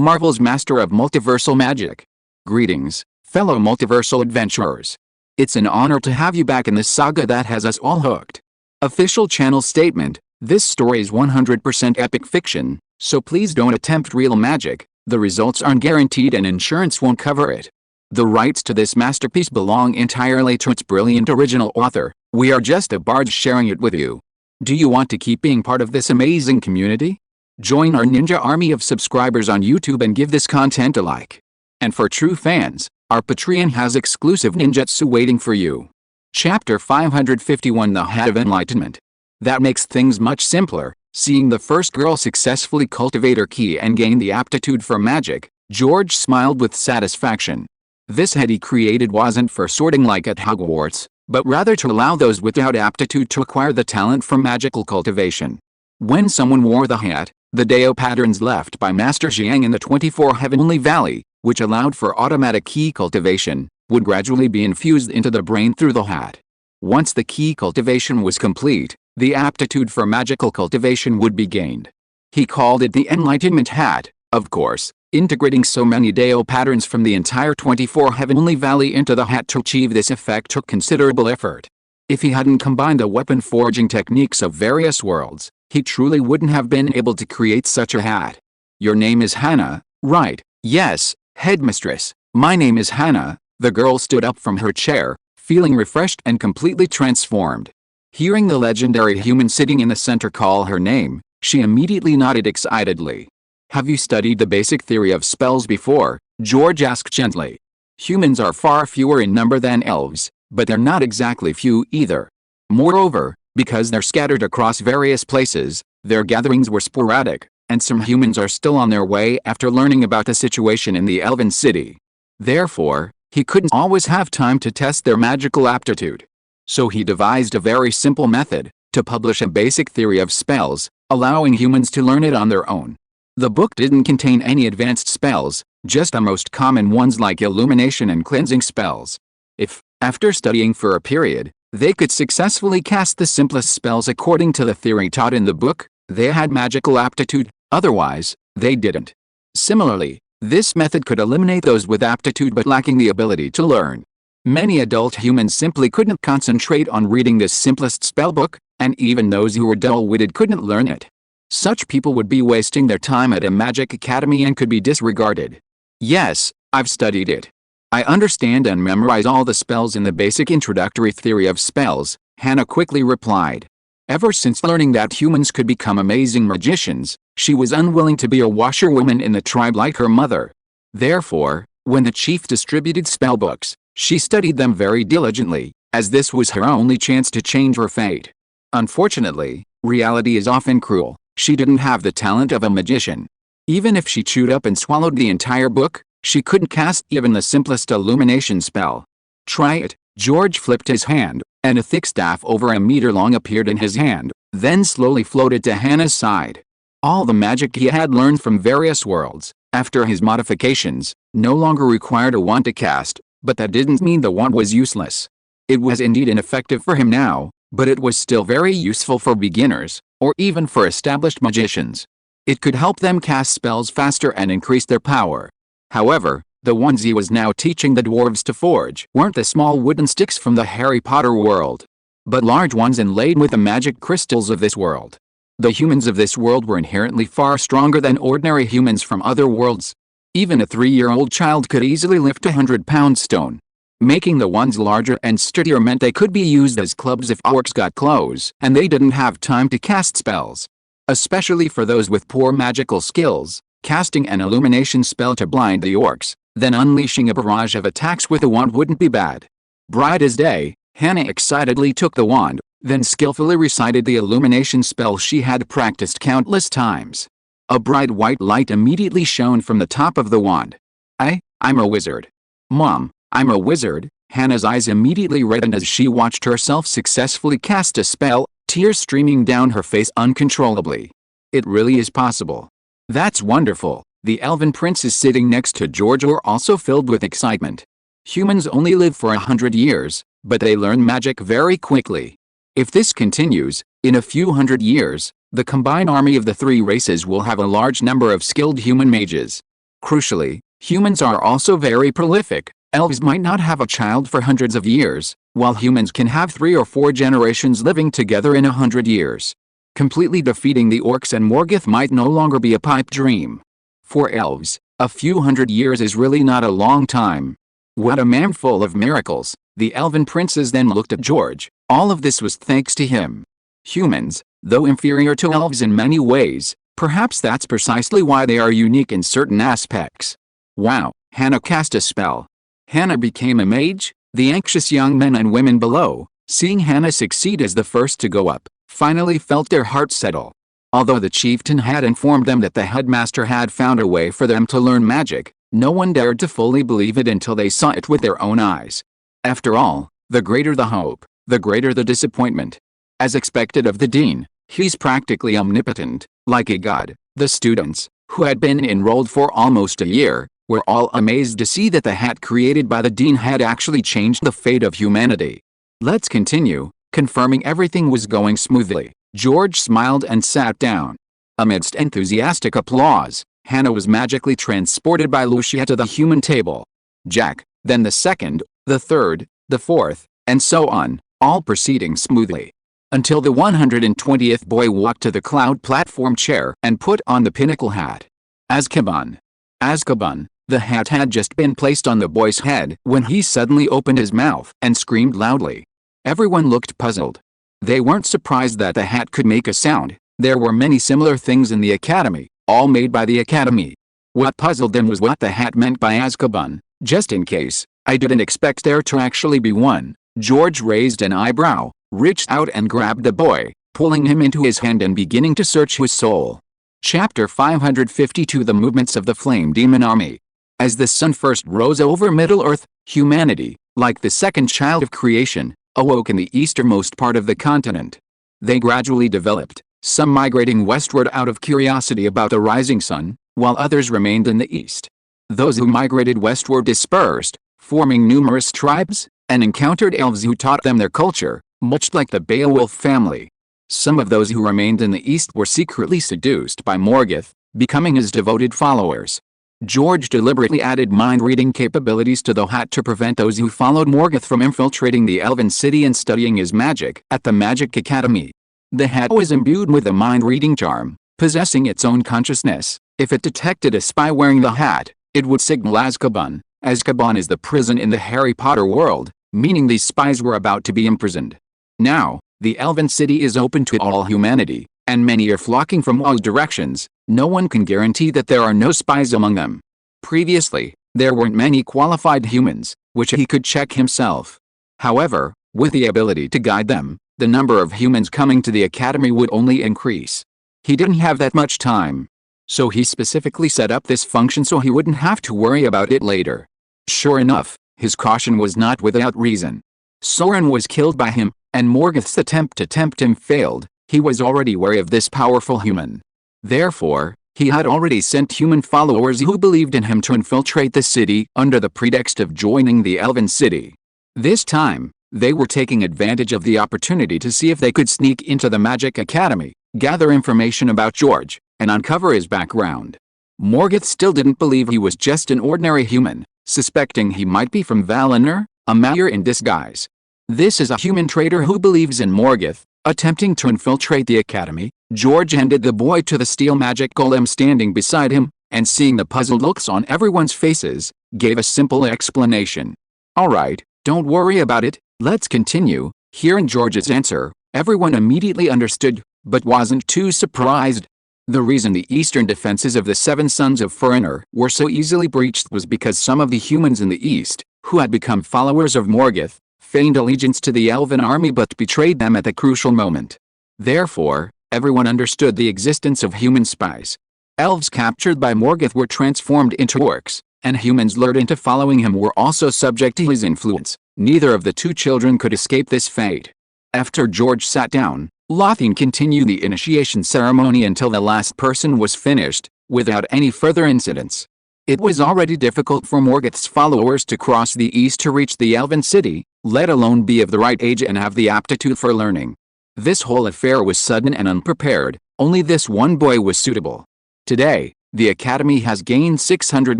Marvel's master of multiversal magic. Greetings, fellow multiversal adventurers. It's an honor to have you back in this saga that has us all hooked. Official channel statement: this story is 100% epic fiction, so please don't attempt real magic. The results aren't guaranteed and insurance won't cover it. The rights to this masterpiece belong entirely to its brilliant original author. We are just a barge sharing it with you. Do you want to keep being part of this amazing community? Join our ninja army of subscribers on YouTube and give this content a like. And for true fans, our Patreon has exclusive ninjutsu waiting for you. Chapter 551: The Hat of Enlightenment. That makes things much simpler. Seeing the first girl successfully cultivate her ki and gain the aptitude for magic, George smiled with satisfaction. This hat he created wasn't for sorting like at Hogwarts, but rather to allow those without aptitude to acquire the talent for magical cultivation. When someone wore the hat, the Deo patterns left by Master Jiang in the 24 Heavenly Valley, which allowed for automatic ki cultivation, would gradually be infused into the brain through the hat. Once the ki cultivation was complete, the aptitude for magical cultivation would be gained. He called it the Enlightenment Hat, of course. Integrating so many Deo patterns from the entire 24 Heavenly Valley into the hat to achieve this effect took considerable effort. If he hadn't combined the weapon forging techniques of various worlds, he truly wouldn't have been able to create such a hat. Your name is Hannah, right? Yes, headmistress, my name is Hannah. The girl stood up from her chair, feeling refreshed and completely transformed. Hearing the legendary human sitting in the center call her name, she immediately nodded excitedly. Have you studied the basic theory of spells before? George asked gently. Humans are far fewer in number than elves, but they're not exactly few either. Moreover, because they're scattered across various places, their gatherings were sporadic, and some humans are still on their way after learning about the situation in the Elven City. Therefore, he couldn't always have time to test their magical aptitude. So he devised a very simple method, to publish a basic theory of spells, allowing humans to learn it on their own. The book didn't contain any advanced spells, just the most common ones like illumination and cleansing spells. If, after studying for a period, they could successfully cast the simplest spells according to the theory taught in the book, they had magical aptitude, otherwise, they didn't. Similarly, this method could eliminate those with aptitude but lacking the ability to learn. Many adult humans simply couldn't concentrate on reading this simplest spellbook, and even those who were dull-witted couldn't learn it. Such people would be wasting their time at a magic academy and could be disregarded. Yes, I've studied it. I understand and memorize all the spells in the basic introductory theory of spells, Hannah quickly replied. Ever since learning that humans could become amazing magicians, she was unwilling to be a washerwoman in the tribe like her mother. Therefore, when the chief distributed spellbooks, she studied them very diligently, as this was her only chance to change her fate. Unfortunately, reality is often cruel. She didn't have the talent of a magician. Even if she chewed up and swallowed the entire book, she couldn't cast even the simplest illumination spell. Try it. George flipped his hand, and a thick staff over a meter long appeared in his hand, then slowly floated to Hannah's side. All the magic he had learned from various worlds, after his modifications, no longer required a wand to cast, but that didn't mean the wand was useless. It was indeed ineffective for him now, but it was still very useful for beginners, or even for established magicians. It could help them cast spells faster and increase their power. However, the ones he was now teaching the dwarves to forge weren't the small wooden sticks from the Harry Potter world, but large ones inlaid with the magic crystals of this world. The humans of this world were inherently far stronger than ordinary humans from other worlds. Even a 3-year-old child could easily lift a 100-pound stone. Making the ones larger and sturdier meant they could be used as clubs if orcs got close and they didn't have time to cast spells. Especially for those with poor magical skills, casting an illumination spell to blind the orcs, then unleashing a barrage of attacks with a wand wouldn't be bad. Bright as day, Hannah excitedly took the wand, then skillfully recited the illumination spell she had practiced countless times. A bright white light immediately shone from the top of the wand. I'm a wizard. Mom, I'm a wizard. Hannah's eyes immediately reddened as she watched herself successfully cast a spell, tears streaming down her face uncontrollably. It really is possible. That's wonderful. The elven princes sitting next to George were also filled with excitement. Humans only live for 100 years, but they learn magic very quickly. If this continues, in a few hundred years, the combined army of the three races will have a large number of skilled human mages. Crucially, humans are also very prolific. Elves might not have a child for hundreds of years, while humans can have 3 or 4 generations living together in 100 years. Completely defeating the orcs and Morgoth might no longer be a pipe dream. For elves, a few hundred years is really not a long time. What a man full of miracles, the elven princes then looked at George. All of this was thanks to him. Humans, though inferior to elves in many ways, perhaps that's precisely why they are unique in certain aspects. Wow, Hannah cast a spell. Hannah became a mage. The anxious young men and women below, seeing Hannah succeed as the first to go up, finally felt their hearts settle. Although the chieftain had informed them that the headmaster had found a way for them to learn magic, no one dared to fully believe it until they saw it with their own eyes. After all, the greater the hope, the greater the disappointment. As expected of the dean, he's practically omnipotent, like a god. The students, who had been enrolled for almost a year, were all amazed to see that the hat created by the dean had actually changed the fate of humanity. Let's continue. Confirming everything was going smoothly, George smiled and sat down. Amidst enthusiastic applause, Hannah was magically transported by Lucia to the human table. Jack, then the second, the third, the fourth, and so on, all proceeding smoothly. Until the 120th boy walked to the cloud platform chair and put on the pinnacle hat. Azkaban. Azkaban. The hat had just been placed on the boy's head when he suddenly opened his mouth and screamed loudly. Everyone looked puzzled. They weren't surprised that the hat could make a sound. There were many similar things in the academy, all made by the academy. What puzzled them was what the hat meant by Azkaban. Just in case, I didn't expect there to actually be one. George raised an eyebrow, reached out and grabbed the boy, pulling him into his hand and beginning to search his soul. Chapter 552 The Movements of the Flame Demon Army. As the sun first rose over Middle-earth, humanity, like the second child of creation, awoke in the easternmost part of the continent. They gradually developed, some migrating westward out of curiosity about the rising sun, while others remained in the east. Those who migrated westward dispersed, forming numerous tribes, and encountered elves who taught them their culture, much like the Beowulf family. Some of those who remained in the east were secretly seduced by Morgoth, becoming his devoted followers. George deliberately added mind-reading capabilities to the hat to prevent those who followed Morgoth from infiltrating the elven city and studying his magic at the Magic Academy. The hat was imbued with a mind-reading charm, possessing its own consciousness. If it detected a spy wearing the hat, it would signal Azkaban. Azkaban is the prison in the Harry Potter world, meaning these spies were about to be imprisoned. Now, the elven city is open to all humanity, and many are flocking from all directions. No one can guarantee that there are no spies among them. Previously, there weren't many qualified humans, which he could check himself. However, with the ability to guide them, the number of humans coming to the academy would only increase. He didn't have that much time. So he specifically set up this function so he wouldn't have to worry about it later. Sure enough, his caution was not without reason. Soren was killed by him, and Morgoth's attempt to tempt him failed. He was already wary of this powerful human. Therefore, he had already sent human followers who believed in him to infiltrate the city under the pretext of joining the elven city. This time, they were taking advantage of the opportunity to see if they could sneak into the Magic Academy, gather information about George, and uncover his background. Morgoth still didn't believe he was just an ordinary human, suspecting he might be from Valinor, a Maiar in disguise. This is a human traitor who believes in Morgoth. Attempting to infiltrate the academy, George handed the boy to the steel magic golem standing beside him, and seeing the puzzled looks on everyone's faces, gave a simple explanation. "Alright, don't worry about it, let's continue." Hearing George's answer, everyone immediately understood, but wasn't too surprised. The reason the eastern defenses of the Seven Sons of Fëanor were so easily breached was because some of the humans in the east, who had become followers of Morgoth, feigned allegiance to the elven army but betrayed them at the crucial moment. Therefore, everyone understood the existence of human spies. Elves captured by Morgoth were transformed into orcs, and humans lured into following him were also subject to his influence. Neither of the two children could escape this fate. After George sat down, Lothian continued the initiation ceremony until the last person was finished, without any further incidents. It was already difficult for Morgoth's followers to cross the east to reach the elven city, let alone be of the right age and have the aptitude for learning. This whole affair was sudden and unprepared. Only this one boy was suitable. Today, the Academy has gained 600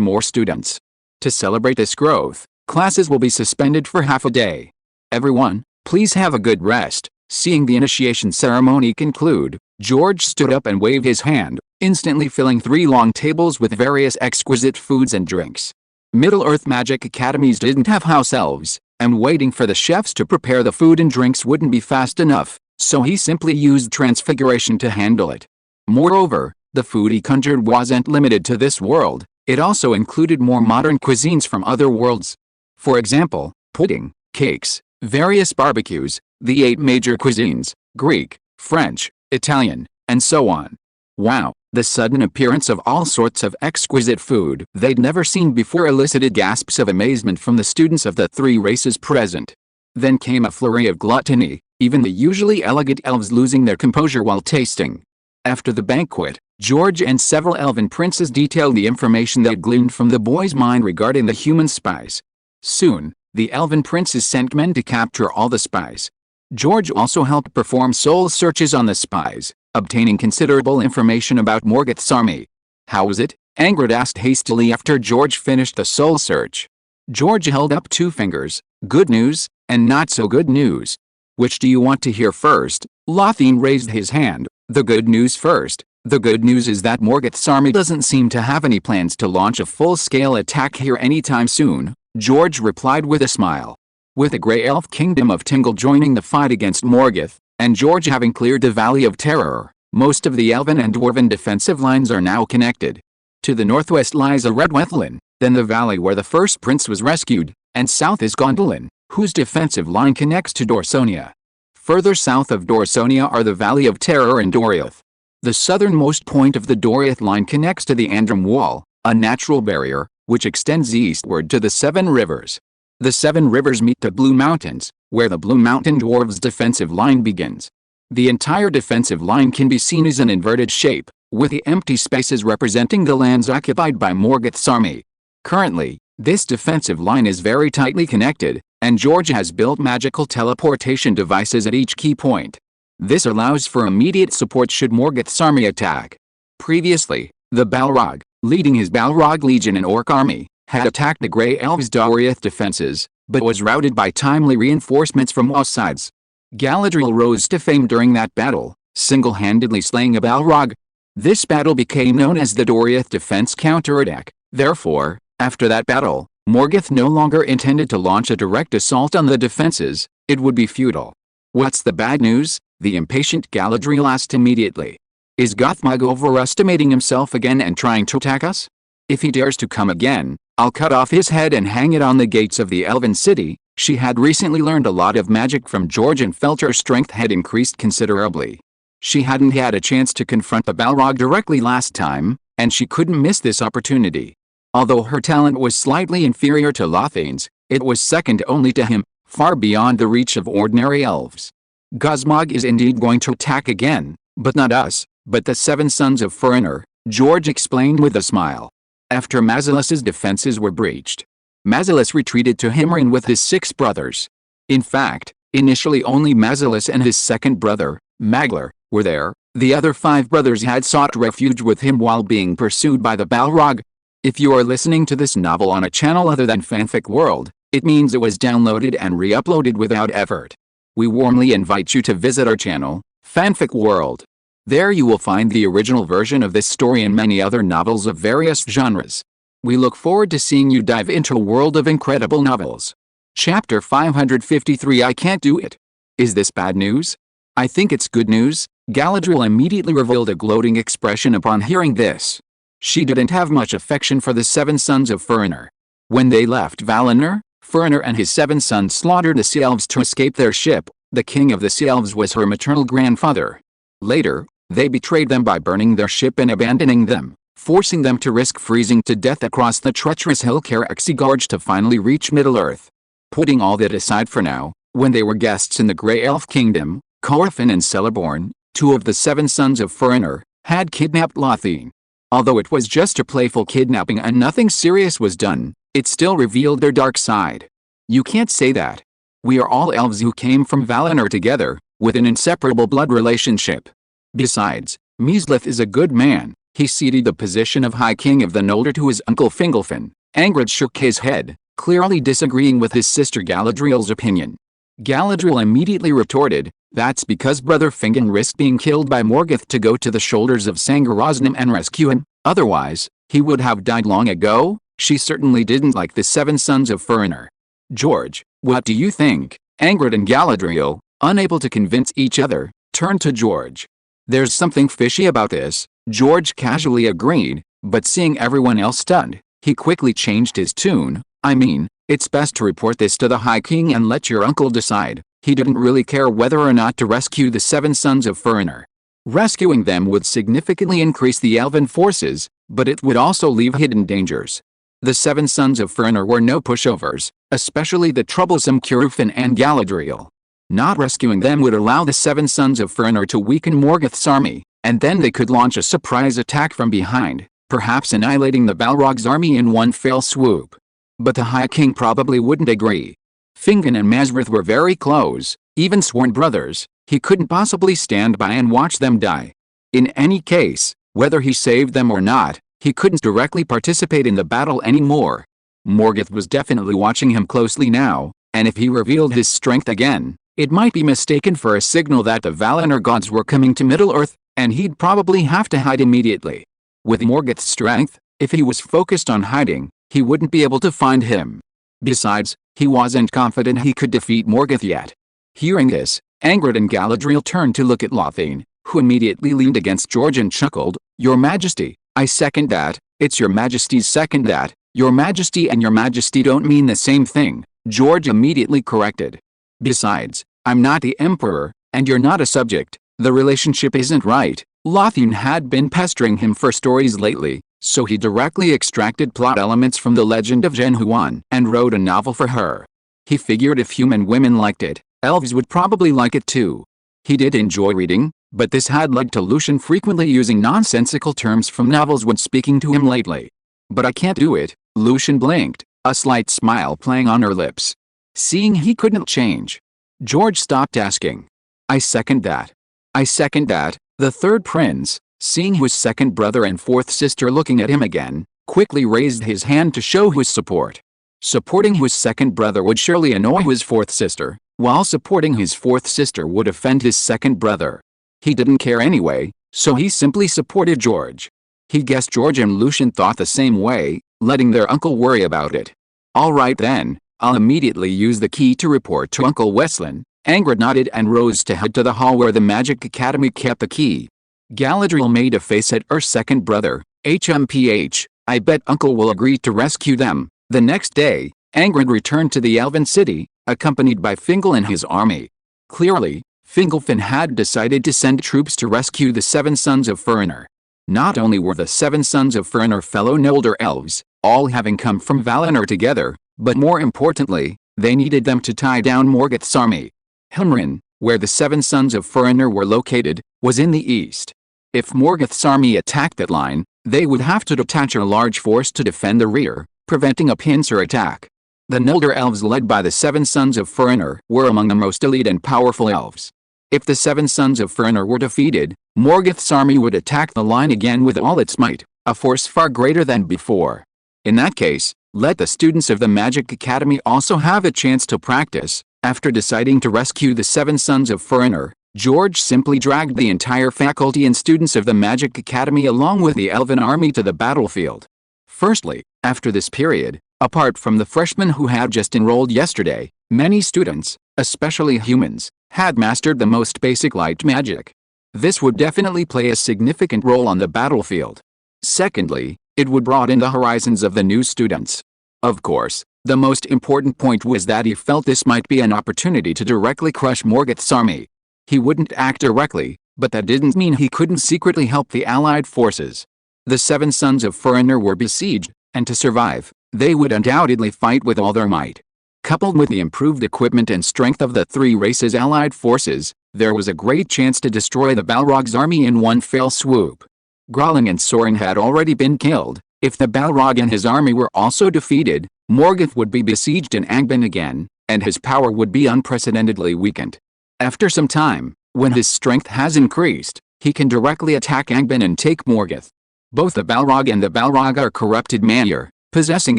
more students. To celebrate this growth, classes will be suspended for half a day. Everyone, please have a good rest. Seeing the initiation ceremony conclude, George stood up and waved his hand, instantly filling 3 long tables with various exquisite foods and drinks. Middle-earth magic academies didn't have house elves, and waiting for the chefs to prepare the food and drinks wouldn't be fast enough, so he simply used transfiguration to handle it. Moreover, the food he conjured wasn't limited to this world, it also included more modern cuisines from other worlds. For example, pudding, cakes, various barbecues, the 8 major cuisines, Greek, French, Italian, and so on. Wow, the sudden appearance of all sorts of exquisite food they'd never seen before elicited gasps of amazement from the students of the 3 races present. Then came a flurry of gluttony, even the usually elegant elves losing their composure while tasting. After the banquet, George and several elven princes detailed the information they'd gleaned from the boy's mind regarding the human spies. Soon, the elven princes sent men to capture all the spies. George also helped perform soul searches on the spies, obtaining considerable information about Morgoth's army. How was it? Ingrid asked hastily after George finished the soul search. George held up 2 fingers, good news, and not so good news. Which do you want to hear first? Lothine raised his hand. The good news first. The good news is that Morgoth's army doesn't seem to have any plans to launch a full-scale attack here anytime soon, George replied with a smile. With the Grey Elf Kingdom of Tingle joining the fight against Morgoth, and George having cleared the Valley of Terror, most of the elven and dwarven defensive lines are now connected. To the northwest lies a red wetland, then the valley where the first prince was rescued, and south is Gondolin, whose defensive line connects to Dorsonia. Further south of Dorsonia are the Valley of Terror and Doriath. The southernmost point of the Doriath line connects to the Andrum Wall, a natural barrier, which extends eastward to the 7 rivers. The 7 rivers meet the Blue Mountains, where the Blue Mountain Dwarves' defensive line begins. The entire defensive line can be seen as an inverted shape, with the empty spaces representing the lands occupied by Morgoth's army. Currently, this defensive line is very tightly connected, and George has built magical teleportation devices at each key point. This allows for immediate support should Morgoth's army attack. Previously, the Balrog, leading his Balrog Legion and Orc army, had attacked the Grey Elves' Doriath defenses, but was routed by timely reinforcements from all sides. Galadriel rose to fame during that battle, single-handedly slaying a Balrog. This battle became known as the Doriath Defense Counterattack. Therefore, after that battle, Morgoth no longer intended to launch a direct assault on the defenses, it would be futile. What's the bad news? The impatient Galadriel asked immediately. Is Gothmog overestimating himself again and trying to attack us? If he dares to come again, I'll cut off his head and hang it on the gates of the Elven City. She had recently learned a lot of magic from George and felt her strength had increased considerably. She hadn't had a chance to confront the Balrog directly last time, and she couldn't miss this opportunity. Although her talent was slightly inferior to Lothain's, it was second only to him, far beyond the reach of ordinary elves. Gothmog is indeed going to attack again, but not us, but the 7 sons of Fëanor, George explained with a smile. After Mazalus's defenses were breached, Mazalus retreated to Himrin with his 6 brothers. In fact, initially only Mazalus and his second brother, Maglar, were there. The other 5 brothers had sought refuge with him while being pursued by the Balrog. If you are listening to this novel on a channel other than Fanfic World, it means it was downloaded and re-uploaded without effort. We warmly invite you to visit our channel, Fanfic World. There you will find the original version of this story and many other novels of various genres. We look forward to seeing you dive into a world of incredible novels. Chapter 553 I Can't Do It. Is this bad news? I think it's good news. Galadriel immediately revealed a gloating expression upon hearing this. She didn't have much affection for the 7 sons of Fëanor. When they left Valinor, Fëanor and his 7 sons slaughtered the Sea Elves to escape their ship. The king of the Sea Elves was her maternal grandfather. Later, they betrayed them by burning their ship and abandoning them, forcing them to risk freezing to death across the treacherous Hillcaraxi Gorge to finally reach Middle-earth. Putting all that aside for now, when they were guests in the Grey Elf Kingdom, Corfin and Celeborn, 2 of the 7 sons of Fëanor, had kidnapped Lothain. Although it was just a playful kidnapping and nothing serious was done, it still revealed their dark side. You can't say that. We are all elves who came from Valinor together, with an inseparable blood relationship. Besides, Mislith is a good man, He ceded the position of High King of the Noldor to his uncle Fingolfin. Angrid shook his head, clearly disagreeing with his sister Galadriel's opinion. Galadriel immediately retorted, "That's because Brother Fingon risked being killed by Morgoth to go to the shoulders of Sangorosnam and rescue him, otherwise, he would have died long ago." She certainly didn't like the seven sons of Fëanor. "George, what do you think?" Angrid and Galadriel, unable to convince each other, turned to George. "There's something fishy about this," George casually agreed, but seeing everyone else stunned, he quickly changed his tune. "I mean, it's best to report this to the High King and let your uncle decide." He didn't really care whether or not to rescue the seven sons of Fëanor. Rescuing them would significantly increase the elven forces, but it would also leave hidden dangers. The seven sons of Fëanor were no pushovers, especially the troublesome Curufin and Galadriel. Not rescuing them would allow the seven sons of Fëanor to weaken Morgoth's army, and then they could launch a surprise attack from behind, perhaps annihilating the Balrog's army in one fell swoop. But the High King probably wouldn't agree. Fingon and Mazrith were very close, even sworn brothers. He couldn't possibly stand by and watch them die. In any case, whether he saved them or not, he couldn't directly participate in the battle anymore. Morgoth was definitely watching him closely now, and if he revealed his strength again, it might be mistaken for a signal that the Valinor gods were coming to Middle-earth, and he'd probably have to hide immediately. With Morgoth's strength, if he was focused on hiding, he wouldn't be able to find him. Besides, he wasn't confident he could defeat Morgoth yet. Hearing this, Angrid and Galadriel turned to look at Lothain, who immediately leaned against George and chuckled, "Your Majesty, I second that." "It's your Majesty's second that. Your Majesty and your Majesty don't mean the same thing," George immediately corrected. "Besides, I'm not the Emperor, and you're not a subject. The relationship isn't right." Lothain had been pestering him for stories lately, so he directly extracted plot elements from the legend of Jen Huan and wrote a novel for her. He figured if human women liked it, elves would probably like it too. He did enjoy reading, but this had led to Lucian frequently using nonsensical terms from novels when speaking to him lately. "But I can't do it," Lucian blinked, a slight smile playing on her lips. Seeing he couldn't change, George stopped asking. "I second that. I second that." The third prince, seeing his second brother and fourth sister looking at him again, quickly raised his hand to show his support. Supporting his second brother would surely annoy his fourth sister, while supporting his fourth sister would offend his second brother. He didn't care anyway, so he simply supported George. He guessed George and Lucian thought the same way, letting their uncle worry about it. "All right then, I'll immediately use the key to report to Uncle Westlin." Angrid nodded and rose to head to the hall where the Magic Academy kept the key. Galadriel made a face at her second brother. "HMPH, I bet Uncle will agree to rescue them." The next day, Angrid returned to the Elven City, accompanied by Fingal and his army. Clearly, Fingolfin had decided to send troops to rescue the seven sons of Fëanor. Not only were the seven sons of Fëanor fellow Noldor elves, all having come from Valinor together, but more importantly, they needed them to tie down Morgoth's army. Helmrin, where the seven sons of Fëanor were located, was in the east. If Morgoth's army attacked that line, they would have to detach a large force to defend the rear, preventing a pincer attack. The Noldor elves led by the seven sons of Fëanor were among the most elite and powerful elves. If the seven sons of Fëanor were defeated, Morgoth's army would attack the line again with all its might, a force far greater than before. In that case, let the students of the Magic Academy also have a chance to practice. After deciding to rescue the seven sons of Fëanor, George simply dragged the entire faculty and students of the Magic Academy along with the elven army to the battlefield. Firstly, after this period, apart from the freshmen who had just enrolled yesterday, many students, especially humans, had mastered the most basic light magic. This would definitely play a significant role on the battlefield. Secondly, it would broaden the horizons of the new students. Of course, the most important point was that he felt this might be an opportunity to directly crush Morgoth's army. He wouldn't act directly, but that didn't mean he couldn't secretly help the allied forces. The seven sons of Fëanor were besieged, and to survive, they would undoubtedly fight with all their might. Coupled with the improved equipment and strength of the three races' allied forces, there was a great chance to destroy the Balrog's army in one fell swoop. Growling and Sorin had already been killed. If the Balrog and his army were also defeated, Morgoth would be besieged in Angbin again, and his power would be unprecedentedly weakened. After some time, when his strength has increased, he can directly attack Angbin and take Morgoth. Both the Balrog and the Balrog are corrupted Manyar, possessing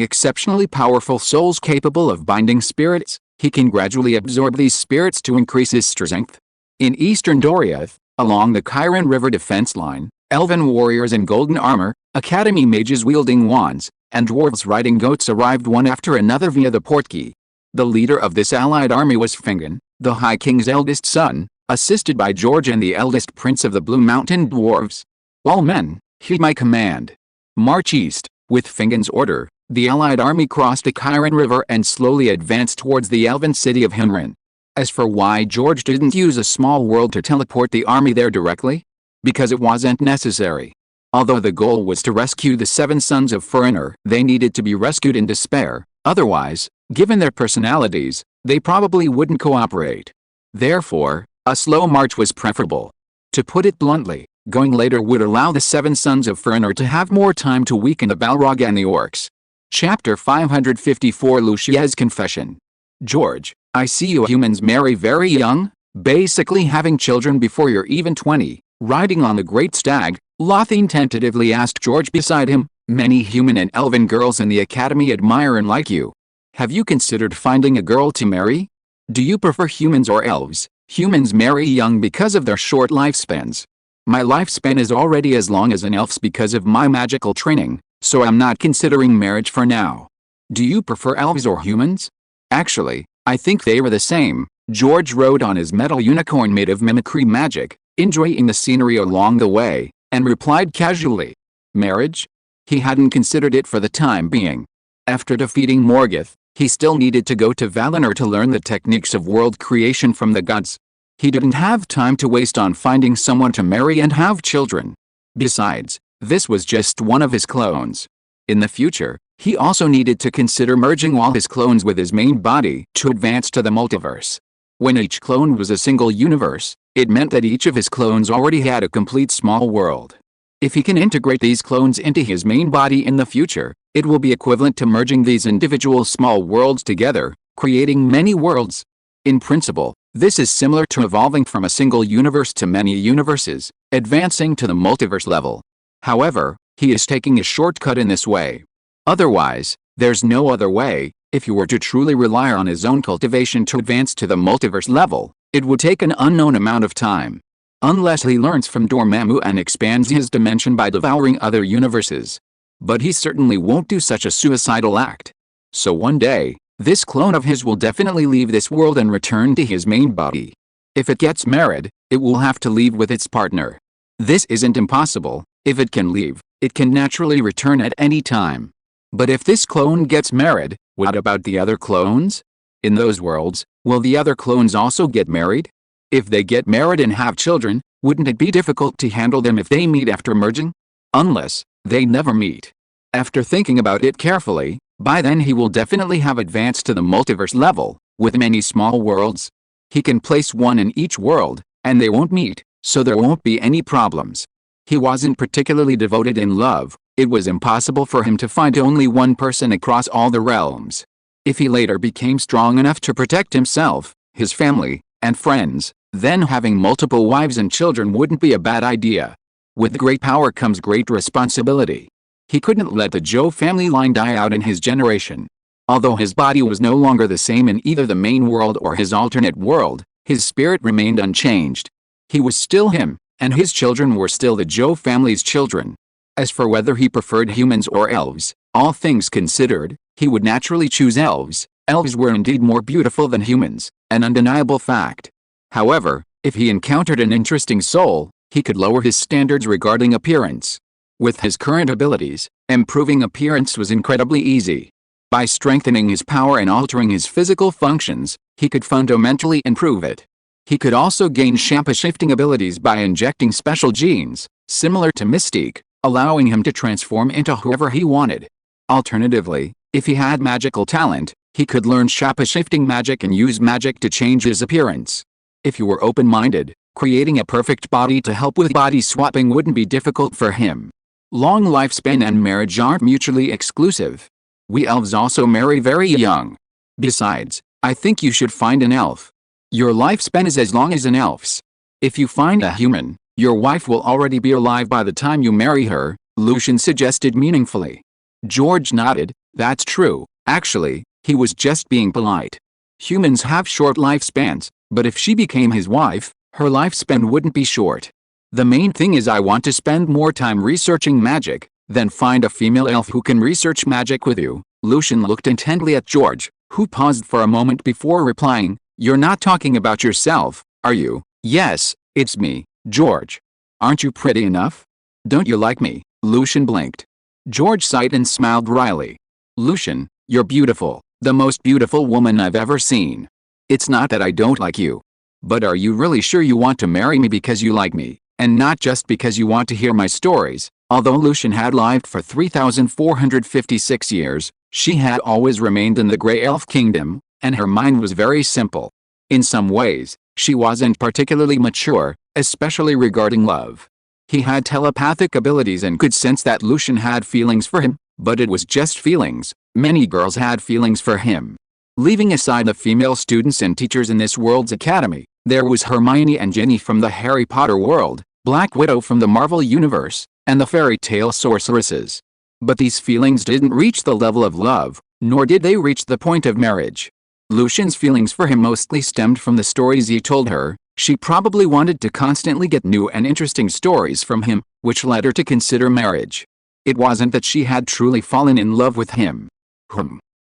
exceptionally powerful souls capable of binding spirits. He can gradually absorb these spirits to increase his strength. In eastern Doriath, along the Chiron River defense line, elven warriors in golden armor, academy mages wielding wands, and dwarves riding goats arrived one after another via the portkey. The leader of this allied army was Fingon, the High King's eldest son, assisted by George and the eldest prince of the Blue Mountain Dwarves. All men, heed my command. March east. With Fingon's order, the allied army crossed the Chiron River and slowly advanced towards the elven city of Hinrin. As for why George didn't use a small world to teleport the army there directly? Because it wasn't necessary. Although the goal was to rescue the 7 sons of Fëanor, they needed to be rescued in despair, otherwise, given their personalities, they probably wouldn't cooperate. Therefore, a slow march was preferable. To put it bluntly, going later would allow the 7 sons of Fëanor to have more time to weaken the Balrog and the orcs. Chapter 554 Lucie's Confession. George, I see you humans marry very young, basically having children before you're even 20. Riding on the great stag, Lothian tentatively asked George beside him. Many human and elven girls in the academy admire and like you. Have you considered finding a girl to marry? Do you prefer humans or elves? Humans marry young because of their short lifespans. My lifespan is already as long as an elf's because of my magical training, so I'm not considering marriage for now. Do you prefer elves or humans? Actually, I think they were the same. George rode on his metal unicorn made of mimicry magic, enjoying the scenery along the way, and replied casually. Marriage? He hadn't considered it for the time being. After defeating Morgoth, he still needed to go to Valinor to learn the techniques of world creation from the gods. He didn't have time to waste on finding someone to marry and have children. Besides, this was just one of his clones. In the future, he also needed to consider merging all his clones with his main body to advance to the multiverse. When each clone was a single universe, it meant that each of his clones already had a complete small world. If he can integrate these clones into his main body in the future, it will be equivalent to merging these individual small worlds together, creating many worlds. In principle, this is similar to evolving from a single universe to many universes, advancing to the multiverse level. However, he is taking a shortcut in this way. Otherwise, there's no other way. If you were to truly rely on his own cultivation to advance to the multiverse level, it would take an unknown amount of time. Unless he learns from Dormammu and expands his dimension by devouring other universes. But he certainly won't do such a suicidal act. So one day, this clone of his will definitely leave this world and return to his main body. If it gets married, it will have to leave with its partner. This isn't impossible. If it can leave, it can naturally return at any time. But if this clone gets married, what about the other clones? In those worlds, will the other clones also get married? If they get married and have children, wouldn't it be difficult to handle them if they meet after merging? Unless they never meet. After thinking about it carefully, by then he will definitely have advanced to the multiverse level, with many small worlds. He can place one in each world, and they won't meet, so there won't be any problems. He wasn't particularly devoted in love. It was impossible for him to find only one person across all the realms. If he later became strong enough to protect himself, his family, and friends, then having multiple wives and children wouldn't be a bad idea. With great power comes great responsibility. He couldn't let the Joe family line die out in his generation. Although his body was no longer the same in either the main world or his alternate world, his spirit remained unchanged. He was still him, and his children were still the Joe family's children. As for whether he preferred humans or elves, all things considered, he would naturally choose elves. Elves were indeed more beautiful than humans, an undeniable fact. However, if he encountered an interesting soul, he could lower his standards regarding appearance. With his current abilities, improving appearance was incredibly easy. By strengthening his power and altering his physical functions, he could fundamentally improve it. He could also gain shape-shifting abilities by injecting special genes, similar to Mystique, allowing him to transform into whoever he wanted. Alternatively, if he had magical talent, he could learn shape-shifting magic and use magic to change his appearance. If you were open-minded, creating a perfect body to help with body swapping wouldn't be difficult for him. Long lifespan and marriage aren't mutually exclusive. We elves also marry very young. Besides, I think you should find an elf. Your lifespan is as long as an elf's. If you find a human, your wife will already be alive by the time you marry her, Lucian suggested meaningfully. George nodded. That's true, actually, he was just being polite. Humans have short lifespans, but if she became his wife, her lifespan wouldn't be short. The main thing is I want to spend more time researching magic, then find a female elf who can research magic with you. Lucian looked intently at George, who paused for a moment before replying, You're not talking about yourself, are you? Yes, it's me, George. Aren't you pretty enough? Don't you like me? Lucian blinked. George sighed and smiled wryly. Lucian, you're beautiful, the most beautiful woman I've ever seen. It's not that I don't like you. But are you really sure you want to marry me because you like me, and not just because you want to hear my stories? Although Lucian had lived for 3,456 years, she had always remained in the Grey Elf Kingdom, and her mind was very simple. In some ways, she wasn't particularly mature, especially regarding love. He had telepathic abilities and could sense that Lucian had feelings for him, but it was just feelings. Many girls had feelings for him. Leaving aside the female students and teachers in this world's academy, there was Hermione and Ginny from the Harry Potter world, Black Widow from the Marvel Universe, and the fairy tale sorceresses. But these feelings didn't reach the level of love, nor did they reach the point of marriage. Lucian's feelings for him mostly stemmed from the stories he told her. She probably wanted to constantly get new and interesting stories from him, which led her to consider marriage. It wasn't that she had truly fallen in love with him.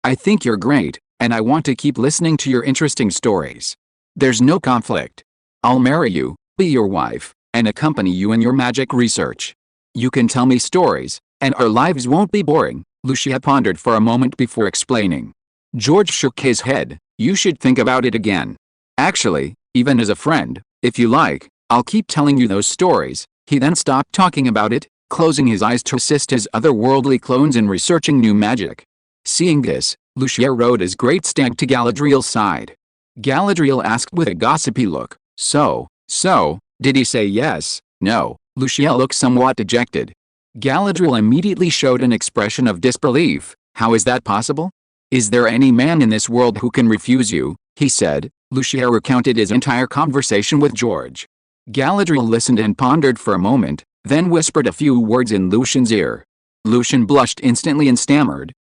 I think you're great, and I want to keep listening to your interesting stories. There's no conflict. I'll marry you, be your wife, and accompany you in your magic research. You can tell me stories, and our lives won't be boring. Lucia pondered for a moment before explaining. George shook his head. You should think about it again. Actually, even as a friend, if you like, I'll keep telling you those stories. He then stopped talking about it, closing his eyes to assist his otherworldly clones in researching new magic. Seeing this, Lucia rode his great stag to Galadriel's side. Galadriel asked with a gossipy look, So, did he say yes? No. Lucia looked somewhat dejected. Galadriel immediately showed an expression of disbelief. How is that possible? Is there any man in this world who can refuse you? He said. Lucia recounted his entire conversation with George. Galadriel listened and pondered for a moment, then whispered a few words in Lucian's ear. Lucian blushed instantly and stammered,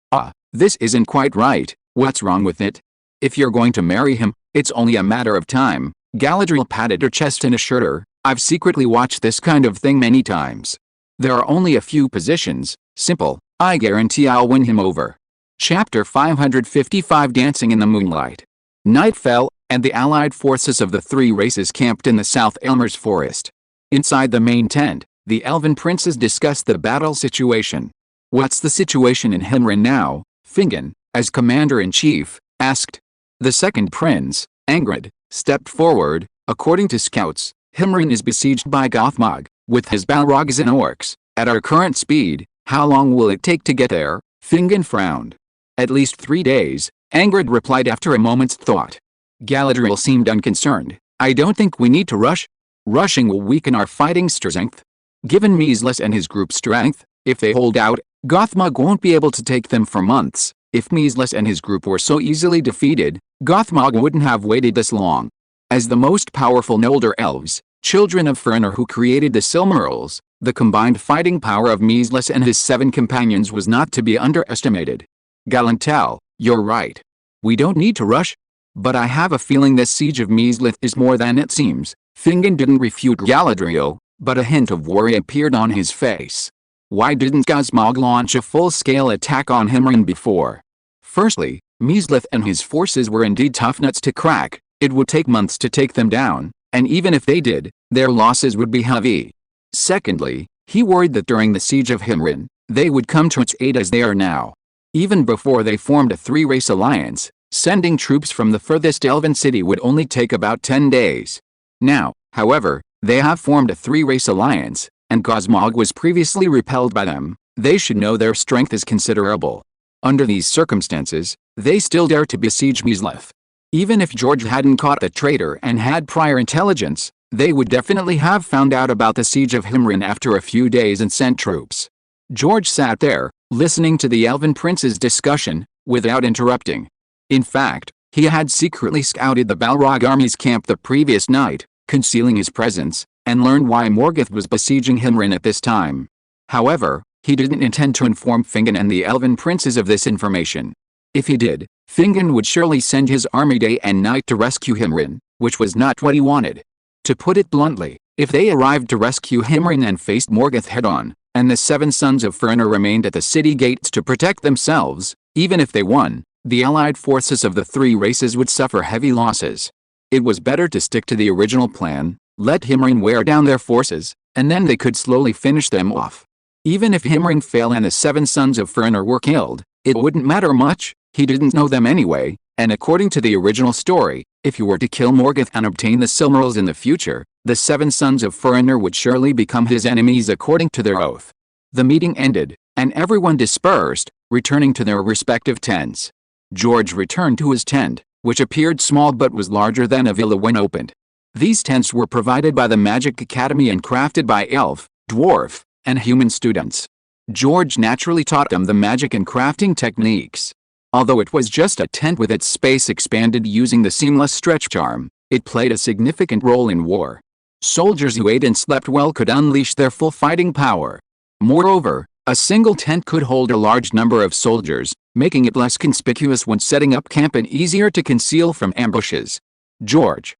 this isn't quite right. What's wrong with it? If you're going to marry him, it's only a matter of time. Galadriel patted her chest and assured her, I've secretly watched this kind of thing many times. There are only a few positions, simple, I guarantee I'll win him over. Chapter 555 Dancing in the Moonlight. Night fell, and the allied forces of the three races camped in the South Elmer's forest. Inside the main tent, the elven princes discussed the battle situation. What's the situation in Himrin now? Fingon, as commander-in-chief, asked. The second prince, Angrid, stepped forward. According to scouts, Himrin is besieged by Gothmog, with his Balrogs and orcs. At our current speed, how long will it take to get there? Fingon frowned. At least 3 days, Angrid replied after a moment's thought. Galadriel seemed unconcerned. I don't think we need to rush. Rushing will weaken our fighting strength. Given Measles and his group's strength, if they hold out, Gothmog won't be able to take them for months. If Measles and his group were so easily defeated, Gothmog wouldn't have waited this long. As the most powerful Noldor elves, children of Fëanor who created the Silmarils, the combined fighting power of Measles and his 7 companions was not to be underestimated. Galantal, you're right. We don't need to rush. But I have a feeling this siege of Measles is more than it seems. Fingon didn't refute Galadriel, but a hint of worry appeared on his face. Why didn't Gothmog launch a full-scale attack on Himrin before? Firstly, Measles and his forces were indeed tough nuts to crack. It would take months to take them down, and even if they did, their losses would be heavy. Secondly, he worried that during the siege of Himrin, they would come to its aid as they are now. Even before they formed a 3-race alliance, sending troops from the furthest elven city would only take about 10 days. Now, however, they have formed a 3-race alliance, and Gothmog was previously repelled by them. They should know their strength is considerable. Under these circumstances, they still dare to besiege Measles. Even if George hadn't caught the traitor and had prior intelligence, they would definitely have found out about the siege of Himrin after a few days and sent troops. George sat there, listening to the elven prince's discussion, without interrupting. In fact, he had secretly scouted the Balrog army's camp the previous night, concealing his presence, and learned why Morgoth was besieging Himrin at this time. However, He didn't intend to inform Fingon and the elven princes of this information. If he did, Fingon would surely send his army day and night to rescue Himrin, which was not what he wanted. To put it bluntly, if they arrived to rescue Himrin and faced Morgoth head-on, and the 7 sons of Ferenor remained at the city gates to protect themselves, even if they won, the allied forces of the 3 races would suffer heavy losses. It was better to stick to the original plan, let Himrin wear down their forces, and then they could slowly finish them off. Even if Himrin fell and the 7 sons of Ferenor were killed, it wouldn't matter much, he didn't know them anyway, and according to the original story, if you were to kill Morgoth and obtain the Silmarils in the future, the 7 sons of Ferenor would surely become his enemies according to their oath. The meeting ended, and everyone dispersed, returning to their respective tents. George returned to his tent, which appeared small but was larger than a villa when opened. These tents were provided by the Magic Academy and crafted by elf, dwarf, and human students. George naturally taught them the magic and crafting techniques. Although it was just a tent with its space expanded using the seamless stretch charm, it played a significant role in war. Soldiers who ate and slept well could unleash their full fighting power. Moreover, a single tent could hold a large number of soldiers, making it less conspicuous when setting up camp and easier to conceal from ambushes. George,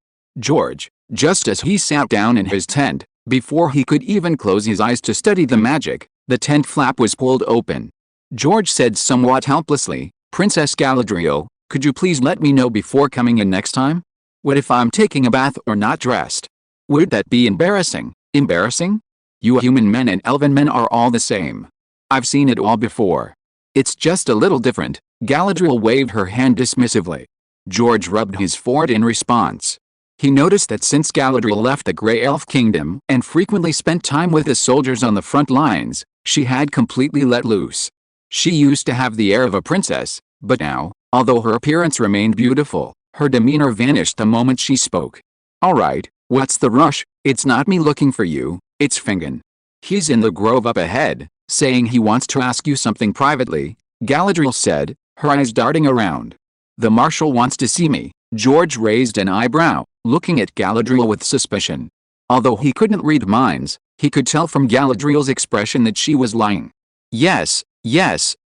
just as he sat down in his tent, before he could even close his eyes to study the magic, the tent flap was pulled open. George said somewhat helplessly, "Princess Galadriel, could you please let me know before coming in next time? What if I'm taking a bath or not dressed? Would that be embarrassing?" "Embarrassing? You human men and elven men are all the same. I've seen it all before. It's just a little different." Galadriel waved her hand dismissively. George rubbed his forehead in response. He noticed that since Galadriel left the Grey Elf Kingdom and frequently spent time with the soldiers on the front lines, she had completely let loose. She used to have the air of a princess, but now, although her appearance remained beautiful, her demeanor vanished the moment she spoke. "Alright, what's the rush? It's not me looking for you, it's Fingon. He's in the grove up ahead, saying he wants to ask you something privately," Galadriel said, her eyes darting around. "The Marshal wants to see me." George raised an eyebrow, looking at Galadriel with suspicion. Although he couldn't read minds, he could tell from Galadriel's expression that she was lying. Yes,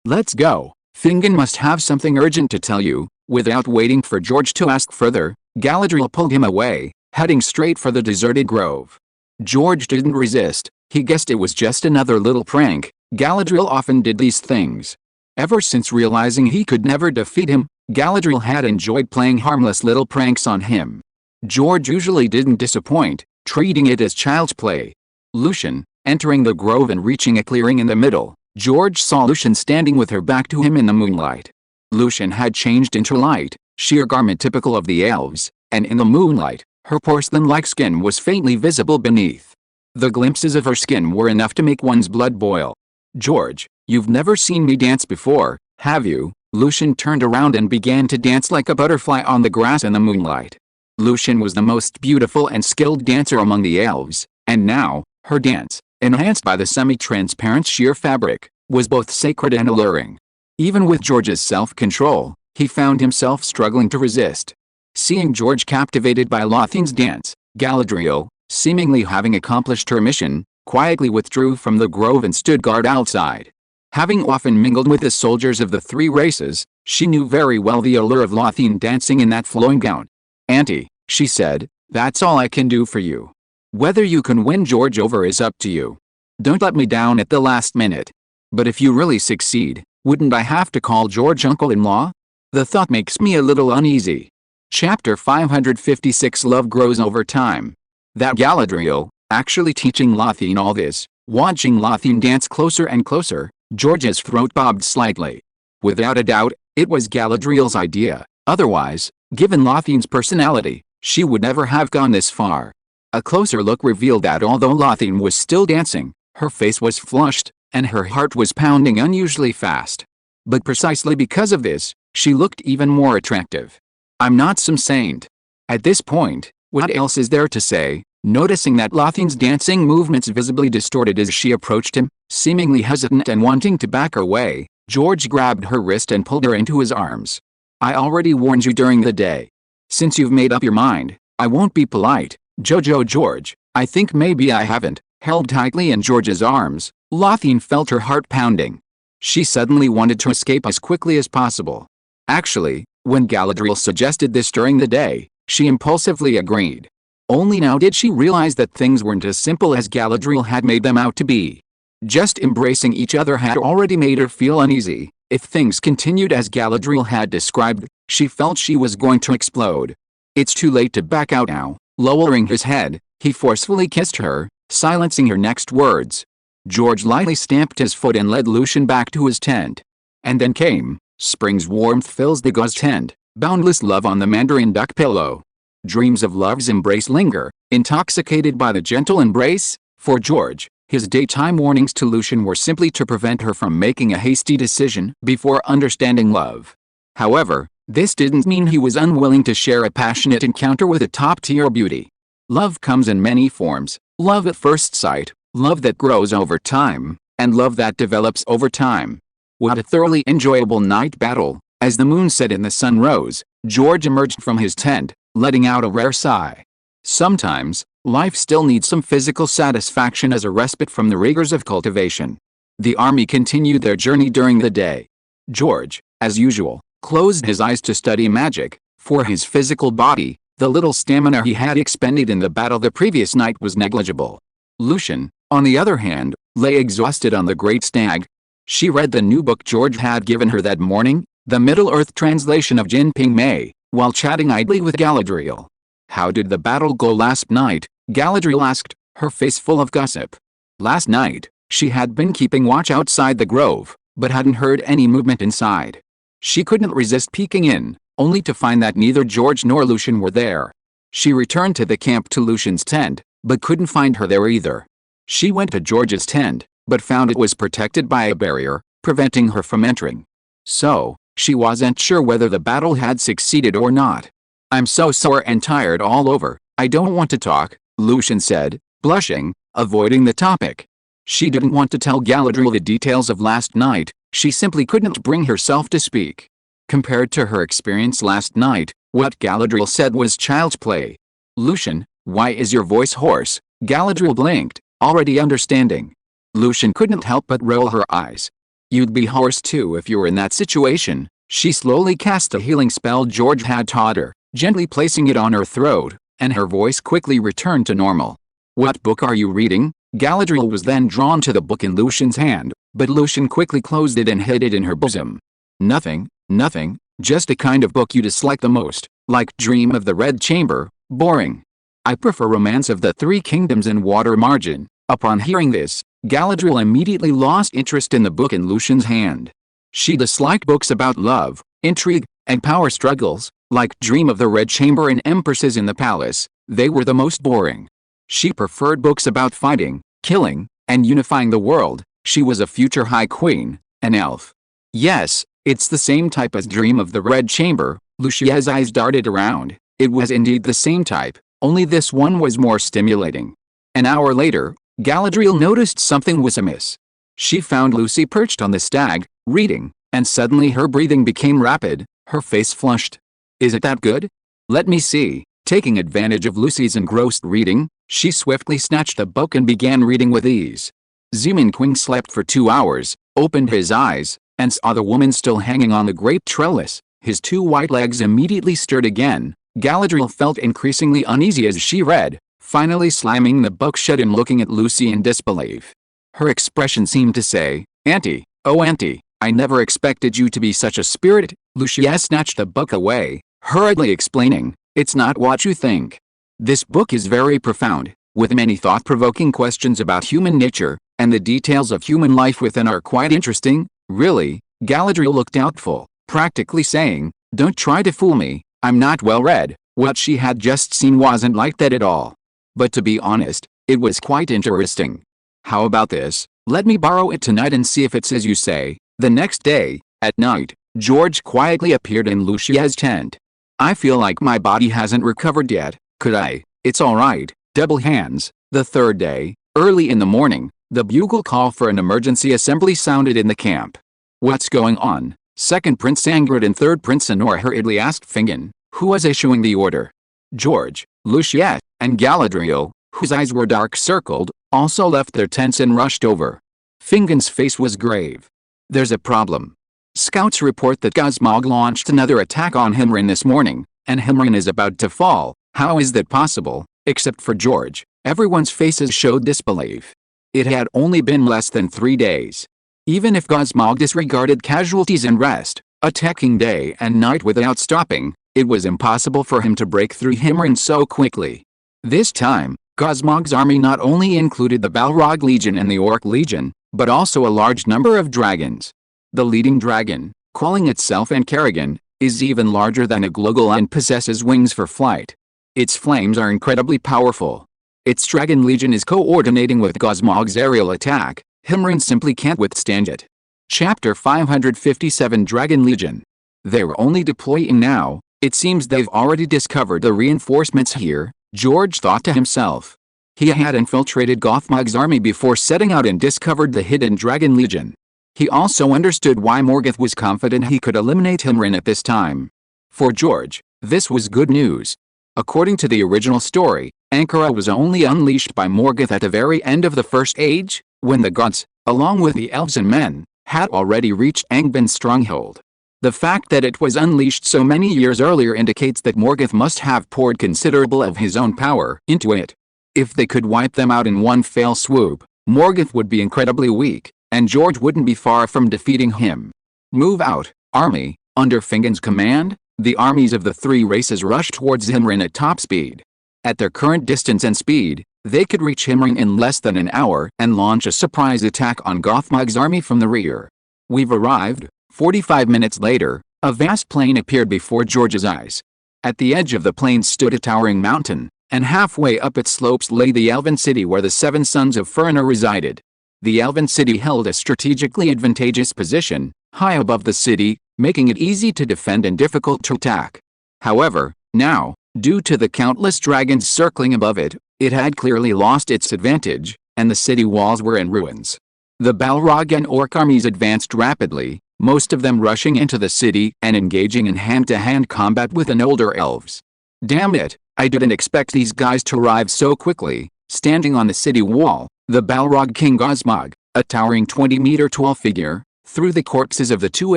let's go. Fingon must have something urgent to tell you." Without waiting for George to ask further, Galadriel pulled him away, heading straight for the deserted grove. George didn't resist. He guessed it was just another little prank. Galadriel often did these things. Ever since realizing he could never defeat him, Galadriel had enjoyed playing harmless little pranks on him. George usually didn't disappoint, treating it as child's play. Lucian, entering the grove and reaching a clearing in the middle, George saw Lucian standing with her back to him in the moonlight. Lucian had changed into light, sheer garment typical of the elves, and in the moonlight, her porcelain-like skin was faintly visible beneath. The glimpses of her skin were enough to make one's blood boil. "George, you've never seen me dance before, have you?" Lucian turned around and began to dance like a butterfly on the grass in the moonlight. Lucian was the most beautiful and skilled dancer among the elves, and now, her dance, enhanced by the semi-transparent sheer fabric, was both sacred and alluring. Even with George's self-control, he found himself struggling to resist. Seeing George captivated by Lothien's dance, Galadriel, seemingly having accomplished her mission, quietly withdrew from the grove and stood guard outside. Having often mingled with the soldiers of the 3 races, she knew very well the allure of Lothien dancing in that flowing gown. "Auntie," she said, "that's all I can do for you. Whether you can win George over is up to you. Don't let me down at the last minute. But if you really succeed, wouldn't I have to call George uncle-in-law? The thought makes me a little uneasy." Chapter 556 Love Grows Over Time. That Galadriel, actually teaching Lothien all this, watching Lothien dance closer and closer, George's throat bobbed slightly. Without a doubt, it was Galadriel's idea. Otherwise, given Lothien's personality, she would never have gone this far. A closer look revealed that although Lothien was still dancing, her face was flushed, and her heart was pounding unusually fast. But precisely because of this, she looked even more attractive. "I'm not some saint." At this point, what else is there to say? Noticing that Lothien's dancing movements visibly distorted as she approached him, seemingly hesitant and wanting to back away, George grabbed her wrist and pulled her into his arms. "I already warned you during the day. Since you've made up your mind, I won't be polite, George. I think maybe I haven't." Held tightly in George's arms, Lothian felt her heart pounding. She suddenly wanted to escape as quickly as possible. Actually, when Galadriel suggested this during the day, she impulsively agreed. Only now did she realize that things weren't as simple as Galadriel had made them out to be. Just embracing each other had already made her feel uneasy. If things continued as Galadriel had described, she felt she was going to explode. It's too late to back out now. Lowering his head, he forcefully kissed her, silencing her next words. George lightly stamped his foot and led Lucian back to his tent. And then came, spring's warmth fills the gauze tent, boundless love on the mandarin duck pillow. Dreams of love's embrace linger, intoxicated by the gentle embrace. For George, his daytime warnings to Lucian were simply to prevent her from making a hasty decision before understanding love. However, this didn't mean he was unwilling to share a passionate encounter with a top-tier beauty. Love comes in many forms: love at first sight, love that grows over time, and love that develops over time. What a thoroughly enjoyable night battle! As the moon set and the sun rose, George emerged from his tent, letting out a rare sigh. Sometimes, life still needs some physical satisfaction as a respite from the rigors of cultivation. The army continued their journey during the day. George, as usual, closed his eyes to study magic. For his physical body, the little stamina he had expended in the battle the previous night was negligible. Lucian, on the other hand, lay exhausted on the great stag. She read the new book George had given her that morning, the Middle-earth translation of Jin Ping Mei, while chatting idly with Galadriel. "How did the battle go last night?" Galadriel asked, her face full of gossip. Last night, she had been keeping watch outside the grove, but hadn't heard any movement inside. She couldn't resist peeking in, only to find that neither George nor Lucian were there. She returned to the camp to Lucian's tent, but couldn't find her there either. She went to George's tent, but found it was protected by a barrier, preventing her from entering. So, she wasn't sure whether the battle had succeeded or not. "I'm so sore and tired all over, I don't want to talk," Lucian said, blushing, avoiding the topic. She didn't want to tell Galadriel the details of last night. She simply couldn't bring herself to speak. Compared to her experience last night, what Galadriel said was child's play. "Lucian, why is your voice hoarse?" Galadriel blinked, already understanding. Lucian couldn't help but roll her eyes. "You'd be hoarse too if you were in that situation." She slowly cast the healing spell George had taught her, gently placing it on her throat, and her voice quickly returned to normal. "What book are you reading?" Galadriel was then drawn to the book in Lucian's hand, but Lucian quickly closed it and hid it in her bosom. "Nothing, nothing, just a kind of book you dislike the most, like Dream of the Red Chamber, boring. I prefer Romance of the Three Kingdoms and Water Margin." Upon hearing this, Galadriel immediately lost interest in the book in Lucian's hand. She disliked books about love, intrigue, and power struggles, like Dream of the Red Chamber and Empresses in the Palace. They were the most boring. She preferred books about fighting, killing, and unifying the world. She was a future High Queen, an elf. Yes, it's the same type as Dream of the Red Chamber. Lucia's eyes darted around. It was indeed the same type, only this one was more stimulating. An hour later, Galadriel noticed something was amiss. She found Lucy perched on the stag, reading, and suddenly her breathing became rapid, her face flushed. "Is it that good? Let me see." Taking advantage of Lucy's engrossed reading, she swiftly snatched the book and began reading with ease. Zemin Quing slept for 2 hours, opened his eyes, and saw the woman still hanging on the great trellis. His 2 white legs immediately stirred again. Galadriel felt increasingly uneasy as she read, finally slamming the book shut and looking at Lucy in disbelief. Her expression seemed to say, "Auntie, oh auntie, I never expected you to be such a spirit." Lucia snatched the book away, hurriedly explaining, "It's not what you think. This book is very profound, with many thought-provoking questions about human nature, and the details of human life within are quite interesting." "Really?" Galadriel looked doubtful, practically saying, "Don't try to fool me, I'm not well read." What she had just seen wasn't like that at all. But to be honest, it was quite interesting. "How about this? Let me borrow it tonight and see if it's as you say." The next day, at night, George quietly appeared in Lucia's tent. "I feel like my body hasn't recovered yet. Could I?" "It's alright, double hands." The third day, early in the morning, the bugle call for an emergency assembly sounded in the camp. "What's going on?" Second Prince Angrid and Third Prince Anor hurriedly asked Fingon, who was issuing the order. George, Lucia, and Galadriel, whose eyes were dark-circled, also left their tents and rushed over. Fingon's face was grave. There's a problem. Scouts report that Gosmog launched another attack on Himrin this morning, and Himrin is about to fall. How is that possible? Except for George, everyone's faces showed disbelief. It had only been less than 3 days. Even if Gosmog disregarded casualties and rest, attacking day and night without stopping, it was impossible for him to break through Himrin so quickly. This time, Gosmog's army not only included the Balrog Legion and the Orc Legion, but also a large number of dragons. The leading dragon, calling itself Encharagon, is even larger than a Gluggle and possesses wings for flight. Its flames are incredibly powerful. Its dragon legion is coordinating with Gosmog's aerial attack. Himrin simply can't withstand it. Chapter 557 Dragon Legion. They're only deploying now. It seems they've already discovered the reinforcements here, George thought to himself. He had infiltrated Gothmog's army before setting out and discovered the hidden Dragon Legion. He also understood why Morgoth was confident he could eliminate Himrin at this time. For George, this was good news. According to the original story, Ankara was only unleashed by Morgoth at the very end of the First Age, when the gods, along with the elves and men, had already reached Angband's stronghold. The fact that it was unleashed so many years earlier indicates that Morgoth must have poured considerable of his own power into it. If they could wipe them out in one fell swoop, Morgoth would be incredibly weak, and George wouldn't be far from defeating him. Move out, army. Under Fingon's command, the armies of the three races rushed towards Himrin at top speed. At their current distance and speed, they could reach Himrin in less than an hour and launch a surprise attack on Gothmog's army from the rear. We've arrived. 45 minutes later, a vast plain appeared before George's eyes. At the edge of the plain stood a towering mountain, and halfway up its slopes lay the elven city where the 7 sons of Fëanor resided. The elven city held a strategically advantageous position, high above the city, making it easy to defend and difficult to attack. However, now, due to the countless dragons circling above it, it had clearly lost its advantage, and the city walls were in ruins. The Balrog and Orc armies advanced rapidly, most of them rushing into the city and engaging in hand-to-hand combat with the older elves. Damn it, I didn't expect these guys to arrive so quickly. Standing on the city wall, the Balrog King Gosmog, a towering 20-meter tall figure, threw the corpses of the 2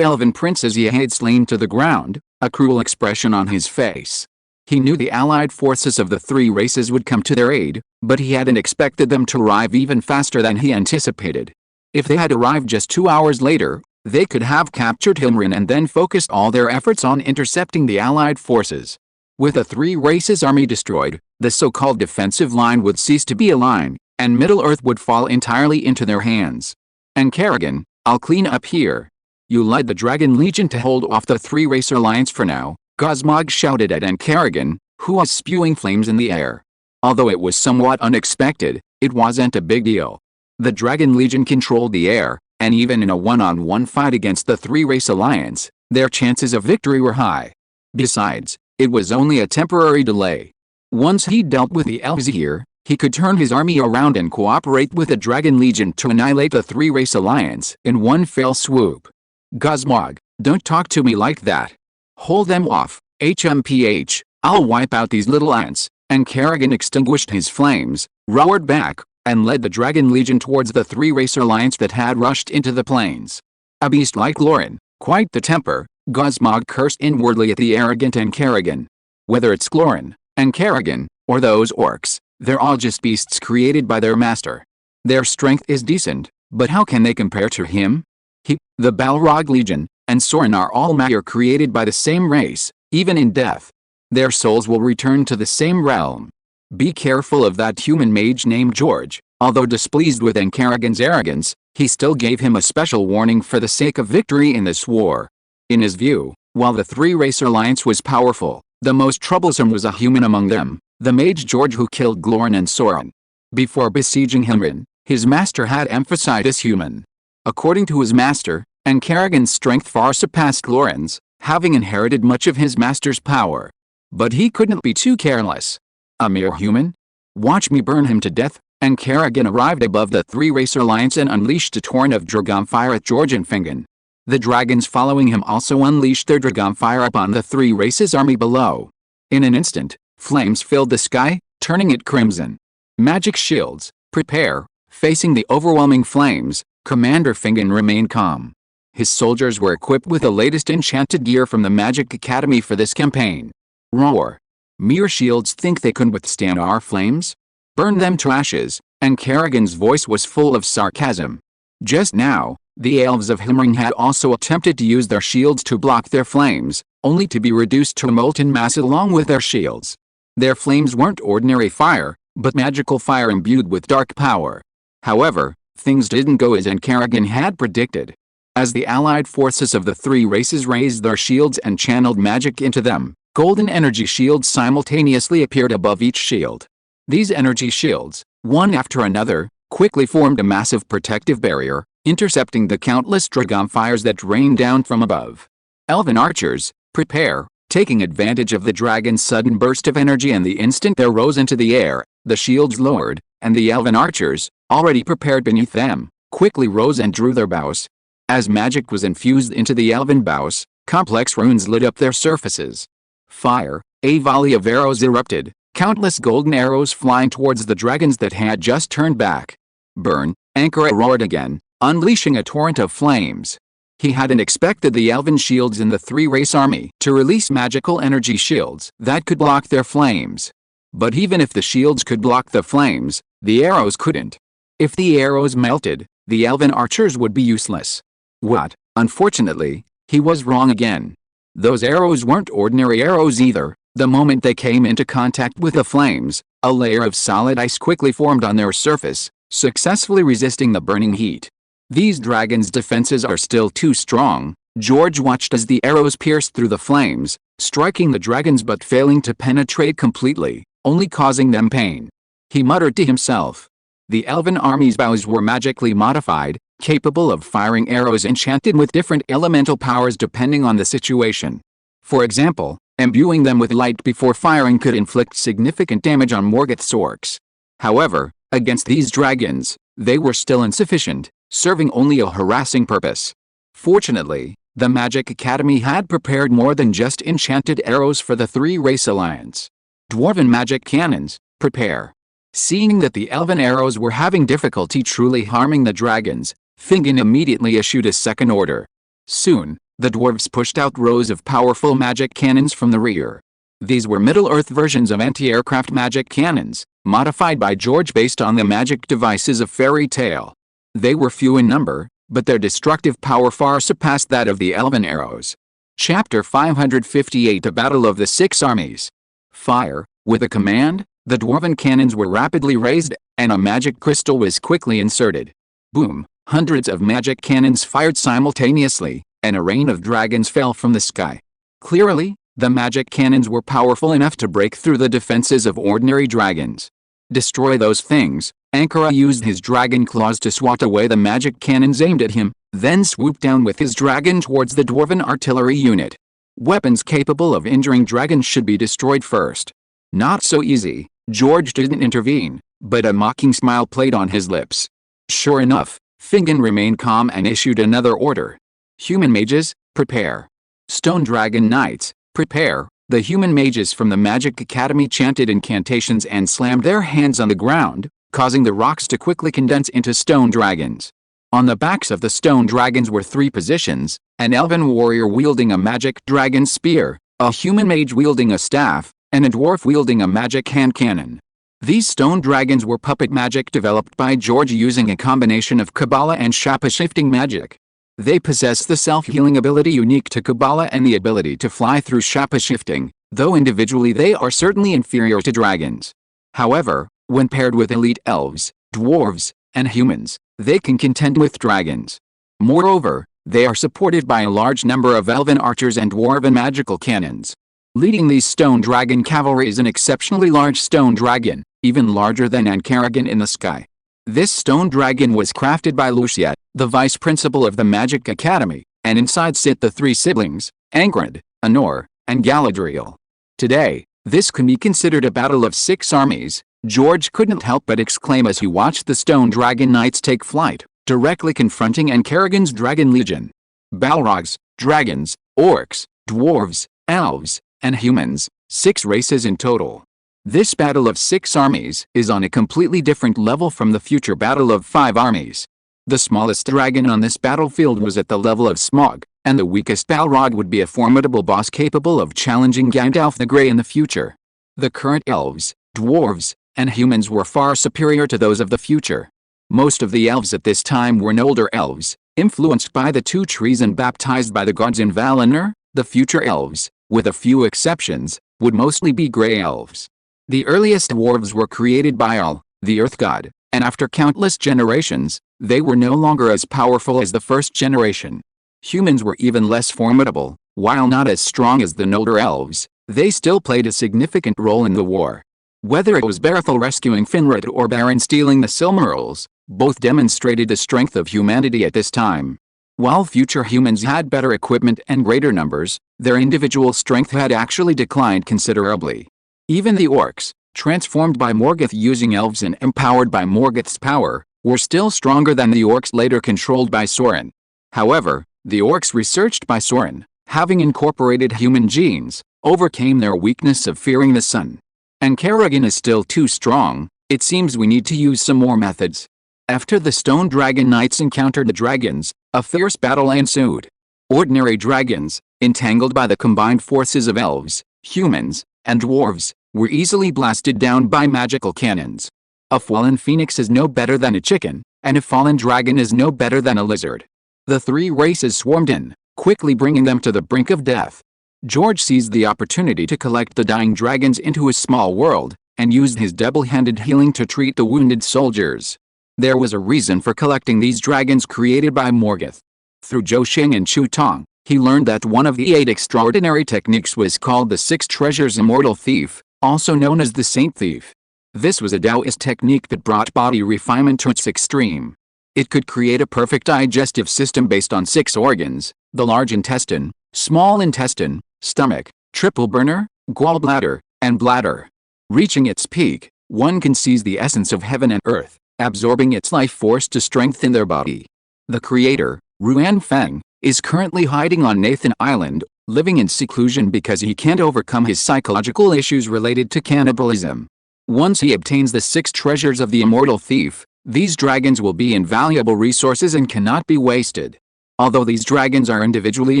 elven princes he had slain to the ground, a cruel expression on his face. He knew the allied forces of the 3 races would come to their aid, but he hadn't expected them to arrive even faster than he anticipated. If they had arrived just 2 hours later, they could have captured Himrin and then focused all their efforts on intercepting the allied forces. With the 3 races' army destroyed, the so-called defensive line would cease to be a line, and Middle-earth would fall entirely into their hands. Encharagon, I'll clean up here. You led the Dragon Legion to hold off the 3-race alliance for now, Gosmog shouted at Encharagon, who was spewing flames in the air. Although it was somewhat unexpected, it wasn't a big deal. The Dragon Legion controlled the air, and even in a one-on-one fight against the 3-race alliance, their chances of victory were high. Besides, it was only a temporary delay. Once he dealt with the elves here, he could turn his army around and cooperate with the Dragon Legion to annihilate the 3-race alliance in one fell swoop. Gosmog, don't talk to me like that. Hold them off, HMPH, I'll wipe out these little ants. Encharagon extinguished his flames, roared back, and led the Dragon Legion towards the 3-race alliance that had rushed into the plains. A beast like Loren, quite the temper, Gosmog cursed inwardly at the arrogant Encharagon. Whether it's Glorin, Encharagon, or those orcs, they're all just beasts created by their master. Their strength is decent, but how can they compare to him? He, the Balrog Legion, and Sorin are all Maiar created by the same race, even in death. Their souls will return to the same realm. Be careful of that human mage named George. Although displeased with Encharagon's arrogance, he still gave him a special warning for the sake of victory in this war. In his view, while the 3-race alliance was powerful, the most troublesome was a human among them, the mage George who killed Glorin and Sorin. Before besieging Himrin, his master had emphasized this human. According to his master, Encharagon's strength far surpassed Glorin's, having inherited much of his master's power. But he couldn't be too careless. A mere human? Watch me burn him to death. Encharagon arrived above the 3-race alliance and unleashed a torrent of dragonfire at George and Fingon. The dragons following him also unleashed their dragonfire upon the 3 races' army below. In an instant, flames filled the sky, turning it crimson. Magic shields, Prepare. Facing the overwhelming flames, Commander Fingon remained calm. His soldiers were equipped with the latest enchanted gear from the Magic Academy for this campaign. Roar. Mere shields think they could withstand our flames? Burn them to ashes, and Kerrigan's voice was full of sarcasm. Just now, the elves of Himmering had also attempted to use their shields to block their flames, only to be reduced to molten mass along with their shields. Their flames weren't ordinary fire, but magical fire imbued with dark power. However, things didn't go as Kerrigan had predicted. As the allied forces of the three races raised their shields and channeled magic into them, golden energy shields simultaneously appeared above each shield. These energy shields, one after another, quickly formed a massive protective barrier, intercepting the countless dragon fires that rained down from above. Elven archers, prepare. Taking advantage of the dragon's sudden burst of energy and the instant they rose into the air, the shields lowered, and the elven archers, already prepared beneath them, quickly rose and drew their bows. As magic was infused into the elven bows, complex runes lit up their surfaces. Fire. A volley of arrows erupted, countless golden arrows flying towards the dragons that had just turned back. Burn. Ankara roared again, unleashing a torrent of flames. He hadn't expected the elven shields in the three-race army to release magical energy shields that could block their flames. But even if the shields could block the flames, the arrows couldn't. If the arrows melted, the elven archers would be useless. What? Unfortunately, he was wrong again. Those arrows weren't ordinary arrows either. The moment they came into contact with the flames, a layer of solid ice quickly formed on their surface, successfully resisting the burning heat. These dragons' defenses are still too strong. George watched as the arrows pierced through the flames, striking the dragons but failing to penetrate completely, only causing them pain. He muttered to himself. The elven army's bows were magically modified, capable of firing arrows enchanted with different elemental powers depending on the situation. For example, imbuing them with light before firing could inflict significant damage on Morgoth's orcs. However, against these dragons, they were still insufficient, serving only a harassing purpose. Fortunately, the Magic Academy had prepared more than just enchanted arrows for the three-race alliance. Dwarven magic cannons, prepare. Seeing that the elven arrows were having difficulty truly harming the dragons, Fingon immediately issued a second order. Soon, the dwarves pushed out rows of powerful magic cannons from the rear. These were Middle-earth versions of anti-aircraft magic cannons, modified by George based on the magic devices of Fairy Tale. They were few in number, but their destructive power far surpassed that of the elven arrows. Chapter 558 A Battle of the Six Armies. Fire. With a command, the dwarven cannons were rapidly raised, and a magic crystal was quickly inserted. Boom! Hundreds of magic cannons fired simultaneously, and a rain of dragons fell from the sky. Clearly, the magic cannons were powerful enough to break through the defenses of ordinary dragons. Destroy those things. Ankara used his dragon claws to swat away the magic cannons aimed at him, then swooped down with his dragon towards the dwarven artillery unit. Weapons capable of injuring dragons should be destroyed first. Not so easy. George didn't intervene, but a mocking smile played on his lips. Sure enough, Fingon remained calm and issued another order. Human mages, prepare. Stone dragon knights, prepare. The human mages from the Magic Academy chanted incantations and slammed their hands on the ground, causing the rocks to quickly condense into stone dragons. On the backs of the stone dragons were three positions: an elven warrior wielding a magic dragon spear, a human mage wielding a staff, and a dwarf wielding a magic hand cannon. These stone dragons were puppet magic developed by George using a combination of Kabbalah and shape-shifting magic. They possess the self-healing ability unique to Kabbalah and the ability to fly through shape-shifting, though individually they are certainly inferior to dragons. However, when paired with elite elves, dwarves, and humans, they can contend with dragons. Moreover, they are supported by a large number of elven archers and dwarven magical cannons. Leading these stone dragon cavalry is an exceptionally large stone dragon, even larger than Kerrigan in the sky. This stone dragon was crafted by Lucia, the vice principal of the Magic Academy, and inside sit the three siblings, Angrid, Honor, and Galadriel. Today, this can be considered a battle of six armies. George couldn't help but exclaim as he watched the stone dragon knights take flight, directly confronting Kerrigan's dragon legion. Balrogs, dragons, orcs, dwarves, elves, and humans, 6 races in total. This battle of 6 armies is on a completely different level from the future battle of 5 armies. The smallest dragon on this battlefield was at the level of Smog, and the weakest Balrog would be a formidable boss capable of challenging Gandalf the Grey in the future. The current elves, dwarves, and humans were far superior to those of the future. Most of the elves at this time were older elves, influenced by the 2 trees and baptized by the gods in Valinor. The future elves, with a few exceptions, would mostly be grey elves. The earliest dwarves were created by Al, the earth god, and after countless generations, they were no longer as powerful as the first generation. Humans were even less formidable. While not as strong as the older elves, they still played a significant role in the war. Whether it was Berethel rescuing Finrod or Beren stealing the Silmarils, both demonstrated the strength of humanity at this time. While future humans had better equipment and greater numbers, their individual strength had actually declined considerably. Even the orcs, transformed by Morgoth using elves and empowered by Morgoth's power, were still stronger than the orcs later controlled by Sauron. However, the orcs researched by Sauron, having incorporated human genes, overcame their weakness of fearing the sun. And Kerrigan is still too strong. It seems we need to use some more methods. After the Stone Dragon Knights encountered the dragons, a fierce battle ensued. Ordinary dragons, entangled by the combined forces of elves, humans, and dwarves, were easily blasted down by magical cannons. A fallen phoenix is no better than a chicken, and a fallen dragon is no better than a lizard. The 3 races swarmed in, quickly bringing them to the brink of death. George seized the opportunity to collect the dying dragons into his small world, and used his double-handed healing to treat the wounded soldiers. There was a reason for collecting these dragons created by Morgoth. Through Zhou Xing and Chu Tong, he learned that one of the 8 extraordinary techniques was called the 6 Treasures Immortal Thief, also known as the Saint Thief. This was a Taoist technique that brought body refinement to its extreme. It could create a perfect digestive system based on 6 organs: the large intestine, small intestine, stomach, triple burner, gallbladder, and bladder. Reaching its peak, one can seize the essence of heaven and earth, absorbing its life force to strengthen their body. The creator, Ruan Feng, is currently hiding on Nathan Island, living in seclusion because he can't overcome his psychological issues related to cannibalism. Once he obtains the 6 treasures of the Immortal Thief, these dragons will be invaluable resources and cannot be wasted. Although these dragons are individually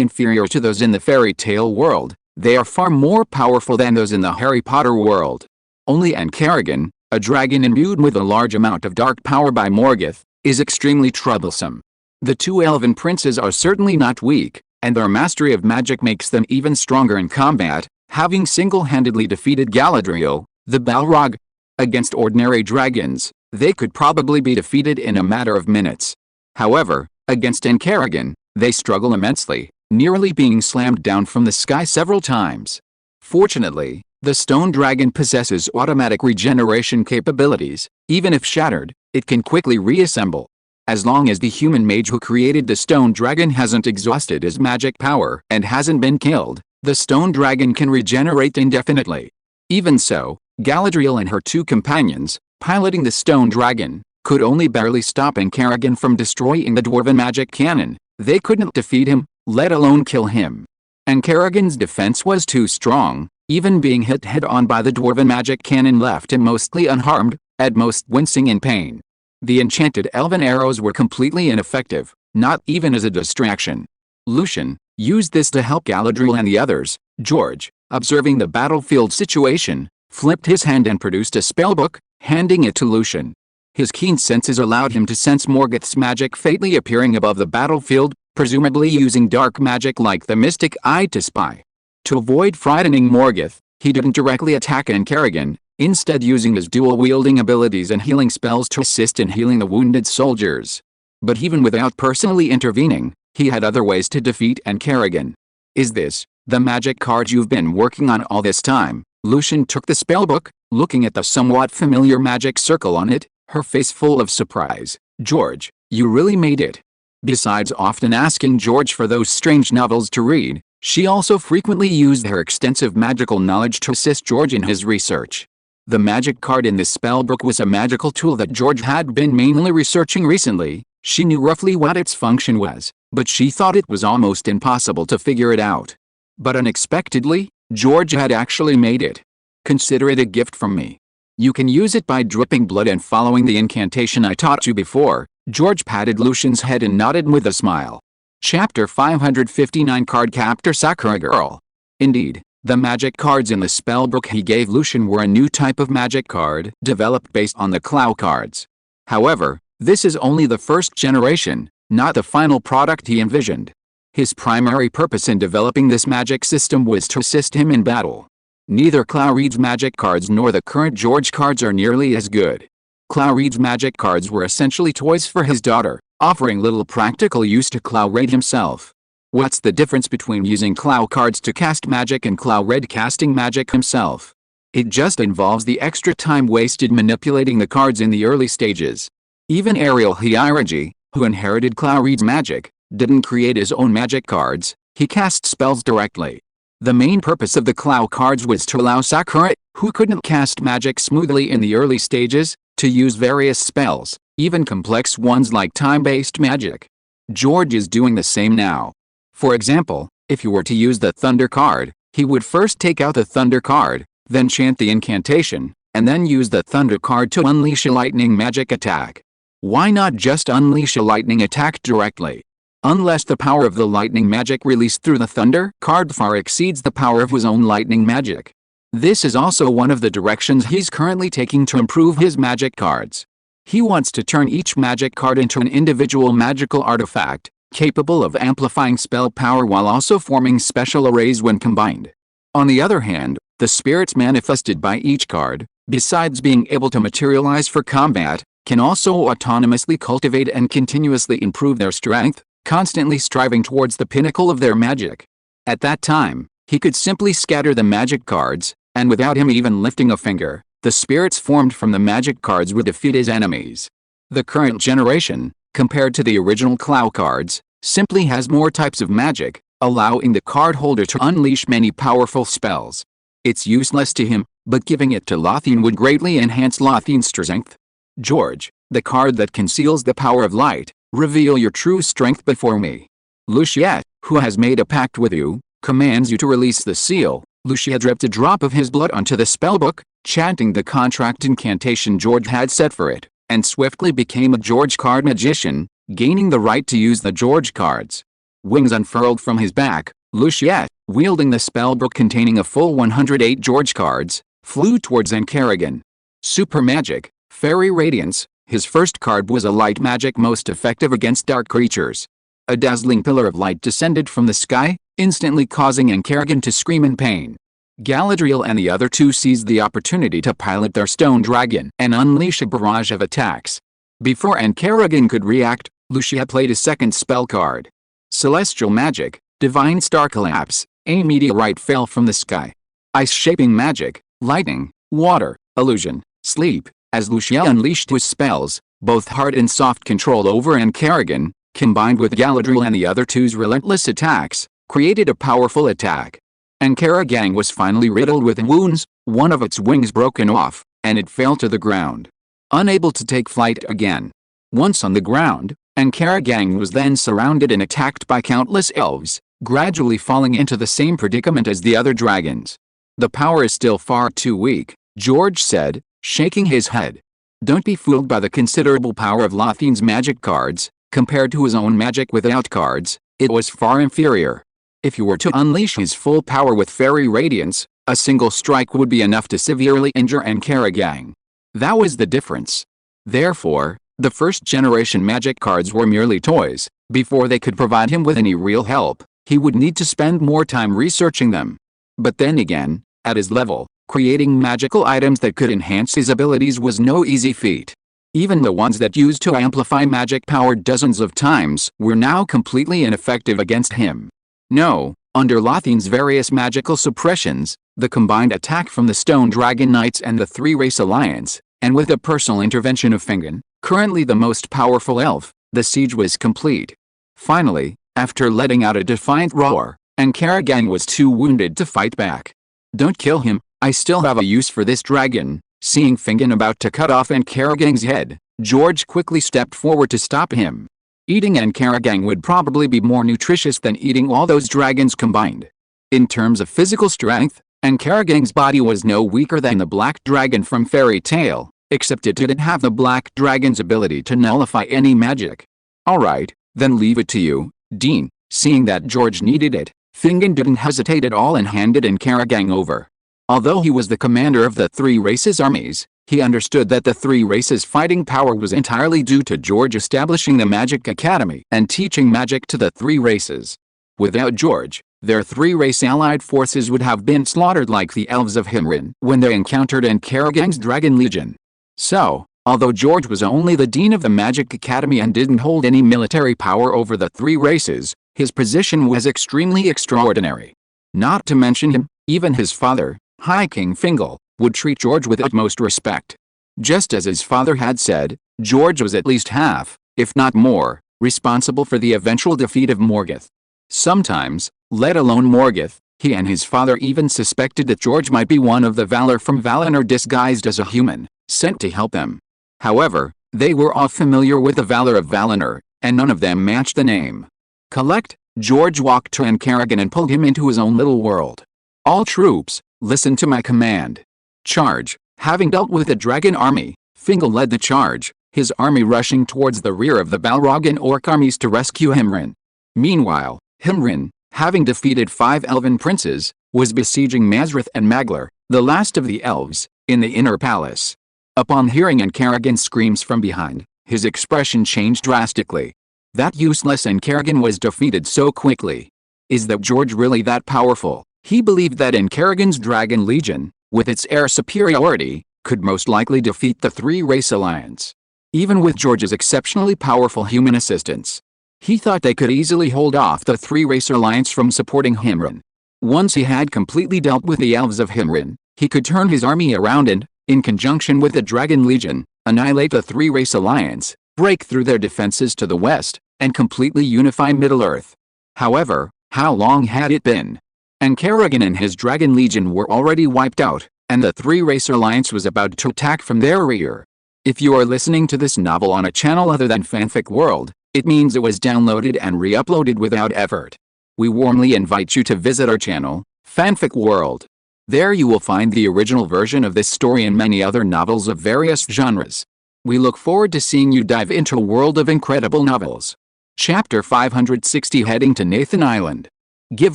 inferior to those in the fairy tale world, they are far more powerful than those in the Harry Potter world. Only Ancarrigan, a dragon imbued with a large amount of dark power by Morgoth, is extremely troublesome. The 2 elven princes are certainly not weak, and their mastery of magic makes them even stronger in combat, having single-handedly defeated Galadriel, the Balrog. Against ordinary dragons, they could probably be defeated in a matter of minutes. However, against Ancarrigan, they struggle immensely, nearly being slammed down from the sky several times. Fortunately, the stone dragon possesses automatic regeneration capabilities. Even if shattered, it can quickly reassemble. As long as the human mage who created the stone dragon hasn't exhausted his magic power and hasn't been killed, the stone dragon can regenerate indefinitely. Even so, Galadriel and her 2 companions, piloting the stone dragon, could only barely stop Ancarrigan from destroying the dwarven magic cannon. They couldn't defeat him, let alone kill him. Ancarrigan's defense was too strong. Even being hit head-on by the dwarven magic cannon left him mostly unharmed, at most wincing in pain. The enchanted elven arrows were completely ineffective, not even as a distraction. Lucian used this to help Galadriel and the others. George, observing the battlefield situation, flipped his hand and produced a spellbook, handing it to Lucian. His keen senses allowed him to sense Morgoth's magic faintly appearing above the battlefield, presumably using dark magic like the Mystic Eye to spy. To avoid frightening Morgoth, he didn't directly attack Ancarrigan, instead using his dual-wielding abilities and healing spells to assist in healing the wounded soldiers. But even without personally intervening, he had other ways to defeat Ancarrigan. "Is this the magic card you've been working on all this time?" Lucian took the spellbook, looking at the somewhat familiar magic circle on it, her face full of surprise. "George, you really made it." Besides often asking George for those strange novels to read, she also frequently used her extensive magical knowledge to assist George in his research. The magic card in this spellbook was a magical tool that George had been mainly researching recently. She knew roughly what its function was, but she thought it was almost impossible to figure it out. But unexpectedly, George had actually made it. Consider it a gift from me. You can use it by dripping blood and following the incantation I taught you before." George patted Lucian's head and nodded with a smile. Chapter 559 Card Captor Sakura Girl. Indeed, the magic cards in the spellbook he gave Lucian were a new type of magic card developed based on the Clow cards. However, this is only the first generation, not the final product he envisioned. His primary purpose in developing this magic system was to assist him in battle. Neither Clow-Reed's magic cards nor the current George cards are nearly as good. Clow-Reed's magic cards were essentially toys for his daughter, offering little practical use to Clow-Reed himself. What's the difference between using Clow cards to cast magic and Clow-Reed casting magic himself? It just involves the extra time wasted manipulating the cards in the early stages. Even Ariel Hiraji, who inherited Clow-Reed's magic, didn't create his own magic cards, he cast spells directly. The main purpose of the Clow cards was to allow Sakura, who couldn't cast magic smoothly in the early stages, to use various spells, even complex ones like time-based magic. George is doing the same now. For example, if you were to use the Thunder card, he would first take out the Thunder card, then chant the incantation, and then use the Thunder card to unleash a lightning magic attack. Why not just unleash a lightning attack directly? Unless the power of the lightning magic released through the Thunder card far exceeds the power of his own lightning magic. This is also one of the directions he's currently taking to improve his magic cards. He wants to turn each magic card into an individual magical artifact, capable of amplifying spell power while also forming special arrays when combined. On the other hand, the spirits manifested by each card, besides being able to materialize for combat, can also autonomously cultivate and continuously improve their strength, constantly striving towards the pinnacle of their magic. At that time, he could simply scatter the magic cards, and without him even lifting a finger, the spirits formed from the magic cards would defeat his enemies. The current generation, compared to the original Clow cards, simply has more types of magic, allowing the card holder to unleash many powerful spells. It's useless to him, but giving it to Lothian would greatly enhance Lothian's strength. George, the card that conceals the power of light, reveal your true strength before me. Lucia, who has made a pact with you, commands you to release the seal. Lucia dripped a drop of his blood onto the spellbook, chanting the contract incantation George had set for it, and swiftly became a George card magician, gaining the right to use the George cards. Wings unfurled from his back, Lucia, wielding the spellbook containing a full 108 George cards, flew towards Enchiridion. Super Magic, Fairy Radiance, his first card was a light magic most effective against dark creatures. A dazzling pillar of light descended from the sky, instantly causing Enchiridion to scream in pain. Galadriel and the other two seized the opportunity to pilot their stone dragon and unleash a barrage of attacks. Before Enchiridion could react, Lucia played a second spell card. Celestial Magic, Divine Star Collapse, a meteorite fell from the sky. Ice-shaping magic, lightning, water, illusion, sleep. As Lucia unleashed his spells, both hard and soft control over Enchiridion, combined with Galadriel and the other two's relentless attacks, created a powerful attack. Enchiridion was finally riddled with wounds, one of its wings broken off, and it fell to the ground. Unable to take flight again. Once on the ground, Enchiridion was then surrounded and attacked by countless elves, gradually falling into the same predicament as the other dragons. The power is still far too weak, George said, shaking his head. Don't be fooled by the considerable power of Lothian's magic cards. Compared to his own magic without cards, it was far inferior. If you were to unleash his full power with Fairy Radiance, a single strike would be enough to severely injure Enchiridion. That was the difference. Therefore, the first-generation magic cards were merely toys. Before they could provide him with any real help, he would need to spend more time researching them. But then again, at his level, creating magical items that could enhance his abilities was no easy feat. Even the ones that used to amplify magic power dozens of times were now completely ineffective against him. No, under Lothian's various magical suppressions, the combined attack from the Stone Dragon Knights and the Three-Race Alliance, and with the personal intervention of Fingon, currently the most powerful elf, the siege was complete. Finally, after letting out a defiant roar, Enchiridion was too wounded to fight back. Don't kill him, I still have a use for this dragon. Seeing Fingon about to cut off Enchiridion's head, George quickly stepped forward to stop him. Eating Enchiridion would probably be more nutritious than eating all those dragons combined. In terms of physical strength, And Karagang's body was no weaker than the black dragon from fairy tale, except it didn't have the black dragon's ability to nullify any magic. Alright, then leave it to you, Dean. Seeing that George needed it, Fingon didn't hesitate at all and handed in Karagang over. Although he was the commander of the three races' armies, he understood that the three races' fighting power was entirely due to George establishing the Magic Academy and teaching magic to the three races. Without George, their three-race allied forces would have been slaughtered like the elves of Himrin when they encountered Karagang's Dragon Legion. So, although George was only the dean of the Magic Academy and didn't hold any military power over the three races, his position was extremely extraordinary. Not to mention him, even his father, High King Fingal, would treat George with utmost respect. Just as his father had said, George was at least half, if not more, responsible for the eventual defeat of Morgoth. Sometimes, let alone Morgoth, he and his father even suspected that George might be one of the Valar from Valinor disguised as a human, sent to help them. However, they were all familiar with the Valar of Valinor, and none of them matched the name. Collect, George walked to Karagan and pulled him into his own little world. All troops, listen to my command. Charge. Having dealt with the dragon army, Fingal led the charge, his army rushing towards the rear of the Balrog and Orc armies to rescue Himrin. Meanwhile, Himrin, having defeated 5 elven princes, was besieging Mazrith and Maglar, the last of the elves, in the inner palace. Upon hearing Karagan's screams from behind, his expression changed drastically. That useless Karagan was defeated so quickly. Is that George really that powerful? He believed that Karagan's Dragon Legion, with its air superiority, could most likely defeat the three-race alliance. Even with George's exceptionally powerful human assistance, he thought they could easily hold off the three-race alliance from supporting Himrin. Once he had completely dealt with the elves of Himrin, he could turn his army around and, in conjunction with the Dragon Legion, annihilate the three-race alliance, break through their defenses to the west, and completely unify Middle-earth. However, how long had it been? Karagan and his Dragon Legion were already wiped out, and the three-race alliance was about to attack from their rear. If you are listening to this novel on a channel other than Fanfic World, it means it was downloaded and re-uploaded without effort. We warmly invite you to visit our channel, Fanfic World. There you will find the original version of this story and many other novels of various genres. We look forward to seeing you dive into a world of incredible novels. Chapter 560 Heading to Nathan Island. Give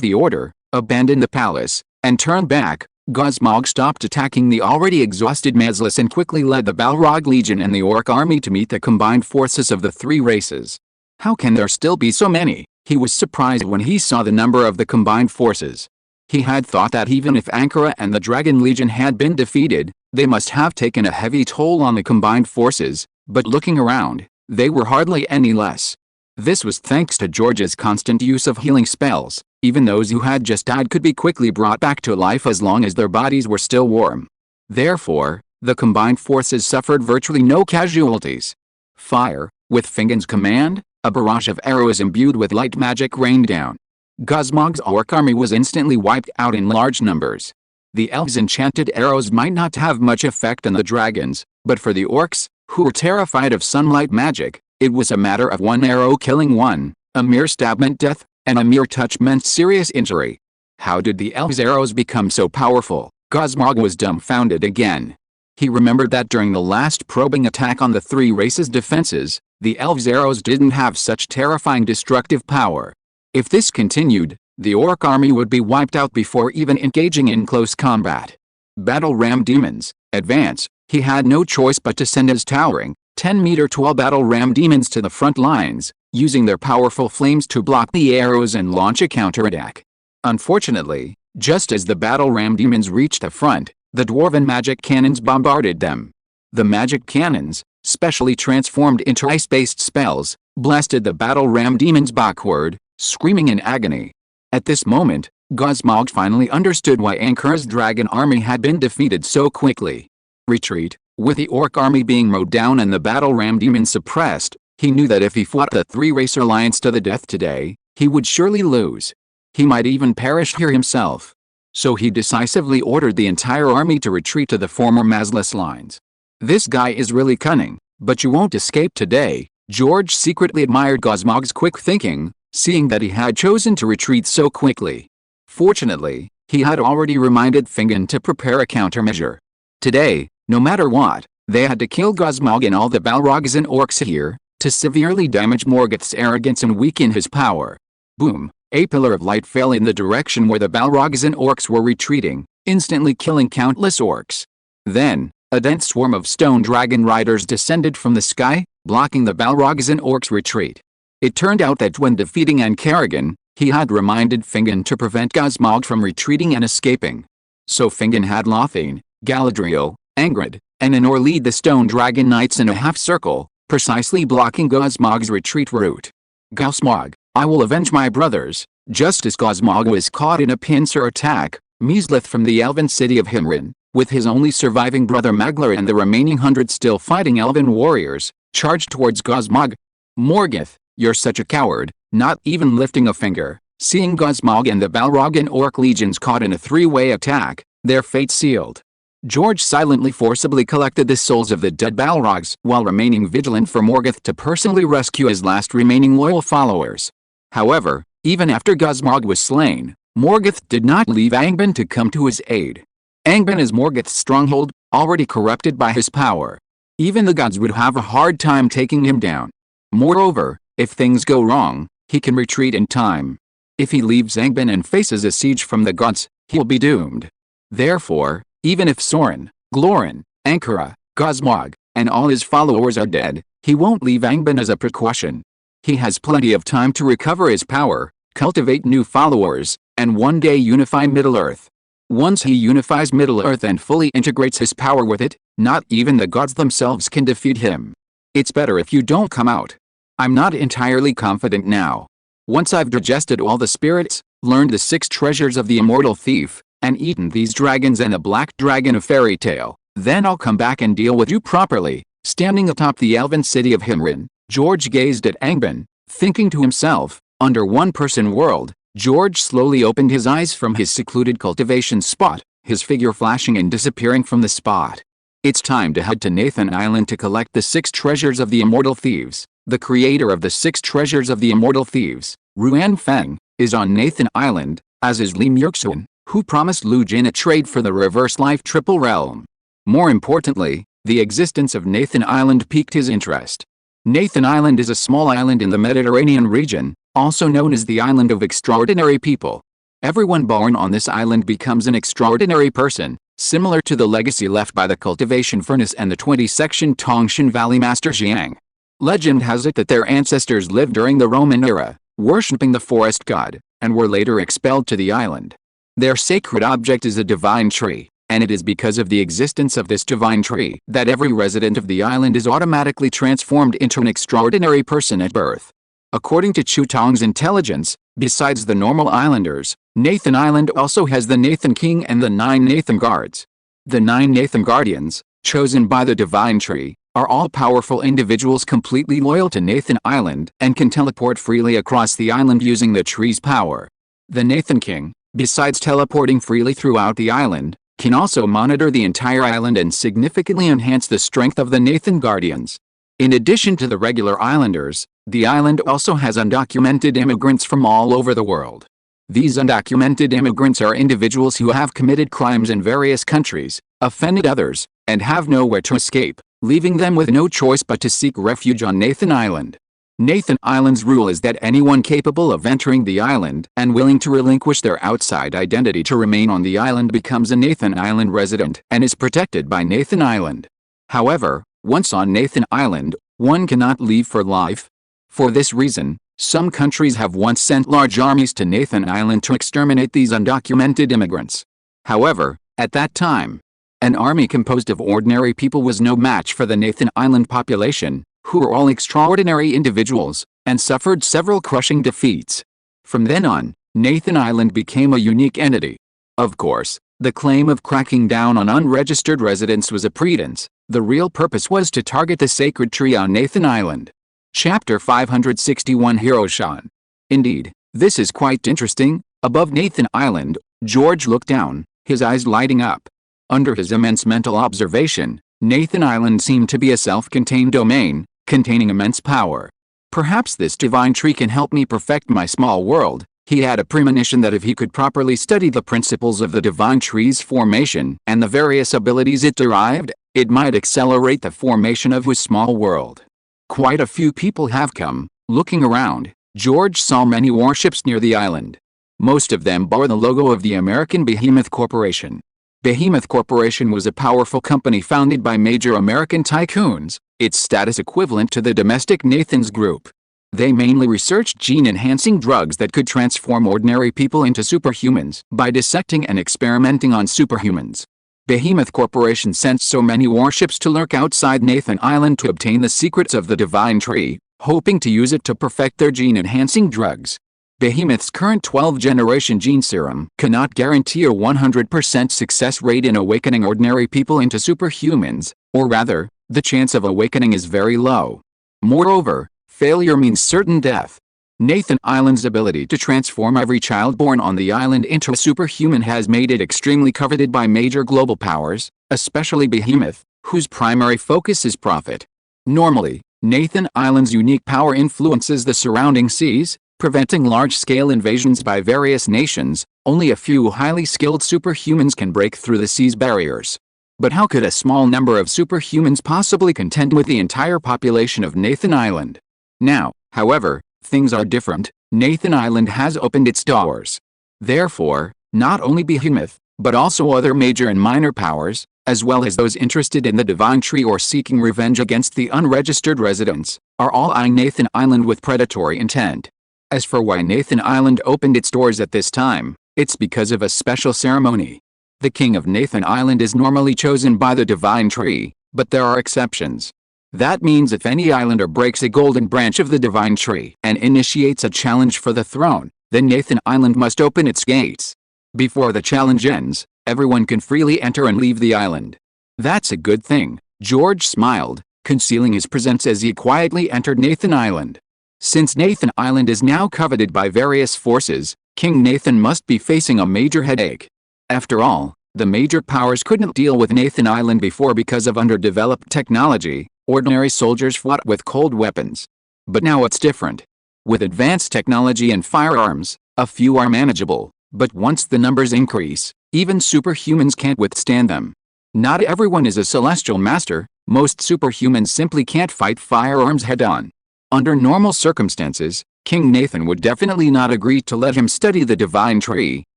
the order, abandon the palace, and turn back. Gosmog stopped attacking the already exhausted Mazlis and quickly led the Balrog Legion and the Orc army to meet the combined forces of the three races. How can there still be so many? He was surprised when he saw the number of the combined forces. He had thought that even if Ankara and the Dragon Legion had been defeated, they must have taken a heavy toll on the combined forces, but looking around, they were hardly any less. This was thanks to George's constant use of healing spells. Even those who had just died could be quickly brought back to life as long as their bodies were still warm. Therefore, the combined forces suffered virtually no casualties. Fire, with Fingon's command, a barrage of arrows imbued with light magic rained down. Gosmog's Orc army was instantly wiped out in large numbers. The elves' enchanted arrows might not have much effect on the dragons, but for the Orcs, who were terrified of sunlight magic, it was a matter of one arrow killing one. A mere stab meant death, and a mere touch meant serious injury. How did the elves' arrows become so powerful? Gosmog was dumbfounded again. He remembered that during the last probing attack on the three races' defenses, the elves' arrows didn't have such terrifying destructive power. If this continued, the Orc army would be wiped out before even engaging in close combat. Battle Ram Demons, advance. He had no choice but to send his towering, 10-meter tall Battle Ram Demons to the front lines, using their powerful flames to block the arrows and launch a counterattack. Unfortunately, just as the Battle Ram Demons reached the front, the Dwarven magic cannons bombarded them. The magic cannons, specially transformed into ice-based spells, blasted the Battle Ram Demons backward, screaming in agony. At this moment, Gosmog finally understood why Ankara's dragon army had been defeated so quickly. Retreat. With the Orc army being mowed down and the Battle Ram Demons suppressed, he knew that if he fought the three-race alliance to the death today, he would surely lose. He might even perish here himself. So he decisively ordered the entire army to retreat to the former Mazlis lines. This guy is really cunning, but you won't escape today. George secretly admired Gosmog's quick thinking, seeing that he had chosen to retreat so quickly. Fortunately, He had already reminded Fingon to prepare a countermeasure. Today, no matter what, they had to kill Gosmog and all the Balrogs and Orcs here, to severely damage Morgoth's arrogance and weaken his power. Boom! A pillar of light fell in the direction where the Balrogs and Orcs were retreating, instantly killing countless Orcs. Then, a dense swarm of stone dragon riders descended from the sky, blocking the Balrogs and Orcs' retreat. It turned out that when defeating Ancarrigan, he had reminded Fingon to prevent Gosmog from retreating and escaping. So Fingon had Lothane, Galadriel, Angrid, and Anor lead the stone dragon knights in a half-circle, precisely blocking Gosmog's retreat route. Gosmog, I will avenge my brothers. Just as Gosmog was caught in a pincer attack, Mislith from the elven city of Himrin, with his only surviving brother Maglar and the remaining 100 still fighting elven warriors, charged towards Gosmog. Morgoth, you're such a coward, not even lifting a finger. Seeing Gosmog and the Balrog and Orc legions caught in a three-way attack, their fate sealed. George silently forcibly collected the souls of the dead Balrogs while remaining vigilant for Morgoth to personally rescue his last remaining loyal followers. However, even after Gosmog was slain, Morgoth did not leave Angband to come to his aid. Angband is Morgoth's stronghold, already corrupted by his power. Even the gods would have a hard time taking him down. Moreover, if things go wrong, he can retreat in time. If he leaves Angband and faces a siege from the gods, he'll be doomed. Therefore, even if Sorin, Glorin, Ankara, Gosmog, and all his followers are dead, he won't leave Angband as a precaution. He has plenty of time to recover his power, cultivate new followers, and one day unify Middle-earth. Once he unifies Middle-earth and fully integrates his power with it, not even the gods themselves can defeat him. It's better if you don't come out. I'm not entirely confident now. Once I've digested all the spirits, learned the 6 treasures of the immortal thief, and eaten these dragons and the black dragon of fairy tale, then I'll come back and deal with you properly. Standing atop the elven city of Himrin, George gazed at Angband, thinking to himself, under one-person world. George slowly opened his eyes from his secluded cultivation spot, his figure flashing and disappearing from the spot. It's time to head to Nathan Island to collect the 6 treasures of the immortal thieves. The creator of the 6 treasures of the immortal thieves, Ruan Feng, is on Nathan Island, as is Li Murksun, who promised Lu Jin a trade for the reverse life triple realm. More importantly, the existence of Nathan Island piqued his interest. Nathan Island is a small island in the Mediterranean region, also known as the Island of Extraordinary People. Everyone born on this island becomes an extraordinary person, similar to the legacy left by the cultivation furnace and the 20-section Tongshan Valley Master Jiang. Legend has it that their ancestors lived during the Roman era, worshipping the forest god, and were later expelled to the island. Their sacred object is a divine tree, and it is because of the existence of this divine tree that every resident of the island is automatically transformed into an extraordinary person at birth. According to Chu Tong's intelligence, besides the normal islanders, Nathan Island also has the Nathan King and the 9 Nathan Guards. The 9 Nathan Guardians, chosen by the divine tree, are all powerful individuals completely loyal to Nathan Island and can teleport freely across the island using the tree's power. The Nathan King, besides teleporting freely throughout the island, can also monitor the entire island and significantly enhance the strength of the Nathan Guardians. In addition to the regular islanders, the island also has undocumented immigrants from all over the world. These undocumented immigrants are individuals who have committed crimes in various countries, offended others, and have nowhere to escape, leaving them with no choice but to seek refuge on Nathan Island. Nathan Island's rule is that anyone capable of entering the island and willing to relinquish their outside identity to remain on the island becomes a Nathan Island resident and is protected by Nathan Island. However, once on Nathan Island, one cannot leave for life. For this reason, some countries have once sent large armies to Nathan Island to exterminate these undocumented immigrants. However, at that time, an army composed of ordinary people was no match for the Nathan Island population, who were all extraordinary individuals, and suffered several crushing defeats. From then on, Nathan Island became a unique entity. Of course, the claim of cracking down on unregistered residents was a pretense. The real purpose was to target the sacred tree on Nathan Island. Chapter 561 Hiroshan. Indeed, this is quite interesting. Above Nathan Island, George looked down, his eyes lighting up. Under his immense mental observation, Nathan Island seemed to be a self-contained domain, containing immense power. Perhaps this divine tree can help me perfect my small world, He had a premonition that if he could properly study the principles of the divine tree's formation and the various abilities it derived, it might accelerate the formation of his small world. Quite a few people have come. Looking around, George saw many warships near the island. Most of them bore the logo of the American Behemoth Corporation. Behemoth Corporation was a powerful company founded by major American tycoons, its status equivalent to the domestic Nathan's Group. They mainly researched gene-enhancing drugs that could transform ordinary people into superhumans by dissecting and experimenting on superhumans. Behemoth Corporation sent so many warships to lurk outside Nathan Island to obtain the secrets of the Divine Tree, hoping to use it to perfect their gene-enhancing drugs. Behemoth's current 12th-generation gene serum cannot guarantee a 100% success rate in awakening ordinary people into superhumans, or rather, the chance of awakening is very low. Moreover, failure means certain death. Nathan Island's ability to transform every child born on the island into a superhuman has made it extremely coveted by major global powers, especially Behemoth, whose primary focus is profit. Normally, Nathan Island's unique power influences the surrounding seas, preventing large-scale invasions by various nations. Only a few highly skilled superhumans can break through the sea's barriers. But how could a small number of superhumans possibly contend with the entire population of Nathan Island? Now, however, things are different. Nathan Island has opened its doors. Therefore, not only Behemoth, but also other major and minor powers, as well as those interested in the Divine Tree or seeking revenge against the unregistered residents, are all eyeing Nathan Island with predatory intent. As for why Nathan Island opened its doors at this time, it's because of a special ceremony. The king of Nathan Island is normally chosen by the Divine Tree, but there are exceptions. That means if any islander breaks a golden branch of the Divine Tree and initiates a challenge for the throne, then Nathan Island must open its gates. Before the challenge ends, everyone can freely enter and leave the island. That's a good thing. George smiled, concealing his presence as he quietly entered Nathan Island. Since Nathan Island is now coveted by various forces, King Nathan must be facing a major headache. After all, the major powers couldn't deal with Nathan Island before because of underdeveloped technology. Ordinary soldiers fought with cold weapons. But now it's different. With advanced technology and firearms, a few are manageable, but once the numbers increase, even superhumans can't withstand them. Not everyone is a celestial master. Most superhumans simply can't fight firearms head-on. Under normal circumstances, King Nathan would definitely not agree to let him study the Divine Tree,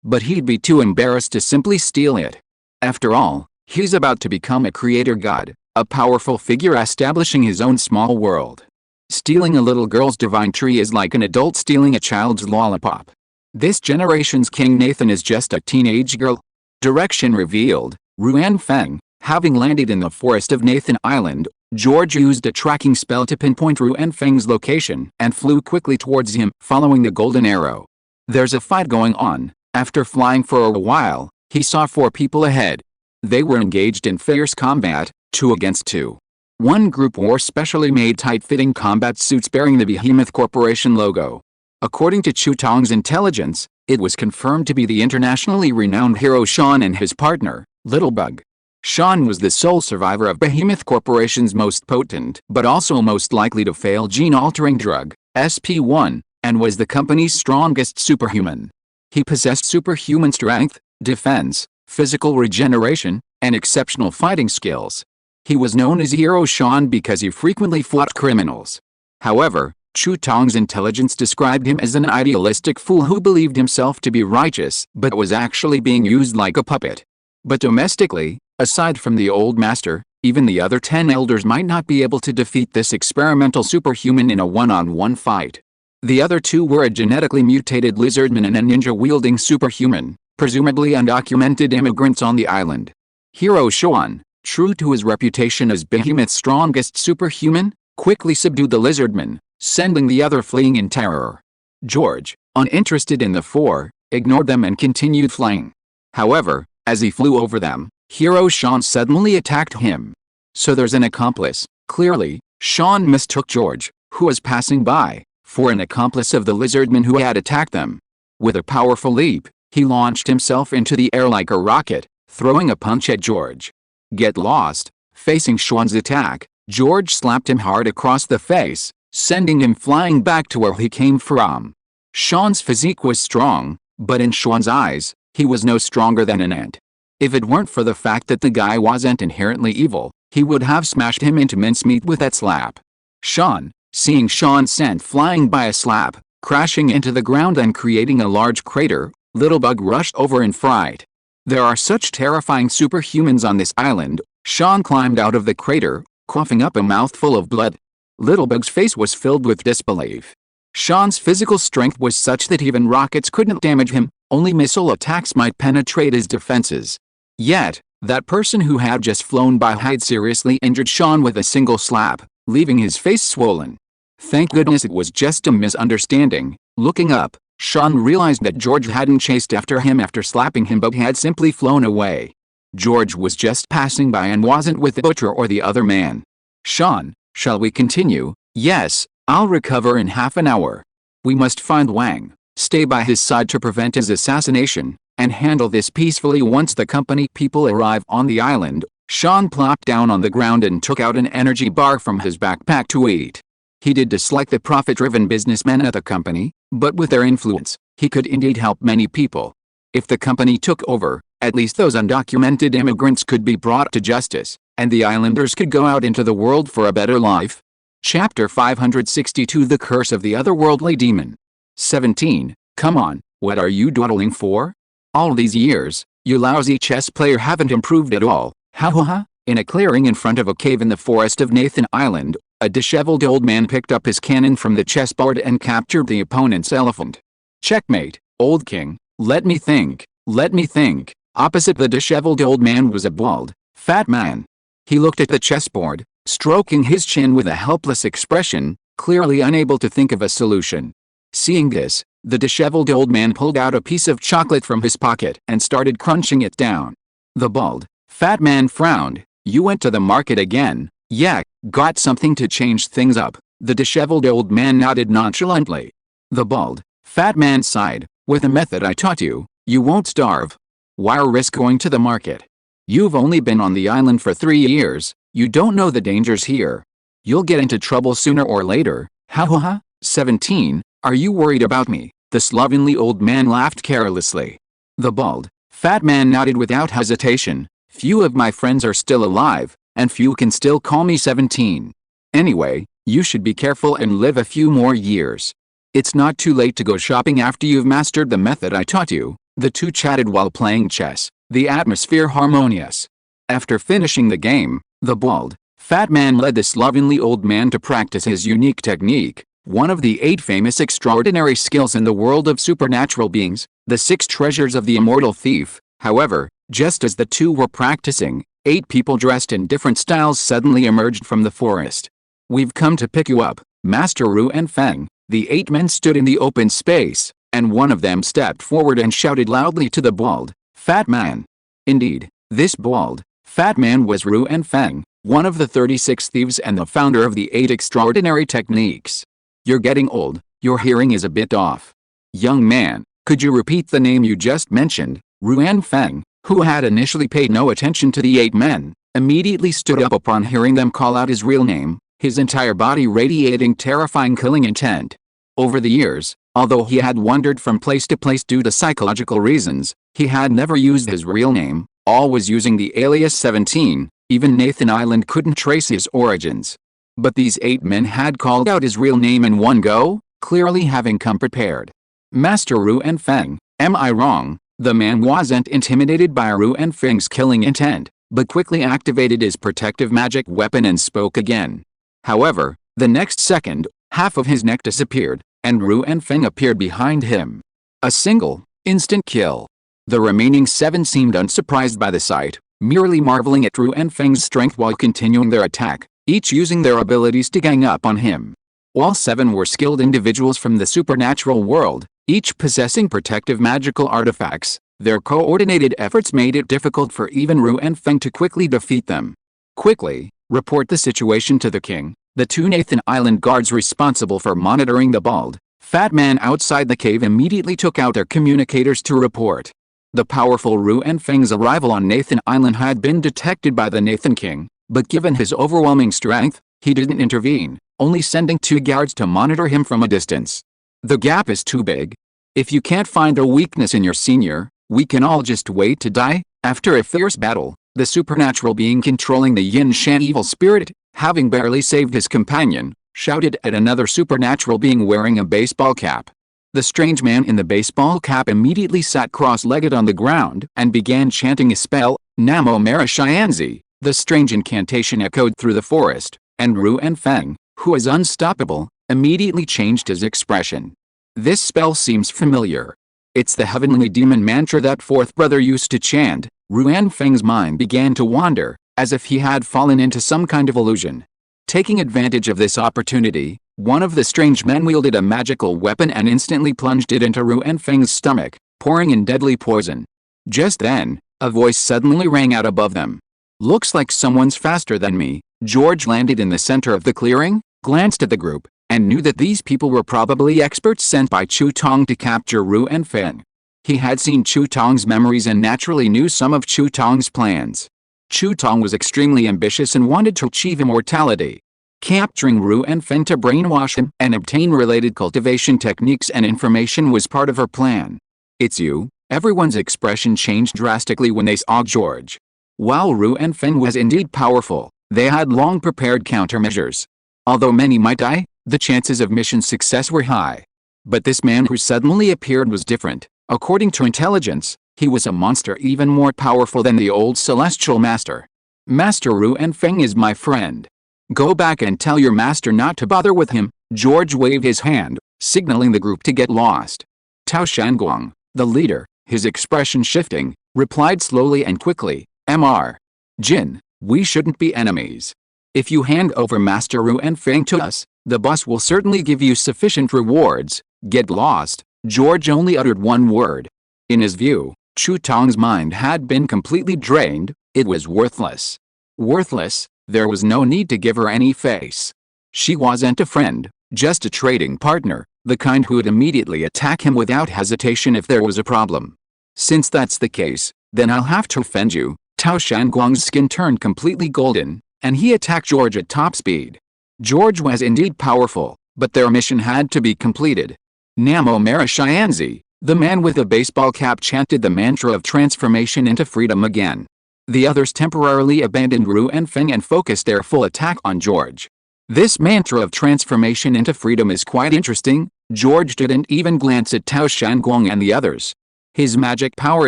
but he'd be too embarrassed to simply steal it. After all, he's about to become a creator god, a powerful figure establishing his own small world. Stealing a little girl's Divine Tree is like an adult stealing a child's lollipop. This generation's King Nathan is just a teenage girl. Direction revealed. Ruan Feng, having landed in the forest of Nathan Island, George used a tracking spell to pinpoint Ruan Feng's location and flew quickly towards him, following the golden arrow. There's a fight going on. After flying for a while, he saw 4 people ahead. They were engaged in fierce combat, 2 against 2. One group wore specially made tight-fitting combat suits bearing the Behemoth Corporation logo. According to Chu Tong's intelligence, it was confirmed to be the internationally renowned hero Sean and his partner, Littlebug. Sean was the sole survivor of Behemoth Corporation's most potent but also most likely to fail gene-altering drug, SP1, and was the company's strongest superhuman. He possessed superhuman strength, defense, physical regeneration, and exceptional fighting skills. He was known as Hero Sean because he frequently fought criminals. However, Chu Tong's intelligence described him as an idealistic fool who believed himself to be righteous but was actually being used like a puppet. But domestically, aside from the old master, even the other 10 elders might not be able to defeat this experimental superhuman in a one-on-one fight. The other 2 were a genetically mutated lizardman and a ninja-wielding superhuman, presumably undocumented immigrants on the island. Hero Sean, true to his reputation as Behemoth's strongest superhuman, quickly subdued the lizardman, sending the other fleeing in terror. George, uninterested in the 4, ignored them and continued flying. However, as he flew over them, Hero Sean suddenly attacked him. So there's an accomplice. Clearly, Sean mistook George, who was passing by, for an accomplice of the lizardman who had attacked them. With a powerful leap, he launched himself into the air like a rocket, throwing a punch at George. Get lost. Facing Sean's attack, George slapped him hard across the face, sending him flying back to where he came from. Sean's physique was strong, but in Sean's eyes, he was no stronger than an ant. If it weren't for the fact that the guy wasn't inherently evil, he would have smashed him into mincemeat with that slap. Sean, seeing Sean sent flying by a slap, crashing into the ground and creating a large crater, Littlebug rushed over in fright. There are such terrifying superhumans on this island. Sean climbed out of the crater, coughing up a mouthful of blood. Littlebug's face was filled with disbelief. Sean's physical strength was such that even rockets couldn't damage him, only missile attacks might penetrate his defenses. Yet, that person who had just flown by had seriously injured Sean with a single slap, leaving his face swollen. Thank goodness it was just a misunderstanding. Looking up, Sean realized that George hadn't chased after him after slapping him but had simply flown away. George was just passing by and wasn't with the butcher or the other man. Sean, shall we continue? Yes, I'll recover in half an hour. We must find Wang, stay by his side to prevent his assassination, and handle this peacefully once the company people arrive on the island. Sean plopped down on the ground and took out an energy bar from his backpack to eat. He did dislike the profit-driven businessmen at the company, but with their influence, he could indeed help many people. If the company took over, at least those undocumented immigrants could be brought to justice, and the islanders could go out into the world for a better life. Chapter 562 The Curse of the Otherworldly Demon. 17. Come on, what are you dawdling for? All these years, you lousy chess player haven't improved at all. Ha ha ha. In a clearing in front of a cave in the forest of Nathan Island, a disheveled old man picked up his cannon from the chessboard and captured the opponent's elephant. Checkmate, old king. Let me think. Let me think. Opposite the disheveled old man was a bald, fat man. He looked at the chessboard, stroking his chin with a helpless expression, clearly unable to think of a solution. Seeing this, the disheveled old man pulled out a piece of chocolate from his pocket and started crunching it down. The bald, fat man frowned. You went to the market again? Yeah, got something to change things up. The disheveled old man nodded nonchalantly. The bald, fat man sighed. With a method I taught you, you won't starve. Why risk going to the market? You've only been on the island for 3 years. You don't know the dangers here. You'll get into trouble sooner or later. Ha ha ha. 17. Are you worried about me? The slovenly old man laughed carelessly. The bald, fat man nodded without hesitation. Few of my friends are still alive, and few can still call me 17. Anyway, you should be careful and live a few more years. It's not too late to go shopping after you've mastered the method I taught you. The two chatted while playing chess, the atmosphere harmonious. After finishing the game, the bald, fat man led the slovenly old man to practice his unique technique, one of the 8 famous extraordinary skills in the world of supernatural beings, the 6 treasures of the immortal thief. However, just as the two were practicing, 8 people dressed in different styles suddenly emerged from the forest. We've come to pick you up, Master Ru and Feng. The 8 men stood in the open space, and one of them stepped forward and shouted loudly to the bald, fat man. Indeed, this bald, fat man was Ru and Feng, one of the 36 thieves and the founder of the 8 extraordinary techniques. You're getting old, your hearing is a bit off. Young man, could you repeat the name you just mentioned? Ru and Feng, who had initially paid no attention to the 8 men, immediately stood up upon hearing them call out his real name, his entire body radiating terrifying killing intent. Over the years, although he had wandered from place to place due to psychological reasons, he had never used his real name, always using the alias 17, even Nathan Island couldn't trace his origins. But these 8 men had called out his real name in one go, clearly having come prepared. Master Ru and Feng, am I wrong? The man wasn't intimidated by Ru and Feng's killing intent, but quickly activated his protective magic weapon and spoke again. However, the next second, half of his neck disappeared, and Ru and Feng appeared behind him. A single, instant kill. The remaining 7 seemed unsurprised by the sight, merely marveling at Ru and Feng's strength while continuing their attack, each using their abilities to gang up on him. All 7 were skilled individuals from the supernatural world, each possessing protective magical artifacts. Their coordinated efforts made it difficult for even Ru and Feng to quickly defeat them. Quickly, report the situation to the king. The 2 Nathan Island guards responsible for monitoring the bald, fat man outside the cave immediately took out their communicators to report. The powerful Ru and Feng's arrival on Nathan Island had been detected by the Nathan King, but given his overwhelming strength, he didn't intervene, only sending 2 guards to monitor him from a distance. The gap is too big. If you can't find a weakness in your senior, we can all just wait to die." After a fierce battle, the supernatural being controlling the Yin-Shan evil spirit, having barely saved his companion, shouted at another supernatural being wearing a baseball cap. The strange man in the baseball cap immediately sat cross-legged on the ground and began chanting a spell. Namo Marashianzi. The strange incantation echoed through the forest, and Ruan Feng, who was unstoppable, immediately changed his expression. "This spell seems familiar. It's the heavenly demon mantra that fourth brother used to chant." Ruan Feng's mind began to wander, as if he had fallen into some kind of illusion. Taking advantage of this opportunity, one of the strange men wielded a magical weapon and instantly plunged it into Ruan Feng's stomach, pouring in deadly poison. Just then, a voice suddenly rang out above them. "Looks like someone's faster than me." George landed in the center of the clearing, glanced at the group, and knew that these people were probably experts sent by Chu Tong to capture Ruan Feng. He had seen Chu Tong's memories and naturally knew some of Chu Tong's plans. Chu Tong was extremely ambitious and wanted to achieve immortality. Capturing Ruan Feng to brainwash him and obtain related cultivation techniques and information was part of her plan. "It's you." Everyone's expression changed drastically when they saw George. While Ruan Feng was indeed powerful, they had long prepared countermeasures. Although many might die, the chances of mission success were high. But this man who suddenly appeared was different. According to intelligence, he was a monster even more powerful than the old celestial master. "Master Ruan Feng is my friend. Go back and tell your master not to bother with him." George waved his hand, signaling the group to get lost. Tao Shanguang, the leader, his expression shifting, replied slowly and quickly, "Mr. Jin, we shouldn't be enemies. If you hand over Master Ruan Feng to us, the boss will certainly give you sufficient rewards." "Get lost." George only uttered one word. In his view, Chu Tong's mind had been completely drained. It was worthless. Worthless, there was no need to give her any face. She wasn't a friend, just a trading partner, the kind who would immediately attack him without hesitation if there was a problem. "Since that's the case, then I'll have to offend you." Tao Shanguang's skin turned completely golden, and he attacked George at top speed. George was indeed powerful, but their mission had to be completed. "Namo Marashianzi." The man with the baseball cap chanted the mantra of transformation into freedom again. The others temporarily abandoned Ruan Feng and focused their full attack on George. "This mantra of transformation into freedom is quite interesting." George didn't even glance at Tao Shanguang and the others. His magic power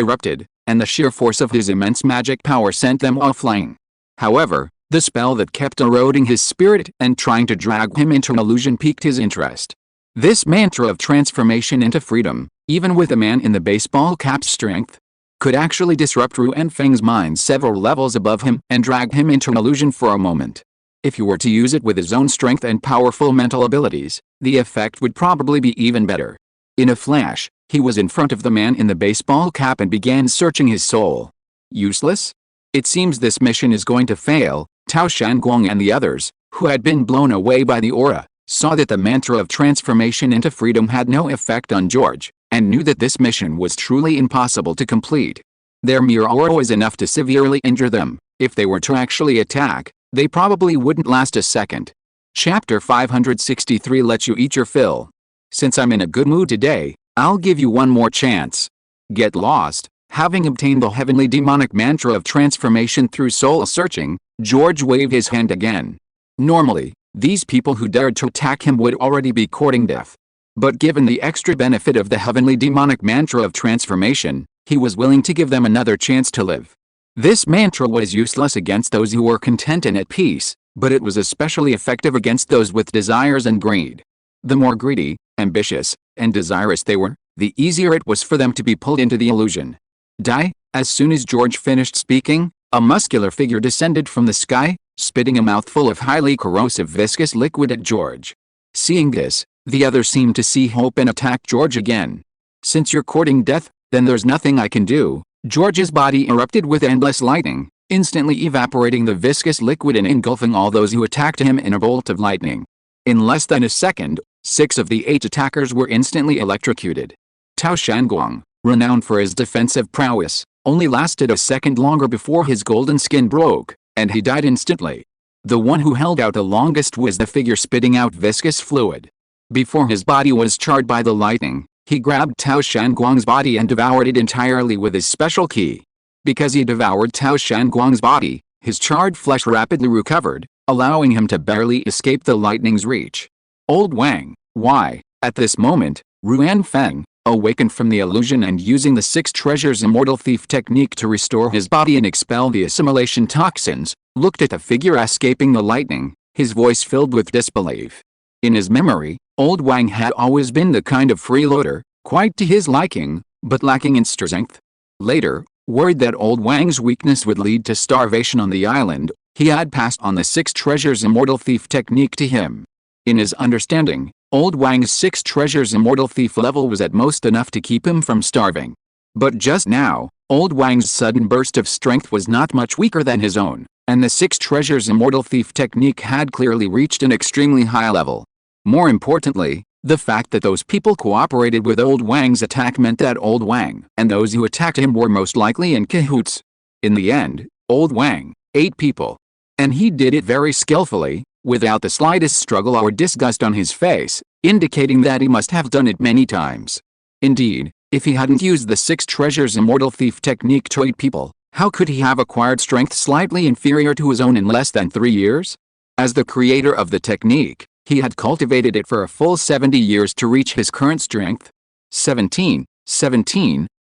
erupted, and the sheer force of his immense magic power sent them all flying. However, the spell that kept eroding his spirit and trying to drag him into an illusion piqued his interest. This mantra of transformation into freedom, even with a man in the baseball cap's strength, could actually disrupt Ruan Feng's mind several levels above him and drag him into an illusion for a moment. If he were to use it with his own strength and powerful mental abilities, the effect would probably be even better. In a flash, he was in front of the man in the baseball cap and began searching his soul. Useless? It seems this mission is going to fail. Tao Shanguang and the others, who had been blown away by the aura, saw that the mantra of transformation into freedom had no effect on George, and knew that this mission was truly impossible to complete. Their mere aura was enough to severely injure them. If they were to actually attack, they probably wouldn't last a second. Chapter 563 lets you eat your fill. Since I'm in a good mood today, I'll give you one more chance. Get lost. Having obtained the heavenly demonic mantra of transformation through soul searching, George waved his hand again. Normally, these people who dared to attack him would already be courting death. But given the extra benefit of the heavenly demonic mantra of transformation, he was willing to give them another chance to live. This mantra was useless against those who were content and at peace, but it was especially effective against those with desires and greed. The more greedy, ambitious, and desirous they were, the easier it was for them to be pulled into the illusion. Die. As soon as George finished speaking, a muscular figure descended from the sky, spitting a mouthful of highly corrosive viscous liquid at George. Seeing this, the others seemed to see hope and attacked George again. "Since you're courting death, then there's nothing I can do." George's body erupted with endless lightning, instantly evaporating the viscous liquid and engulfing all those who attacked him in a bolt of lightning. In less than a second, 6 of the 8 attackers were instantly electrocuted. Tao Shanguang, renowned for his defensive prowess, only lasted a second longer before his golden skin broke, and he died instantly. The one who held out the longest was the figure spitting out viscous fluid. Before his body was charred by the lightning, he grabbed Tao Shanguang's body and devoured it entirely with his special key. Because he devoured Tao Shanguang's body, his charred flesh rapidly recovered, allowing him to barely escape the lightning's reach. Old Wang, why? At this moment, Ruan Feng, awakened from the illusion and using the 6 treasures immortal thief technique to restore his body and expel the assimilation toxins, looked at the figure escaping the lightning, his voice filled with disbelief. In his memory, Old Wang had always been the kind of freeloader, quite to his liking, but lacking in strength. Later, worried that Old Wang's weakness would lead to starvation on the island, he had passed on the 6 treasures immortal thief technique to him. In his understanding, Old Wang's 6 treasures immortal thief level was at most enough to keep him from starving. But just now, Old Wang's sudden burst of strength was not much weaker than his own, and the 6 treasures immortal thief technique had clearly reached an extremely high level. More importantly, the fact that those people cooperated with Old Wang's attack meant that Old Wang and those who attacked him were most likely in cahoots. In the end, Old Wang, 8 people. And he did it very skillfully, without the slightest struggle or disgust on his face, indicating that he must have done it many times. Indeed, if he hadn't used the 6 treasures immortal thief technique to 8 people, how could he have acquired strength slightly inferior to his own in less than 3 years? As the creator of the technique, he had cultivated it for a full 70 years to reach his current strength. 17,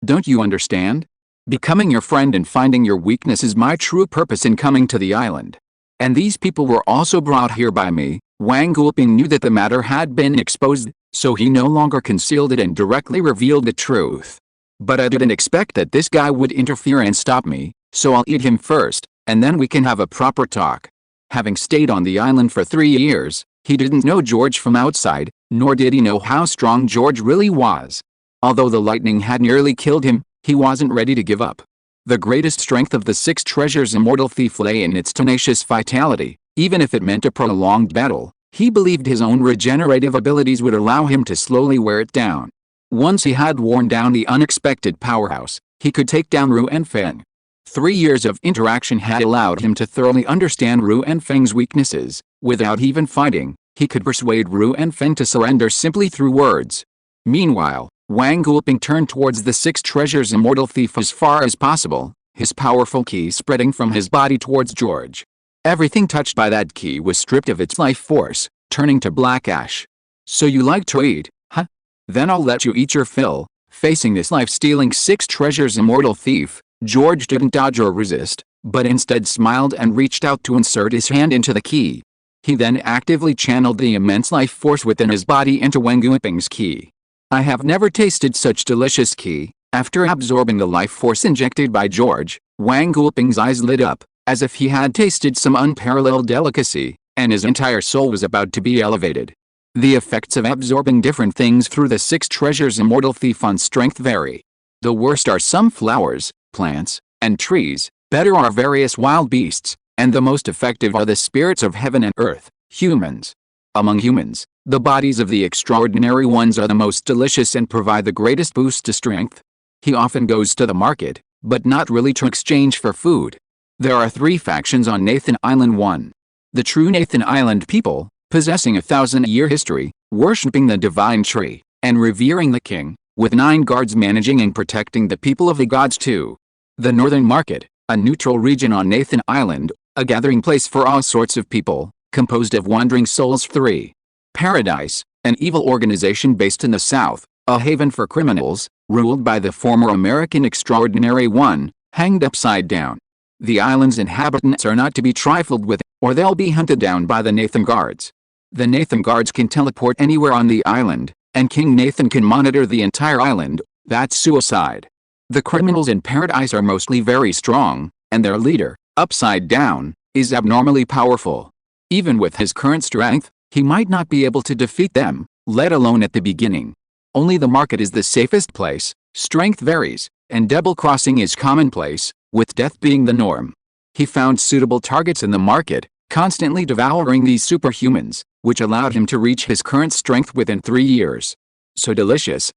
don't you understand? Becoming your friend and finding your weakness is my true purpose in coming to the island. And these people were also brought here by me. Wang Gulping knew that the matter had been exposed, so he no longer concealed it and directly revealed the truth. But I didn't expect that this guy would interfere and stop me, so I'll eat him first, and then we can have a proper talk. Having stayed on the island for 3 years, he didn't know George from outside, nor did he know how strong George really was. Although the lightning had nearly killed him, he wasn't ready to give up. The greatest strength of the 6 treasures immortal thief lay in its tenacious vitality. Even if it meant a prolonged battle, he believed his own regenerative abilities would allow him to slowly wear it down. Once he had worn down the unexpected powerhouse, he could take down Ruan Feng. 3 years of interaction had allowed him to thoroughly understand Ruan Feng's weaknesses. Without even fighting, he could persuade Ruan Feng to surrender simply through words. Meanwhile, Wang Gulping turned towards the 6 treasures immortal thief as far as possible, his powerful key spreading from his body towards George. Everything touched by that key was stripped of its life force, turning to black ash. So you like to eat, huh? Then I'll let you eat your fill. Facing this life-stealing 6 treasures immortal thief, George didn't dodge or resist, but instead smiled and reached out to insert his hand into the key. He then actively channeled the immense life force within his body into Wang Gulping's key. I have never tasted such delicious key. After absorbing the life force injected by George, Wang Gulping's eyes lit up, as if he had tasted some unparalleled delicacy, and his entire soul was about to be elevated. The effects of absorbing different things through the 6 treasures immortal thief on strength vary. The worst are some flowers, plants, and trees, better are various wild beasts, and the most effective are the spirits of heaven and earth, humans. Among humans, the bodies of the extraordinary ones are the most delicious and provide the greatest boost to strength. He often goes to the market, but not really to exchange for food. There are 3 factions on Nathan Island. 1. The true Nathan Island people, possessing a 1,000-year history, worshipping the divine tree, and revering the king, with 9 guards managing and protecting the people of the gods. 2. The Northern Market, a neutral region on Nathan Island, a gathering place for all sorts of people, composed of wandering souls. 3. Paradise, an evil organization based in the south, a haven for criminals, ruled by the former American Extraordinary One, hanged upside down. The island's inhabitants are not to be trifled with, or they'll be hunted down by the Nathan Guards. The Nathan Guards can teleport anywhere on the island, and King Nathan can monitor the entire island. That's suicide. The criminals in Paradise are mostly very strong, and their leader, Upside Down, is abnormally powerful. Even with his current strength, he might not be able to defeat them, let alone at the beginning. Only the market is the safest place. Strength varies, and double-crossing is commonplace, with death being the norm. He found suitable targets in the market, constantly devouring these superhumans, which allowed him to reach his current strength within 3 years. So delicious,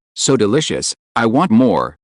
I want more.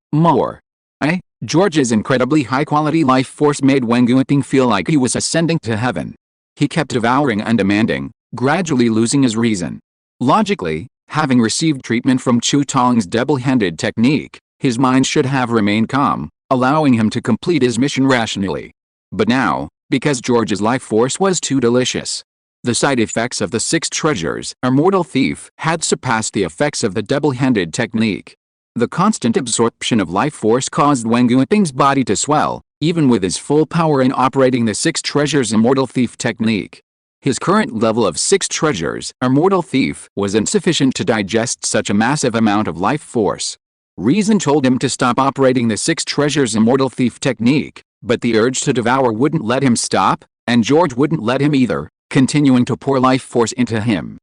George's incredibly high-quality life force made Wang Gulping feel like he was ascending to heaven. He kept devouring and demanding, gradually losing his reason. Logically, having received treatment from Chu Tong's double-handed technique, his mind should have remained calm, allowing him to complete his mission rationally. But now, because George's life force was too delicious, the side effects of the 6 treasures, Immortal Thief, had surpassed the effects of the double-handed technique. The constant absorption of life force caused Wang Guiping's body to swell, even with his full power in operating the 6 treasures Immortal Thief technique. His current level of 6 treasures, Immortal Thief, was insufficient to digest such a massive amount of life force. Reason told him to stop operating the 6 treasures Immortal Thief technique, but the urge to devour wouldn't let him stop, and George wouldn't let him either, continuing to pour life force into him.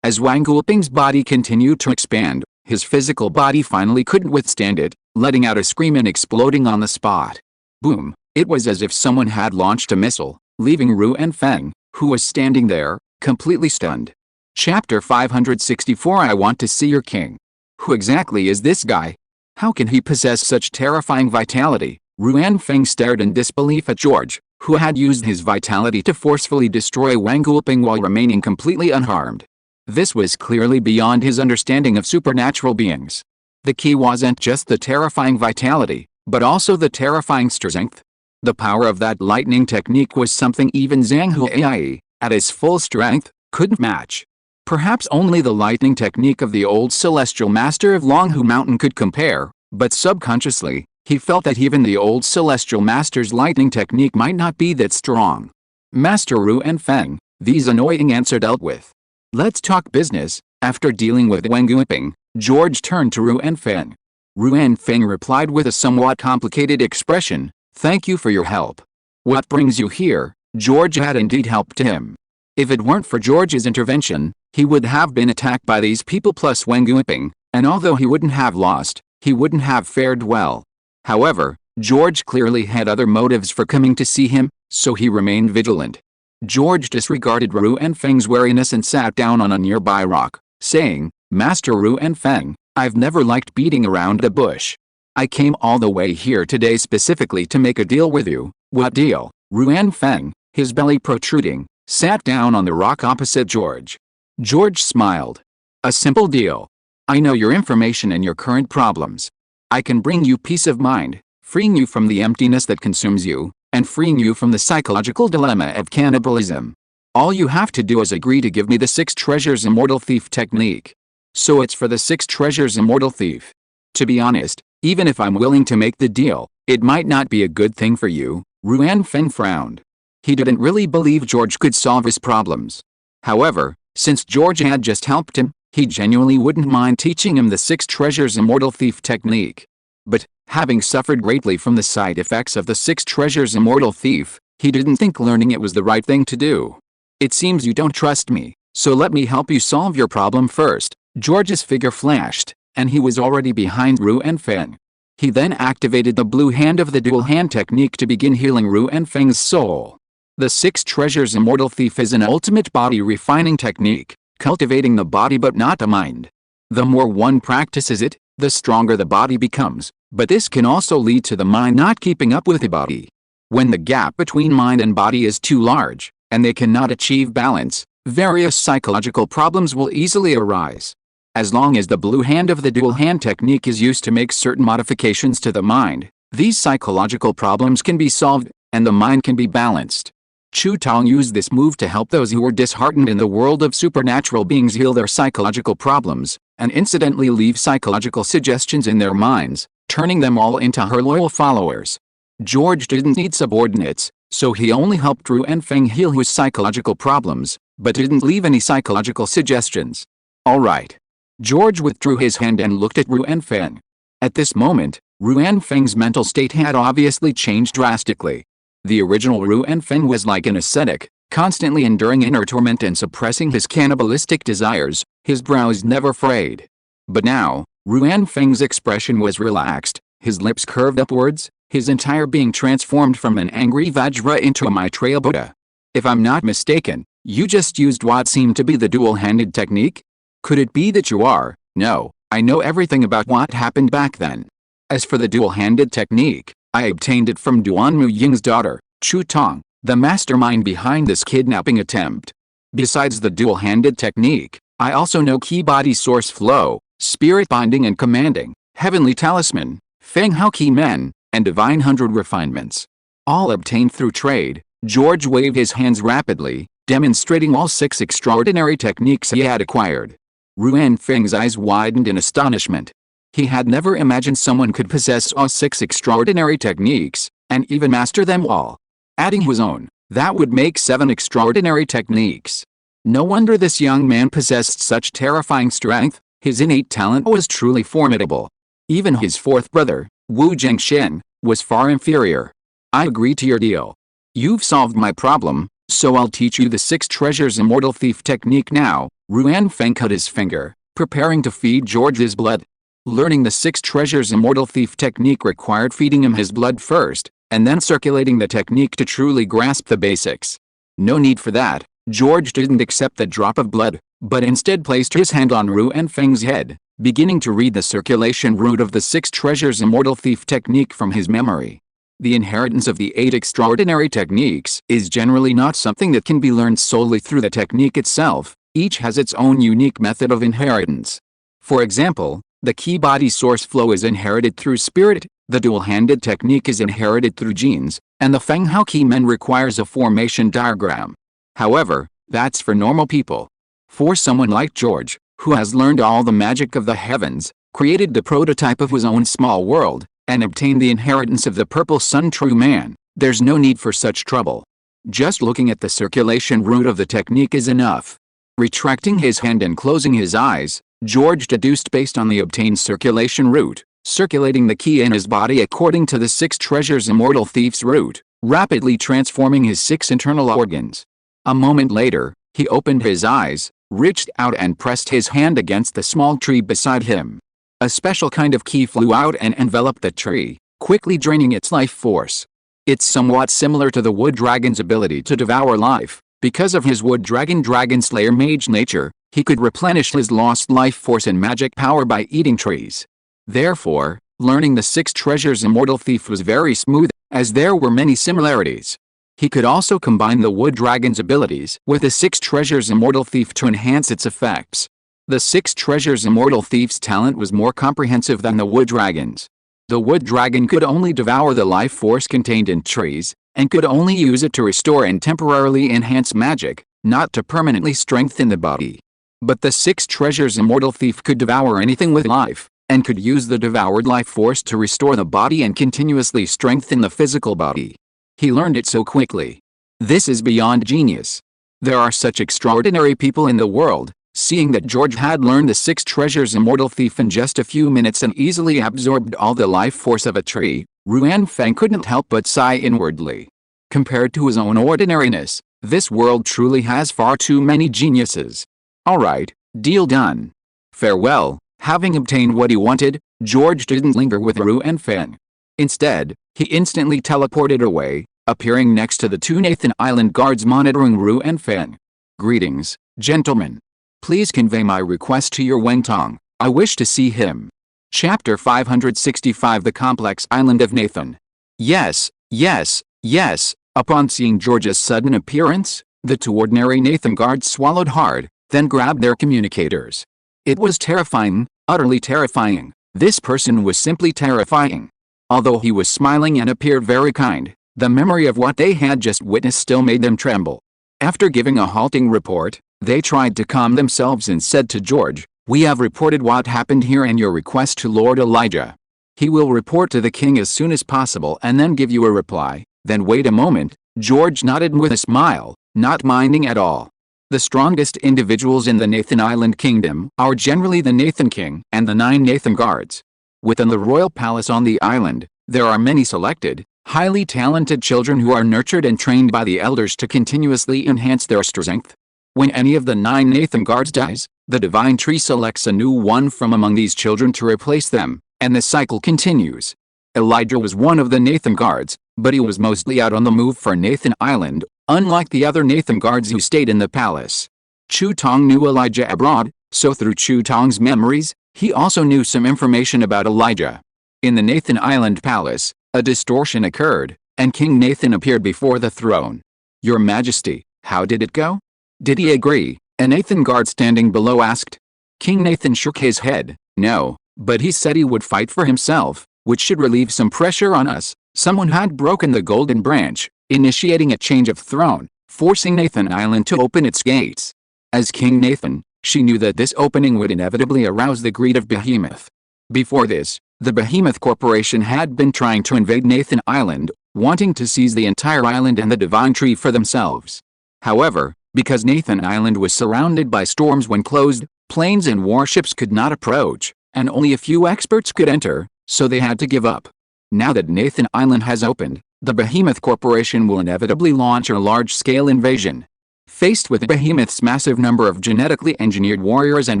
As Wang Guiping's body continued to expand, his physical body finally couldn't withstand it, letting out a scream and exploding on the spot. Boom! It was as if someone had launched a missile, leaving Ru and Feng, who was standing there, completely stunned. Chapter 564 I Want to See Your King. Who exactly is this guy? How can he possess such terrifying vitality? Ru and Feng stared in disbelief at George, who had used his vitality to forcefully destroy Wang Guiping while remaining completely unharmed. This was clearly beyond his understanding of supernatural beings. The key wasn't just the terrifying vitality, but also the terrifying strength. The power of that lightning technique was something even Zhang Huai, at his full strength, couldn't match. Perhaps only the lightning technique of the old celestial master of Longhu Mountain could compare, but subconsciously, he felt that even the old celestial master's lightning technique might not be that strong. Master Ru and Feng, these annoying ants are dealt with. Let's talk business. After dealing with Wang Guiping, George turned to Ru and Feng. Ru and Feng replied with a somewhat complicated expression, "Thank you for your help." "What brings you here?" George had indeed helped him. If it weren't for George's intervention, he would have been attacked by these people plus Wang Guiping, and although he wouldn't have lost, he wouldn't have fared well. However, George clearly had other motives for coming to see him, so he remained vigilant. George disregarded Ru and Feng's wariness and sat down on a nearby rock, saying, "Master Ru and Feng, I've never liked beating around the bush. I came all the way here today specifically to make a deal with you." "What deal?" Ru and Feng, his belly protruding, sat down on the rock opposite George. George smiled. "A simple deal. I know your information and your current problems. I can bring you peace of mind, freeing you from the emptiness that consumes you, and freeing you from the psychological dilemma of cannibalism. All you have to do is agree to give me the 6 treasures Immortal Thief technique." "So it's for the 6 treasures Immortal Thief." "To be honest, even if I'm willing to make the deal, it might not be a good thing for you." Ru and Feng frowned. He didn't really believe George could solve his problems. However, since George had just helped him, he genuinely wouldn't mind teaching him the 6 treasures Immortal Thief technique. But, having suffered greatly from the side effects of the 6 treasures Immortal Thief, he didn't think learning it was the right thing to do. "It seems you don't trust me, so let me help you solve your problem first." George's figure flashed, and he was already behind Ru and Feng. He then activated the blue hand of the dual hand technique to begin healing Ru and Feng's soul. The 6 treasures Immortal Thief is an ultimate body refining technique, cultivating the body but not the mind. The more one practices it, the stronger the body becomes, but this can also lead to the mind not keeping up with the body. When the gap between mind and body is too large, and they cannot achieve balance, various psychological problems will easily arise. As long as the blue hand of the dual hand technique is used to make certain modifications to the mind, these psychological problems can be solved, and the mind can be balanced. Chu Tong used this move to help those who were disheartened in the world of supernatural beings heal their psychological problems, and incidentally leave psychological suggestions in their minds, turning them all into her loyal followers. George didn't need subordinates, so he only helped Ru and Feng heal his psychological problems, but didn't leave any psychological suggestions. "Alright." George withdrew his hand and looked at Ru and Feng. At this moment, Ru and Feng's mental state had obviously changed drastically. The original Ru and Feng was like an ascetic, constantly enduring inner torment and suppressing his cannibalistic desires, his brows never frayed. But now, Ru and Feng's expression was relaxed, his lips curved upwards, his entire being transformed from an angry Vajra into a Maitreya Buddha. "If I'm not mistaken, you just used what seemed to be the dual-handed technique? Could it be that you are?" "No, I know everything about what happened back then. As for the dual-handed technique, I obtained it from Duan Mu Ying's daughter, Chu Tong, the mastermind behind this kidnapping attempt. Besides the dual-handed technique, I also know key body source flow, spirit binding and commanding, heavenly talisman, Feng Hao key men, and divine 100 refinements. All obtained through trade. George waved his hands rapidly, demonstrating all 6 extraordinary techniques he had acquired. Ruan Feng's eyes widened in astonishment. He had never imagined someone could possess all 6 extraordinary techniques, and even master them all. Adding his own, that would make 7 extraordinary techniques. No wonder this young man possessed such terrifying strength. His innate talent was truly formidable. Even his 4th brother, Wu Jingshen, was far inferior. I agree to your deal. You've solved my problem, so I'll teach you the 6 treasures immortal thief technique now. Ruan Feng cut his finger, preparing to feed George's blood. Learning the 6 treasures immortal thief technique required feeding him his blood first, and then circulating the technique to truly grasp the basics. No need for that. George didn't accept the drop of blood, but instead placed his hand on Ruan Feng's head, beginning to read the circulation route of the 6 treasures immortal thief technique from his memory. The inheritance of the 8 extraordinary techniques is generally not something that can be learned solely through the technique itself. Each has its own unique method of inheritance. For example, the key body source flow is inherited through spirit, the dual-handed technique is inherited through genes, and the Feng Hao key men requires a formation diagram. However, that's for normal people. For someone like George, who has learned all the magic of the heavens, created the prototype of his own small world, and obtained the inheritance of the purple sun true man, there's no need for such trouble. Just looking at the circulation route of the technique is enough. Retracting his hand and closing his eyes, George deduced based on the obtained circulation route, circulating the key in his body according to the 6 treasures immortal thief's route, rapidly transforming his 6 internal organs. A moment later, he opened his eyes, reached out and pressed his hand against the small tree beside him. A special kind of key flew out and enveloped the tree, quickly draining its life force. It's somewhat similar to the wood dragon's ability to devour life. Because of his wood dragon slayer mage nature, he could replenish his lost life force and magic power by eating trees. Therefore, learning the 6 treasures immortal thief was very smooth, as there were many similarities. He could also combine the wood dragon's abilities with the 6 treasures immortal thief to enhance its effects. The 6 treasures immortal thief's talent was more comprehensive than the wood dragon's. The wood dragon could only devour the life force contained in trees, and could only use it to restore and temporarily enhance magic, not to permanently strengthen the body. But the 6 treasures immortal thief could devour anything with life, and could use the devoured life force to restore the body and continuously strengthen the physical body. He learned it so quickly. This is beyond genius. There are such extraordinary people in the world. Seeing that George had learned the 6 treasures immortal thief in just a few minutes and easily absorbed all the life force of a tree, Ruan Feng couldn't help but sigh inwardly. Compared to his own ordinariness, this world truly has far too many geniuses. Alright, deal done. Farewell. Having obtained what he wanted, George didn't linger with Ruan Feng. Instead, he instantly teleported away, appearing next to the 2 Nathan Island guards monitoring Ruan Feng. Greetings, gentlemen. Please convey my request to your Wentong. I wish to see him. Chapter 565 The Complex Island of Nathan. Yes, yes, yes. Upon seeing George's sudden appearance, the 2 ordinary Nathan guards swallowed hard, then grabbed their communicators. It was terrifying, utterly terrifying. This person was simply terrifying. Although he was smiling and appeared very kind, the memory of what they had just witnessed still made them tremble. After giving a halting report, they tried to calm themselves and said to George, "We have reported what happened here and your request to Lord Elijah. He will report to the king as soon as possible and then give you a reply." Then wait a moment, George nodded with a smile, not minding at all. The strongest individuals in the Nathan Island Kingdom are generally the Nathan King and the 9 Nathan Guards. Within the royal palace on the island, there are many selected, highly talented children who are nurtured and trained by the elders to continuously enhance their strength. When any of the 9 Nathan Guards dies, the divine tree selects a new one from among these children to replace them, and the cycle continues. Elijah was one of the Nathan Guards, but he was mostly out on the move for Nathan Island, unlike the other Nathan Guards who stayed in the palace. Chu Tong knew Elijah abroad, so through Chu Tong's memories, he also knew some information about Elijah. In the Nathan Island palace, a distortion occurred, and King Nathan appeared before the throne. "Your Majesty, how did it go? Did he agree?" A Nathan guard standing below asked. King Nathan shook his head. No, but he said he would fight for himself, which should relieve some pressure on us. Someone had broken the golden branch, initiating a change of throne, forcing Nathan Island to open its gates. As King Nathan, she knew that this opening would inevitably arouse the greed of Behemoth. Before this, the Behemoth Corporation had been trying to invade Nathan Island, wanting to seize the entire island and the Divine Tree for themselves. However, because Nathan Island was surrounded by storms when closed, planes and warships could not approach, and only a few experts could enter, so they had to give up. Now that Nathan Island has opened, the Behemoth Corporation will inevitably launch a large-scale invasion. Faced with Behemoth's massive number of genetically engineered warriors and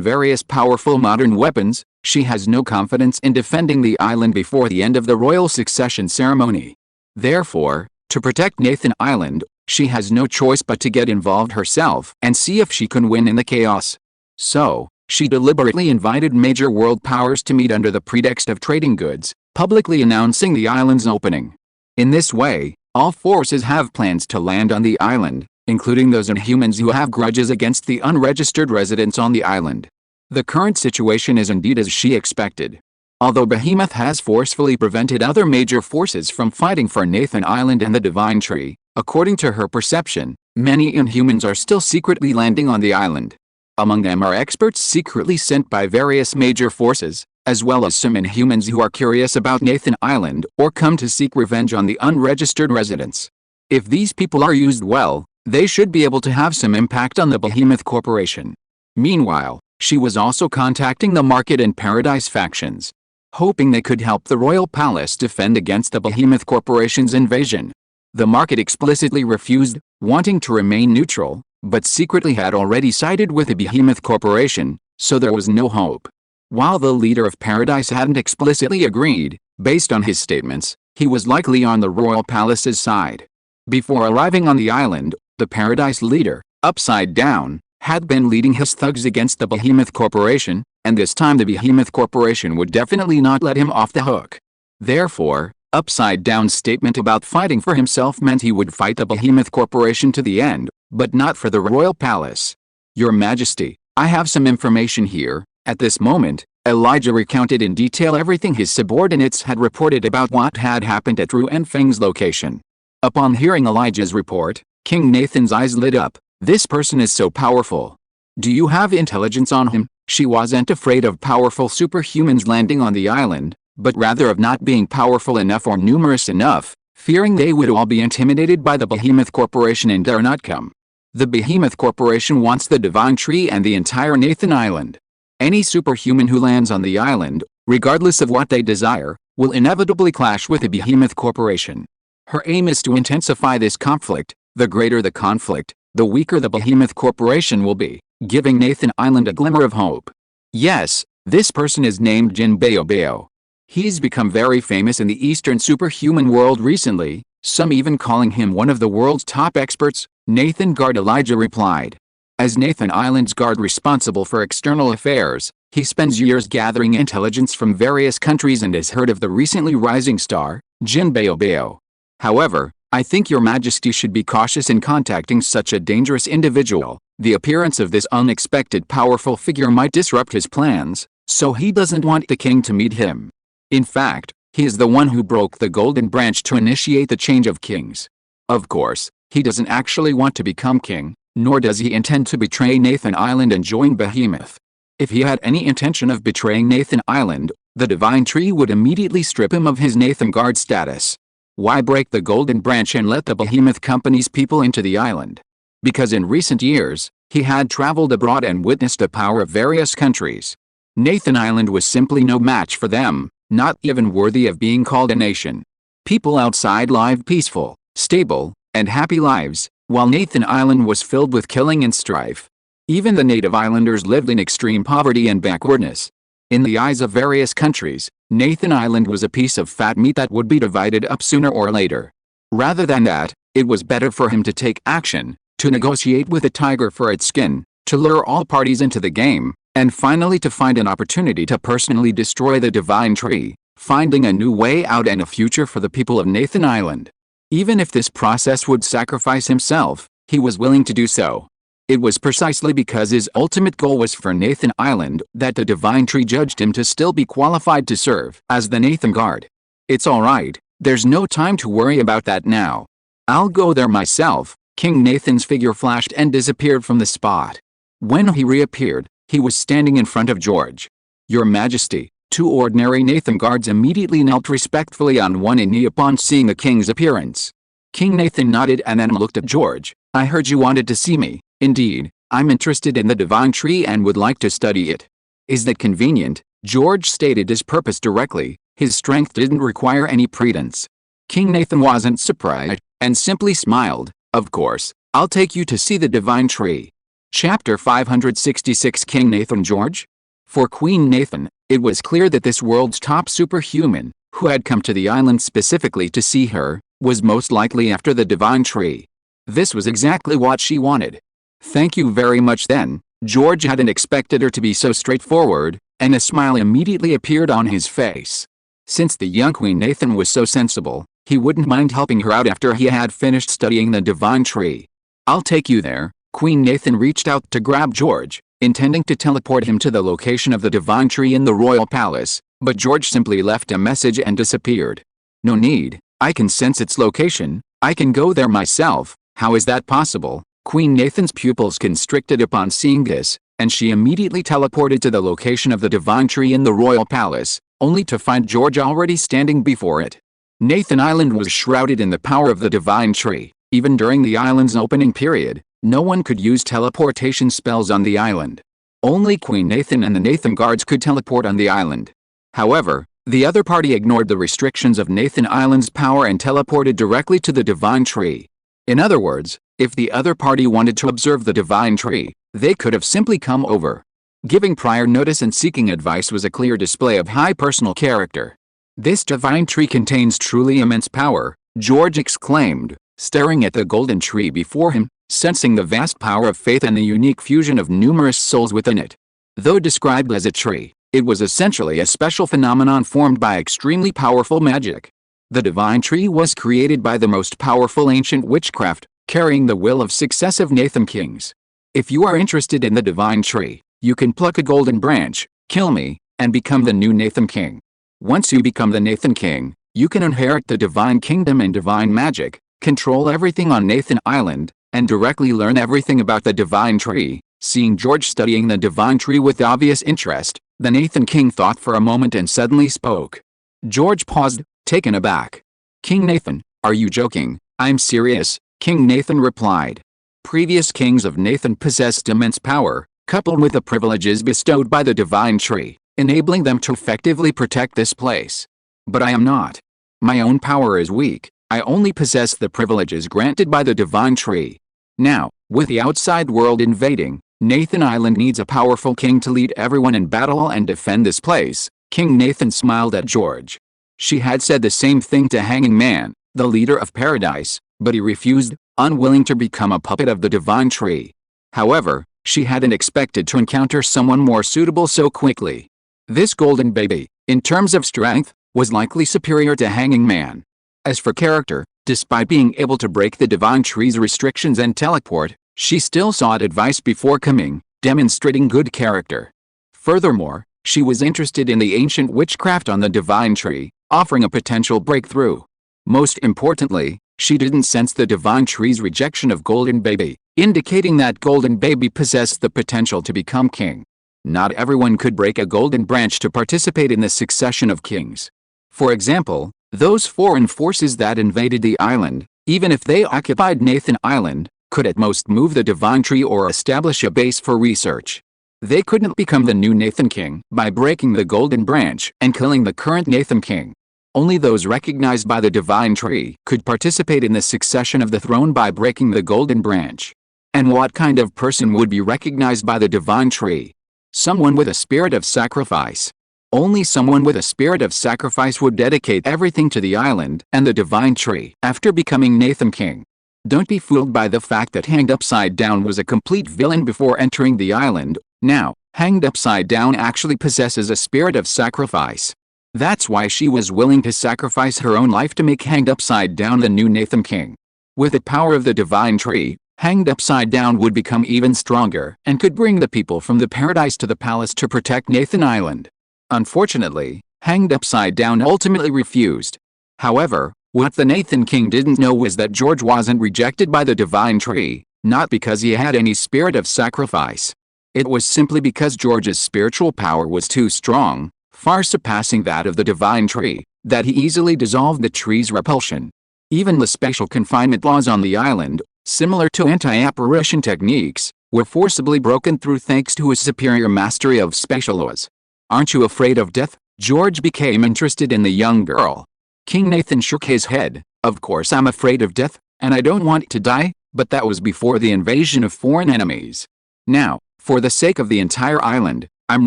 various powerful modern weapons, she has no confidence in defending the island before the end of the royal succession ceremony. Therefore, to protect Nathan Island, she has no choice but to get involved herself and see if she can win in the chaos. So, she deliberately invited major world powers to meet under the pretext of trading goods, publicly announcing the island's opening. In this way, all forces have plans to land on the island, including those Inhumans who have grudges against the unregistered residents on the island. The current situation is indeed as she expected. Although Behemoth has forcefully prevented other major forces from fighting for Nathan Island and the Divine Tree, according to her perception, many Inhumans are still secretly landing on the island. Among them are experts secretly sent by various major forces, as well as some Inhumans who are curious about Nathan Island or come to seek revenge on the unregistered residents. If these people are used well, they should be able to have some impact on the Behemoth Corporation. Meanwhile, she was also contacting the Market and Paradise factions, hoping they could help the Royal Palace defend against the Behemoth Corporation's invasion. The Market explicitly refused, wanting to remain neutral, but secretly had already sided with the Behemoth Corporation, so there was no hope. While the leader of Paradise hadn't explicitly agreed, based on his statements, he was likely on the Royal Palace's side. Before arriving on the island, the Paradise leader, Upside Down, had been leading his thugs against the Behemoth Corporation, and this time the Behemoth Corporation would definitely not let him off the hook. Therefore, Upside Down's statement about fighting for himself meant he would fight the Behemoth Corporation to the end, but not for the Royal Palace. Your Majesty, I have some information here. At this moment, Elijah recounted in detail everything his subordinates had reported about what had happened at Ru and Feng's location. Upon hearing Elijah's report, King Nathan's eyes lit up. This person is so powerful. Do you have intelligence on him? She wasn't afraid of powerful superhumans landing on the island, but rather of not being powerful enough or numerous enough, fearing they would all be intimidated by the Behemoth Corporation and dare not come. The Behemoth Corporation wants the Divine Tree and the entire Nathan Island. Any superhuman who lands on the island, regardless of what they desire, will inevitably clash with the Behemoth Corporation. Her aim is to intensify this conflict. The greater the conflict, the weaker the Behemoth Corporation will be, giving Nathan Island a glimmer of hope. Yes, this person is named Jin Baobao. He's become very famous in the Eastern superhuman world recently, some even calling him one of the world's top experts. Nathan Guard Elijah replied. As Nathan Island's guard responsible for external affairs, he spends years gathering intelligence from various countries and has heard of the recently rising star, Jin Baobao. However, I think your Majesty should be cautious in contacting such a dangerous individual. The appearance of this unexpected powerful figure might disrupt his plans, so he doesn't want the king to meet him. In fact, he is the one who broke the golden branch to initiate the change of kings. Of course, he doesn't actually want to become king, nor does he intend to betray Nathan Island and join Behemoth. If he had any intention of betraying Nathan Island, the Divine Tree would immediately strip him of his Nathan Guard status. Why break the golden branch and let the Behemoth Company's people into the island? Because in recent years, he had traveled abroad and witnessed the power of various countries. Nathan Island was simply no match for them, not even worthy of being called a nation. People outside lived peaceful, stable, and happy lives, while Nathan Island was filled with killing and strife. Even the native islanders lived in extreme poverty and backwardness. In the eyes of various countries, Nathan Island was a piece of fat meat that would be divided up sooner or later. Rather than that, it was better for him to take action, to negotiate with a tiger for its skin, to lure all parties into the game, and finally to find an opportunity to personally destroy the Divine Tree, finding a new way out and a future for the people of Nathan Island. Even if this process would sacrifice himself, he was willing to do so. It was precisely because his ultimate goal was for Nathan Island that the Divine Tree judged him to still be qualified to serve as the Nathan Guard. It's alright, there's no time to worry about that now. I'll go there myself. King Nathan's figure flashed and disappeared from the spot. When he reappeared, he was standing in front of George. Your Majesty. Two ordinary Nathan guards immediately knelt respectfully on one knee upon seeing the king's appearance. King Nathan nodded and then looked at George. I heard you wanted to see me. Indeed, I'm interested in the Divine Tree and would like to study it. Is that convenient? George stated his purpose directly. His strength didn't require any pretense. King Nathan wasn't surprised, and simply smiled. Of course, I'll take you to see the Divine Tree. Chapter 566 King Nathan George? For Queen Nathan, it was clear that this world's top superhuman, who had come to the island specifically to see her, was most likely after the Divine Tree. This was exactly what she wanted. Thank you very much then. George hadn't expected her to be so straightforward, and a smile immediately appeared on his face. Since the young Queen Nathan was so sensible, he wouldn't mind helping her out after he had finished studying the Divine Tree. I'll take you there. Queen Nathan reached out to grab George, intending to teleport him to the location of the Divine Tree in the royal palace, but George simply left a message and disappeared. No need, I can sense its location, I can go there myself. How is that possible? Queen Nathan's pupils constricted upon seeing this, and she immediately teleported to the location of the Divine Tree in the royal palace, only to find George already standing before it. Nathan Island was shrouded in the power of the Divine Tree. Even during the island's opening period, no one could use teleportation spells on the island. Only Queen Nathan and the Nathan Guards could teleport on the island. However, the other party ignored the restrictions of Nathan Island's power and teleported directly to the Divine Tree. In other words, if the other party wanted to observe the Divine Tree, they could have simply come over. Giving prior notice and seeking advice was a clear display of high personal character. This Divine Tree contains truly immense power, George exclaimed, staring at the golden tree before him, sensing the vast power of faith and the unique fusion of numerous souls within it. Though described as a tree, it was essentially a special phenomenon formed by extremely powerful magic. The Divine Tree was created by the most powerful ancient witchcraft, carrying the will of successive Nathan Kings. If you are interested in the Divine Tree, you can pluck a golden branch, kill me, and become the new Nathan King. Once you become the Nathan King, you can inherit the Divine Kingdom and Divine Magic, control everything on Nathan Island, and directly learn everything about the Divine Tree. Seeing George studying the Divine Tree with obvious interest, the Nathan King thought for a moment and suddenly spoke. George paused, taken aback. King Nathan, are you joking? I'm serious, King Nathan replied. Previous kings of Nathan possessed immense power, coupled with the privileges bestowed by the Divine Tree, enabling them to effectively protect this place. But I am not. My own power is weak, I only possess the privileges granted by the Divine Tree. Now, with the outside world invading, Nathan Island needs a powerful king to lead everyone in battle and defend this place. King Nathan smiled at George. She had said the same thing to Hanging Man, the leader of Paradise, but he refused, unwilling to become a puppet of the Divine Tree. However, she hadn't expected to encounter someone more suitable so quickly. This golden baby, in terms of strength, was likely superior to Hanging Man. As for character, despite being able to break the Divine Tree's restrictions and teleport, she still sought advice before coming, demonstrating good character. Furthermore, she was interested in the ancient witchcraft on the Divine Tree, offering a potential breakthrough. Most importantly, she didn't sense the Divine Tree's rejection of Golden Baby, indicating that Golden Baby possessed the potential to become king. Not everyone could break a golden branch to participate in the succession of kings. For example, those foreign forces that invaded the island, even if they occupied Nathan Island, could at most move the Divine Tree or establish a base for research. They couldn't become the new Nathan King by breaking the golden branch and killing the current Nathan King. Only those recognized by the Divine Tree could participate in the succession of the throne by breaking the golden branch. And what kind of person would be recognized by the Divine Tree? Someone with a spirit of sacrifice. Only someone with a spirit of sacrifice would dedicate everything to the island and the Divine Tree after becoming Nathan King. Don't be fooled by the fact that Hanged Upside Down was a complete villain before entering the island. Now, Hanged Upside Down actually possesses a spirit of sacrifice. That's why she was willing to sacrifice her own life to make Hanged Upside Down the new Nathan King. With the power of the Divine Tree, Hanged upside down would become even stronger and could bring the people from the paradise to the palace to protect Nathan Island. Unfortunately, Hanged Upside Down ultimately refused. However, what the Nathan King didn't know was that George wasn't rejected by the divine tree, not because he had any spirit of sacrifice. It was simply because George's spiritual power was too strong, far surpassing that of the divine tree, that he easily dissolved the tree's repulsion. Even the special confinement laws on the island, similar to anti-apparition techniques, were forcibly broken through thanks to his superior mastery of special laws. "Aren't you afraid of death?" George became interested in the young girl. King Nathan shook his head. "Of course I'm afraid of death, and I don't want to die, but that was before the invasion of foreign enemies. Now, for the sake of the entire island, I'm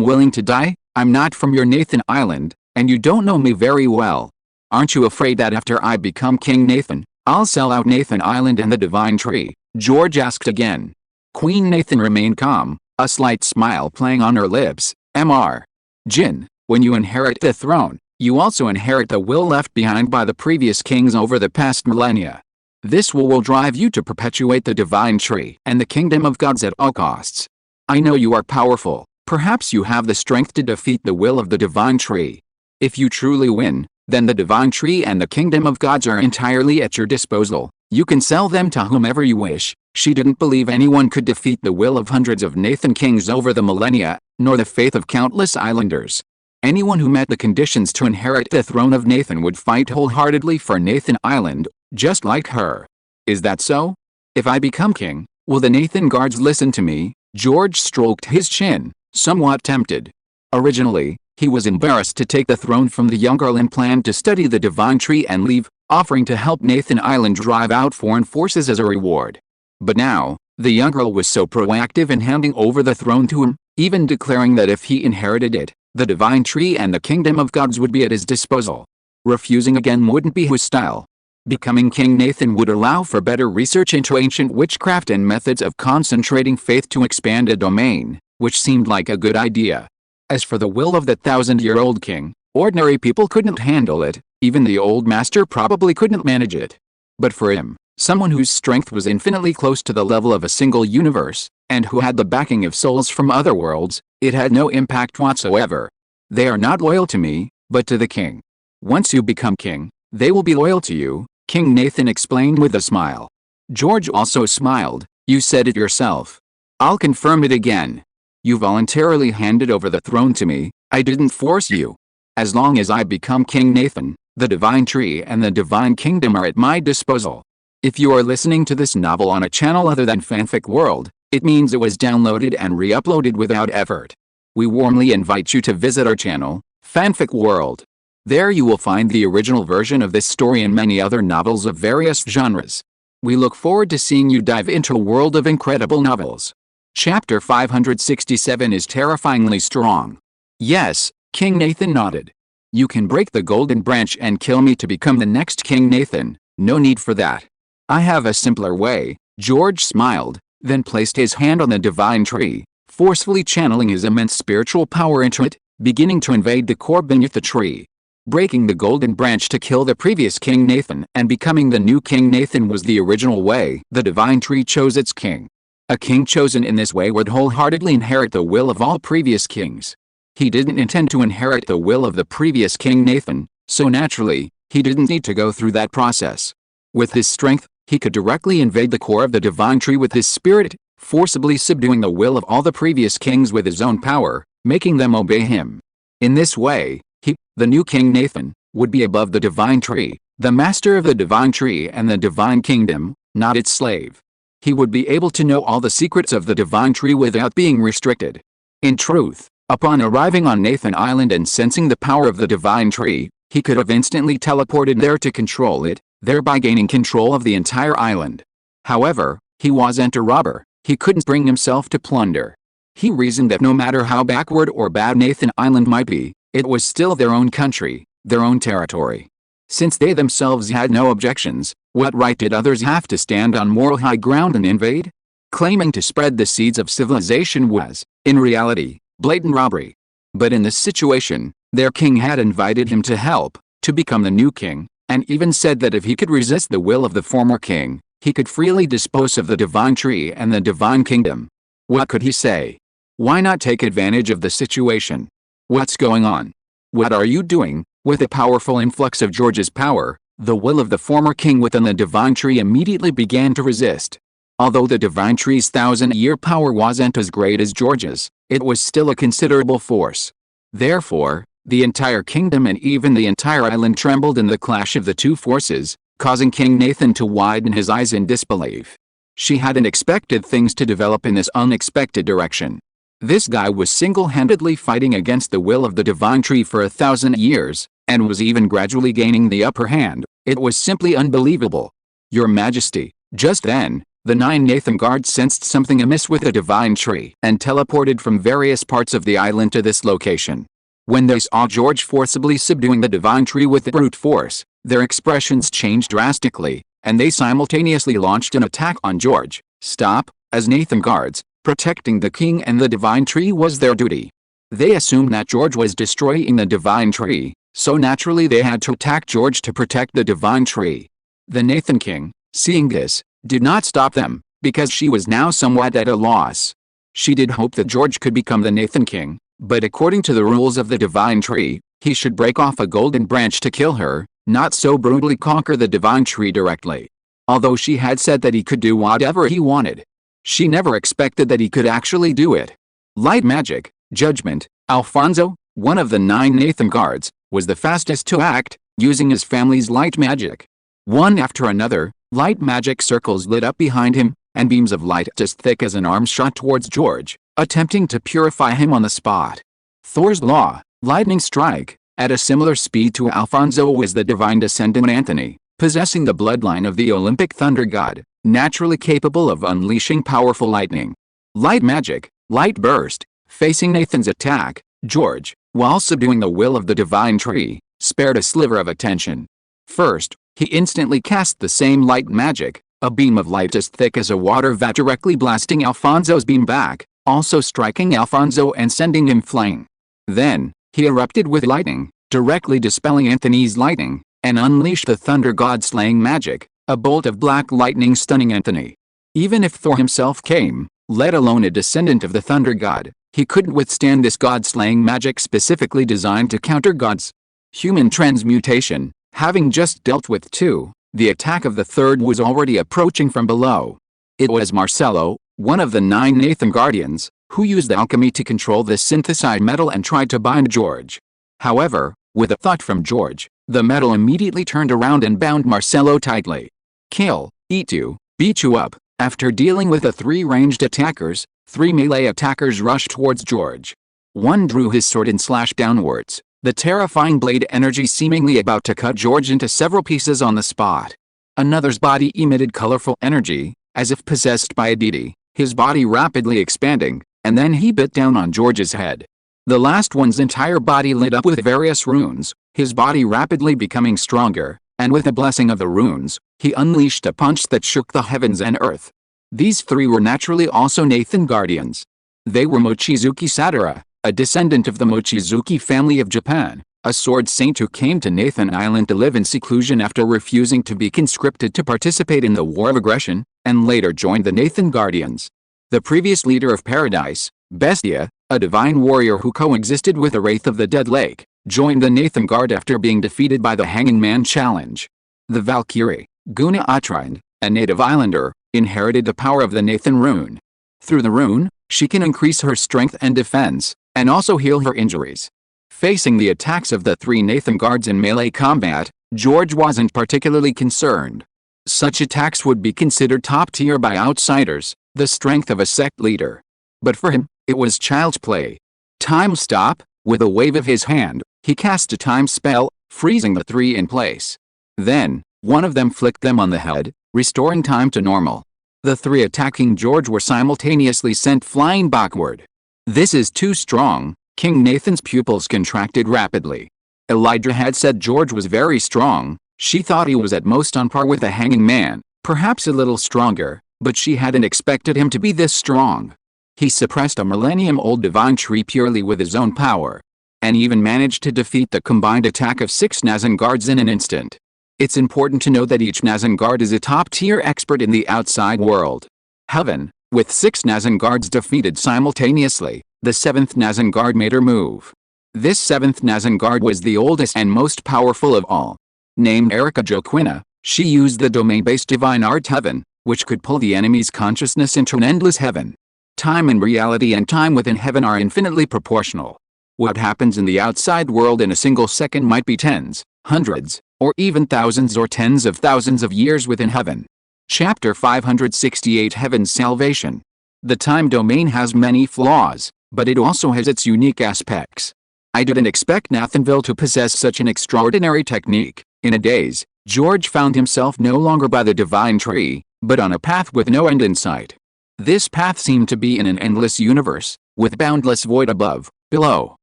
willing to die. I'm not from your Nathan Island, and you don't know me very well. Aren't you afraid that after I become King Nathan, I'll sell out Nathan Island and the divine tree?" George asked again. Queen Nathan remained calm, a slight smile playing on her lips. Mr. Jin, when you inherit the throne, you also inherit the will left behind by the previous kings over the past millennia. This will drive you to perpetuate the divine tree and the kingdom of gods at all costs. I know you are powerful. Perhaps you have the strength to defeat the will of the divine tree. If you truly win, then the divine tree and the kingdom of gods are entirely at your disposal. You can sell them to whomever you wish. She didn't believe anyone could defeat the will of hundreds of Nathan kings over the millennia, nor the faith of countless islanders. Anyone who met the conditions to inherit the throne of Nathan would fight wholeheartedly for Nathan Island, just like her. Is that so? If I become king, will the Nathan guards listen to me? George stroked his chin, somewhat tempted. Originally, he was embarrassed to take the throne from the young girl and planned to study the divine tree and leave, offering to help Nathan Island drive out foreign forces as a reward. But now, the young girl was so proactive in handing over the throne to him, even declaring that if he inherited it, the divine tree and the kingdom of gods would be at his disposal. Refusing again wouldn't be his style. Becoming King Nathan would allow for better research into ancient witchcraft and methods of concentrating faith to expand a domain, which seemed like a good idea. As for the will of the 1,000-year-old king, ordinary people couldn't handle it, even the old master probably couldn't manage it. But for him, someone whose strength was infinitely close to the level of a single universe, and who had the backing of souls from other worlds, it had no impact whatsoever. They are not loyal to me, but to the king. Once you become king, they will be loyal to you, King Nathan explained with a smile. George also smiled. You said it yourself. I'll confirm it again. You voluntarily handed over the throne to me. I didn't force you. As long as I become King Nathan, the divine tree and the divine kingdom are at my disposal. If you are listening to this novel on a channel other than Fanfic World, it means it was downloaded and re-uploaded without effort. We warmly invite you to visit our channel, Fanfic World. There you will find the original version of this story and many other novels of various genres. We look forward to seeing you dive into a world of incredible novels. Chapter 567 is terrifyingly strong. Yes, King Nathan nodded. You can break the golden branch and kill me to become the next King Nathan. No need for that. I have a simpler way. George smiled, then placed his hand on the divine tree, forcefully channeling his immense spiritual power into it, beginning to invade the core beneath the tree. Breaking the golden branch to kill the previous King Nathan and becoming the new King Nathan was the original way the divine tree chose its king. A king chosen in this way would wholeheartedly inherit the will of all previous kings. He didn't intend to inherit the will of the previous King Nathan, so naturally, he didn't need to go through that process. With his strength, he could directly invade the core of the divine tree with his spirit, forcibly subduing the will of all the previous kings with his own power, making them obey him. In this way, he, the new King Nathan, would be above the divine tree, the master of the divine tree and the divine kingdom, not its slave. He would be able to know all the secrets of the divine tree without being restricted. In truth, upon arriving on Nathan Island and sensing the power of the divine tree, he could have instantly teleported there to control it, thereby gaining control of the entire island. However, he wasn't a robber. He couldn't bring himself to plunder. He reasoned that no matter how backward or bad Nathan Island might be, it was still their own country, their own territory. Since they themselves had no objections, what right did others have to stand on moral high ground and invade? Claiming to spread the seeds of civilization was, in reality, blatant robbery. But in this situation, their king had invited him to help, to become the new king, and even said that if he could resist the will of the former king, He could freely dispose of the divine tree and the divine kingdom. What could he say? Why not take advantage of the situation? What's going on? What are you doing? With a powerful influx of George's power, the will of the former king within the divine tree immediately began to resist. Although the divine tree's 1,000-year power wasn't as great as George's, it was still a considerable force. Therefore, the entire kingdom and even the entire island trembled in the clash of the two forces, causing King Nathan to widen his eyes in disbelief. She hadn't expected things to develop in this unexpected direction. This guy was single-handedly fighting against the will of the divine tree for 1,000 years, and was even gradually gaining the upper hand. It was simply unbelievable. Your Majesty. Just then, the 9 Nathan guards sensed something amiss with the divine tree and teleported from various parts of the island to this location. When they saw George forcibly subduing the divine tree with brute force, their expressions changed drastically, and they simultaneously launched an attack on George. Stop, as Nathan guards, protecting the king and the divine tree was their duty. They assumed that George was destroying the divine tree, so naturally they had to attack George to protect the divine tree. The Nathan King, seeing this, did not stop them, because she was now somewhat at a loss. She did hope that George could become the Nathan King, but according to the rules of the divine tree, he should break off a golden branch to kill her, not so brutally conquer the divine tree directly. Although she had said that he could do whatever he wanted, she never expected that he could actually do it. Light magic, judgment. Alfonso, one of the 9 Nathan guards, was the fastest to act, using his family's light magic. One after another, light magic circles lit up behind him, and beams of light as thick as an arm shot towards George, attempting to purify him on the spot. Thor's law, lightning strike. At a similar speed to Alfonso was the divine descendant Anthony, possessing the bloodline of the Olympic thunder god, naturally capable of unleashing powerful lightning. Light magic, light burst. Facing Nathan's attack, George, while subduing the will of the divine tree, spared a sliver of attention. First, he instantly cast the same light magic, a beam of light as thick as a water vat directly blasting Alfonso's beam back, also striking Alfonso and sending him flying. Then, he erupted with lightning, directly dispelling Anthony's lightning, and unleashed the thunder god slaying magic, a bolt of black lightning stunning Anthony. Even if Thor himself came, let alone a descendant of the thunder god, he couldn't withstand this god-slaying magic specifically designed to counter gods. Human transmutation. Having just dealt with 2, the attack of the 3rd was already approaching from below. It was Marcello, one of the 9 Nathan Guardians, who used alchemy to control the synthesized metal and tried to bind George. However, with a thought from George, the metal immediately turned around and bound Marcello tightly. Kill, eat you, beat you up. After dealing with the 3 ranged attackers, 3 melee attackers rushed towards George. One drew his sword and slashed downwards, the terrifying blade energy seemingly about to cut George into several pieces on the spot. Another's body emitted colorful energy, as if possessed by a deity, his body rapidly expanding, and then he bit down on George's head. The last one's entire body lit up with various runes, his body rapidly becoming stronger, and with the blessing of the runes, he unleashed a punch that shook the heavens and earth. These 3 were naturally also Nathan Guardians. They were Mochizuki Sadara, a descendant of the Mochizuki family of Japan, a sword saint who came to Nathan Island to live in seclusion after refusing to be conscripted to participate in the War of Aggression, and later joined the Nathan Guardians. The previous leader of Paradise, Bestia, a divine warrior who coexisted with the Wraith of the Dead Lake, joined the Nathan Guard after being defeated by the Hanging Man challenge. The Valkyrie, Guna Atrind, a native islander, inherited the power of the Nathan rune. Through the rune, she can increase her strength and defense, and also heal her injuries. Facing the attacks of the 3 Nathan guards in melee combat, George wasn't particularly concerned. Such attacks would be considered top tier by outsiders, the strength of a sect leader. But for him, it was child's play. Time stop. With a wave of his hand, he cast a time spell, freezing the 3 in place. Then, one of them flicked them on the head, restoring time to normal. The 3 attacking George were simultaneously sent flying backward. This is too strong. King Nathan's pupils contracted rapidly. Elijah had said George was very strong. She thought he was at most on par with the Hanging Man, perhaps a little stronger, but she hadn't expected him to be this strong. He suppressed a millennium-old divine tree purely with his own power, and even managed to defeat the combined attack of 6 Nazan guards in an instant. It's important to know that each Nazangard is a top-tier expert in the outside world. Heaven, with 6 Nazangards defeated simultaneously, the 7th Nazangard made her move. This 7th Nazangard was the oldest and most powerful of all. Named Erica Joquina, she used the domain-based divine art Heaven, which could pull the enemy's consciousness into an endless heaven. Time in reality and time within heaven are infinitely proportional. What happens in the outside world in a single second might be tens, hundreds, or even thousands or tens of thousands of years within heaven. Chapter 568 Heaven's Salvation. The time domain has many flaws, but it also has its unique aspects. I didn't expect Nathanville to possess such an extraordinary technique. In a daze, George found himself no longer by the divine tree, but on a path with no end in sight. This path seemed to be in an endless universe, with boundless void above, below,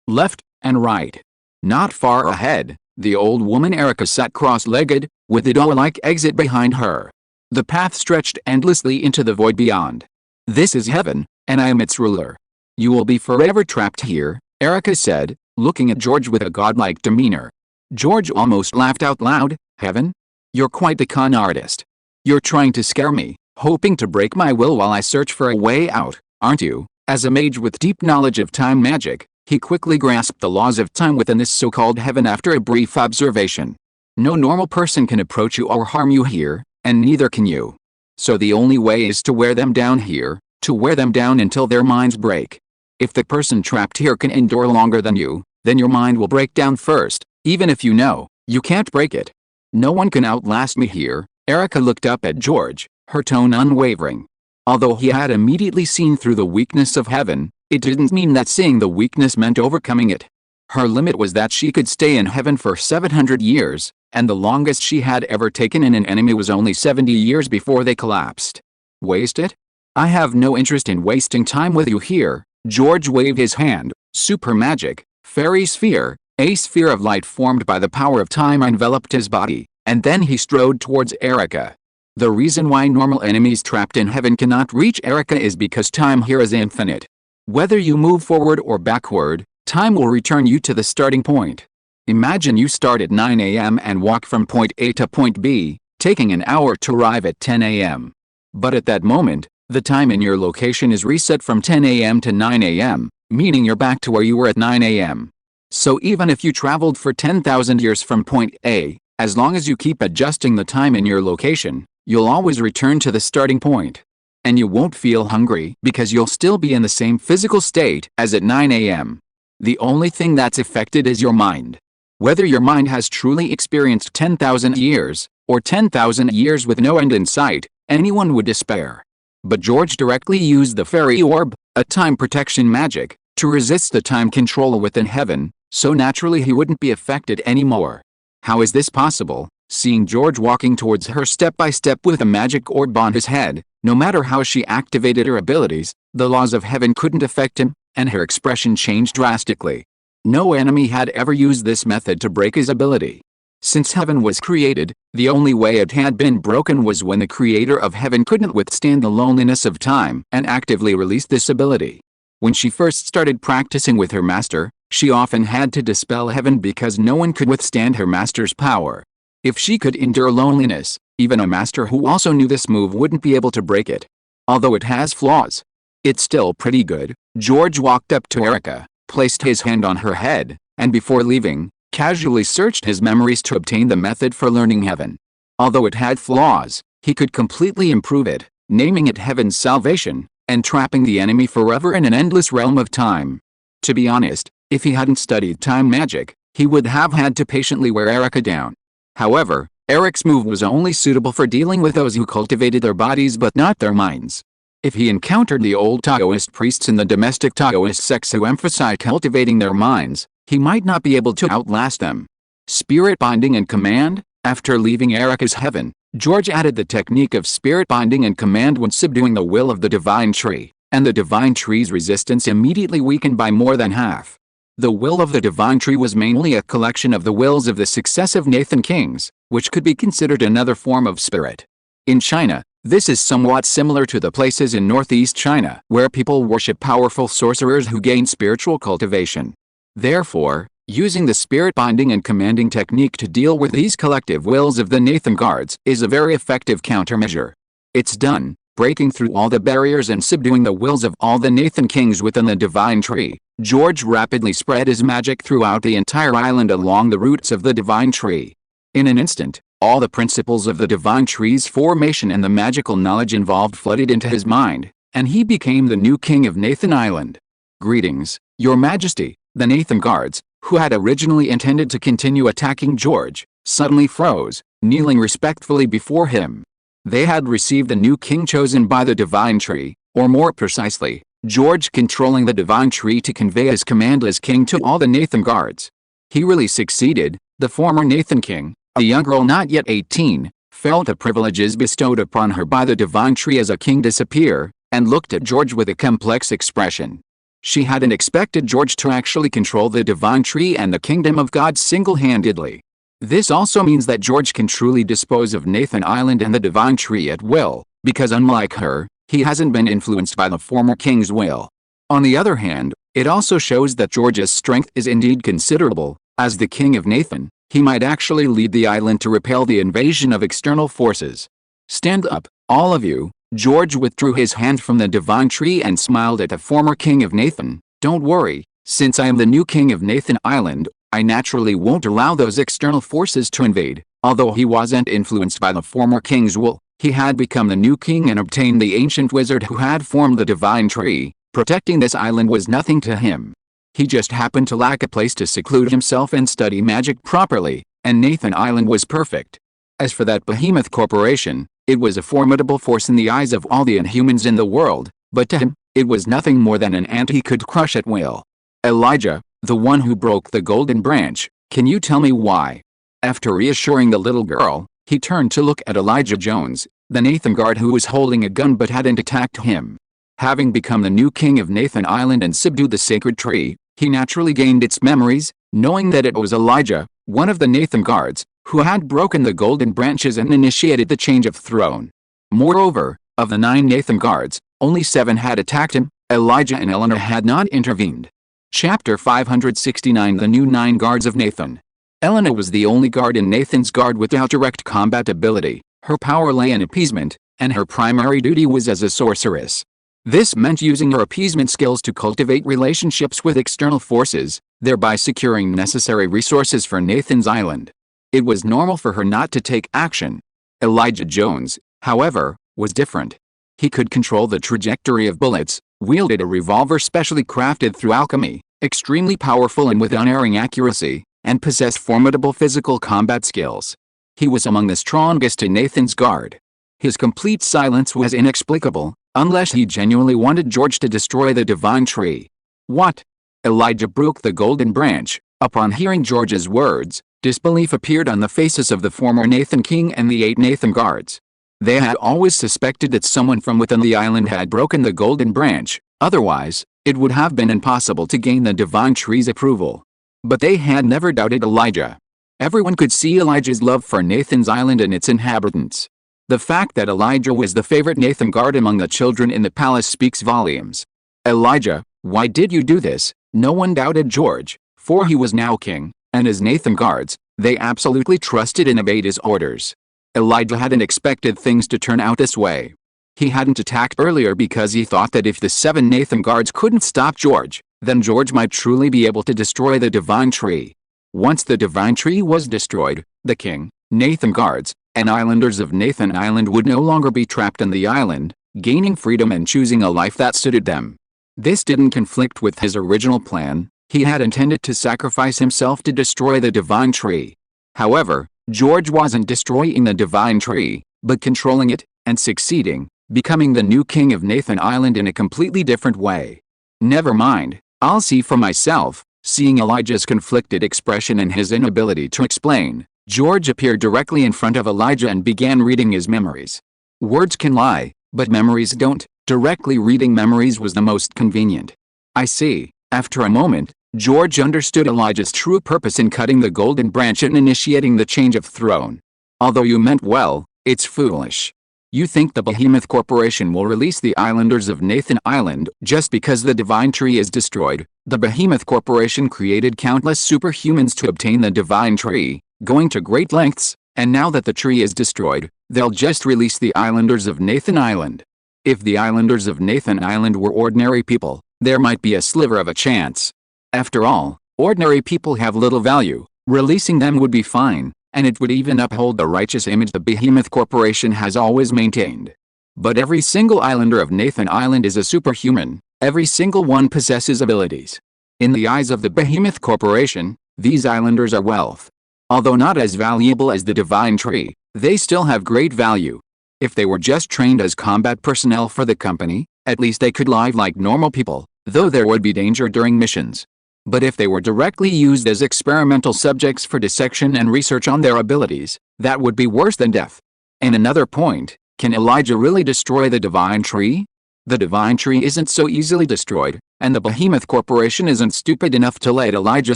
left, and right. Not far ahead, the old woman Erica sat cross-legged, with a door-like exit behind her. The path stretched endlessly into the void beyond. This is heaven, and I am its ruler. You will be forever trapped here, Erica said, looking at George with a godlike demeanor. George almost laughed out loud. Heaven? You're quite the con artist. You're trying to scare me, hoping to break my will while I search for a way out, aren't you? As a mage with deep knowledge of time magic, he quickly grasped the laws of time within this so-called heaven after a brief observation. No normal person can approach you or harm you here, and neither can you. So the only way is to wear them down here, to wear them down until their minds break. If the person trapped here can endure longer than you, then your mind will break down first, even if you know you can't break it. No one can outlast me here. Erica looked up at George, her tone unwavering. Although he had immediately seen through the weakness of heaven, it didn't mean that seeing the weakness meant overcoming it. Her limit was that she could stay in heaven for 700 years, and the longest she had ever taken in an enemy was only 70 years before they collapsed. Waste it? I have no interest in wasting time with you here. George waved his hand. Super magic, fairy sphere, a sphere of light formed by the power of time enveloped his body, and then he strode towards Erica. The reason why normal enemies trapped in heaven cannot reach Erica is because time here is infinite. Whether you move forward or backward, time will return you to the starting point. Imagine you start at 9 a.m. and walk from point A to point B, taking an hour to arrive at 10 a.m. But at that moment, the time in your location is reset from 10 a.m. to 9 a.m., meaning you're back to where you were at 9 a.m. So even if you traveled for 10,000 years from point A, as long as you keep adjusting the time in your location, you'll always return to the starting point. And you won't feel hungry because you'll still be in the same physical state as at 9 a.m. The only thing that's affected is your mind. Whether your mind has truly experienced 10,000 years, or 10,000 years with no end in sight, anyone would despair. But George directly used the fairy orb, a time protection magic, to resist the time control within heaven, so naturally he wouldn't be affected anymore. How is this possible? Seeing George walking towards her step by step with a magic orb on his head, no matter how she activated her abilities, the laws of heaven couldn't affect him, and her expression changed drastically. No enemy had ever used this method to break his ability. Since heaven was created, the only way it had been broken was when the creator of heaven couldn't withstand the loneliness of time and actively released this ability. When she first started practicing with her master, she often had to dispel heaven because no one could withstand her master's power. If she could endure loneliness, even a master who also knew this move wouldn't be able to break it. Although it has flaws, it's still pretty good. George walked up to Erica, placed his hand on her head, and before leaving, casually searched his memories to obtain the method for learning heaven. Although it had flaws, he could completely improve it, naming it Heaven's Salvation, and trapping the enemy forever in an endless realm of time. To be honest, if he hadn't studied time magic, he would have had to patiently wear Erica down. However, Eric's move was only suitable for dealing with those who cultivated their bodies but not their minds. If he encountered the old Taoist priests in the domestic Taoist sects who emphasize cultivating their minds, he might not be able to outlast them. Spirit binding and command. After leaving Erica's heaven, George added the technique of spirit binding and command when subduing the will of the divine tree, and the divine tree's resistance immediately weakened by more than half. The will of the divine tree was mainly a collection of the wills of the successive Nathan kings, which could be considered another form of spirit. In China, this is somewhat similar to the places in northeast China where people worship powerful sorcerers who gain spiritual cultivation. Therefore, Using the spirit binding and commanding technique to deal with these collective wills of the Nathan Guards is a very effective countermeasure. It's done, breaking through all the barriers and subduing the wills of all the Nathan Kings within the Divine Tree. George rapidly spread his magic throughout the entire island along the roots of the Divine Tree. In an instant, all the principles of the Divine Tree's formation and the magical knowledge involved flooded into his mind, and he became the new king of Nathan Island. Greetings, Your Majesty. The Nathan Guards, who had originally intended to continue attacking George, suddenly froze, kneeling respectfully before him. They had received a new king chosen by the Divine Tree, or more precisely, George controlling the Divine Tree to convey his command as king to all the Nathan Guards. He really succeeded. The former Nathan King, a young girl not yet 18, felt the privileges bestowed upon her by the Divine Tree as a king disappear, and looked at George with a complex expression. She hadn't expected George to actually control the Divine Tree and the Kingdom of God single-handedly. This also means that George can truly dispose of Nathan Island and the Divine Tree at will, because unlike her, he hasn't been influenced by the former king's will. On the other hand, it also shows that George's strength is indeed considerable. As the king of Nathan, he might actually lead the island to repel the invasion of external forces. Stand up, all of you. George withdrew his hand from the Divine Tree and smiled at the former king of Nathan. Don't worry, since I am the new king of Nathan Island, I naturally won't allow those external forces to invade. Although he wasn't influenced by the former king's will, he had become the new king and obtained the ancient wizard who had formed the Divine Tree. Protecting this island was nothing to him. He just happened to lack a place to seclude himself and study magic properly, and Nathan Island was perfect. As for that behemoth corporation, it was a formidable force in the eyes of all the Inhumans in the world, but to him, it was nothing more than an ant he could crush at will. Elijah, the one who broke the golden branch, can you tell me why? After reassuring the little girl, he turned to look at Elijah Jones, the Nathan Guard who was holding a gun but hadn't attacked him. Having become the new king of Nathan Island and subdued the sacred tree, he naturally gained its memories, knowing that it was Elijah, one of the Nathan Guards, who had broken the golden branches and initiated the change of throne. Moreover, of the 9 Nathan Guards, only 7 had attacked him. Elijah and Eleanor had not intervened. Chapter 569 The New 9 Guards of Nathan. Eleanor was the only guard in Nathan's guard without direct combat ability. Her power lay in appeasement, and her primary duty was as a sorceress. This meant using her appeasement skills to cultivate relationships with external forces, thereby securing necessary resources for Nathan's Island. It was normal for her not to take action. Elijah Jones, however, was different. He could control the trajectory of bullets, wielded a revolver specially crafted through alchemy, extremely powerful and with unerring accuracy, and possessed formidable physical combat skills. He was among the strongest in Nathan's guard. His complete silence was inexplicable, unless he genuinely wanted George to destroy the Divine Tree. What? Elijah broke the golden branch. Upon hearing George's words, disbelief appeared on the faces of the former Nathan King and the 8 Nathan Guards. They had always suspected that someone from within the island had broken the golden branch, otherwise, it would have been impossible to gain the Divine Tree's approval. But they had never doubted Elijah. Everyone could see Elijah's love for Nathan's Island and its inhabitants. The fact that Elijah was the favorite Nathan Guard among the children in the palace speaks volumes. Elijah, why did you do this? No one doubted George, for he was now king, and as Nathan Guards, they absolutely trusted and obeyed his orders. Elijah hadn't expected things to turn out this way. He hadn't attacked earlier because he thought that if the 7 Nathan Guards couldn't stop George, then George might truly be able to destroy the Divine Tree. Once the Divine Tree was destroyed, the king, Nathan Guards, and islanders of Nathan Island would no longer be trapped on the island, gaining freedom and choosing a life that suited them. This didn't conflict with his original plan. He had intended to sacrifice himself to destroy the Divine Tree. However, George wasn't destroying the Divine Tree, but controlling it, and succeeding, becoming the new king of Nathan Island in a completely different way. Never mind, I'll see for myself. Seeing Elijah's conflicted expression and his inability to explain, George appeared directly in front of Elijah and began reading his memories. Words can lie, but memories don't. Directly reading memories was the most convenient. I see. After a moment, George understood Elijah's true purpose in cutting the golden branch and initiating the change of throne. Although you meant well, it's foolish. You think the Behemoth Corporation will release the islanders of Nathan Island just because the Divine Tree is destroyed? The Behemoth Corporation created countless superhumans to obtain the Divine Tree, going to great lengths, and now that the tree is destroyed, they'll just release the islanders of Nathan Island. If the islanders of Nathan Island were ordinary people, there might be a sliver of a chance. After all, ordinary people have little value. Releasing them would be fine, and it would even uphold the righteous image the Behemoth Corporation has always maintained. But every single islander of Nathan Island is a superhuman. Every single one possesses abilities. In the eyes of the Behemoth Corporation, these islanders are wealth. Although not as valuable as the Divine Tree, they still have great value. If they were just trained as combat personnel for the company, at least they could live like normal people, though there would be danger during missions. But if they were directly used as experimental subjects for dissection and research on their abilities, that would be worse than death. And another point, can Elijah really destroy the Divine Tree? The Divine Tree isn't so easily destroyed, and the Behemoth Corporation isn't stupid enough to let Elijah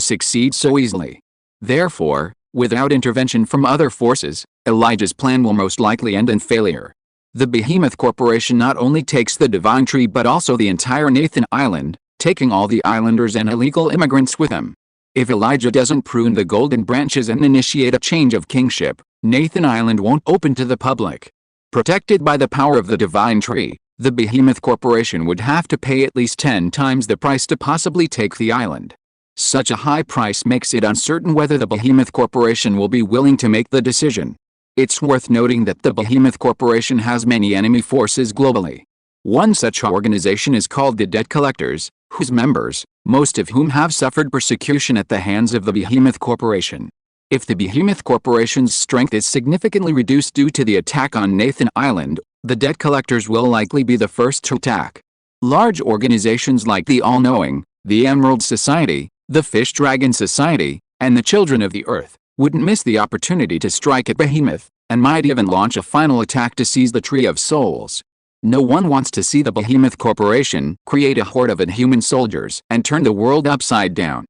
succeed so easily. Therefore, without intervention from other forces, Elijah's plan will most likely end in failure. The Behemoth Corporation not only takes the Divine Tree but also the entire Nathan Island, taking all the islanders and illegal immigrants with him. If Elijah doesn't prune the golden branches and initiate a change of kingship, Nathan Island won't open to the public. Protected by the power of the Divine Tree, the Behemoth Corporation would have to pay at least 10 times the price to possibly take the island. Such a high price makes it uncertain whether the Behemoth Corporation will be willing to make the decision. It's worth noting that the Behemoth Corporation has many enemy forces globally. One such organization is called the Debt Collectors, whose members, most of whom have suffered persecution at the hands of the Behemoth Corporation. If the Behemoth Corporation's strength is significantly reduced due to the attack on Nathan Island, the Debt Collectors will likely be the first to attack. Large organizations like the All-Knowing, the Emerald Society, the Fish Dragon Society, and the Children of the Earth wouldn't miss the opportunity to strike at Behemoth, and might even launch a final attack to seize the Tree of Souls. No one wants to see the Behemoth Corporation create a horde of inhuman soldiers and turn the world upside down.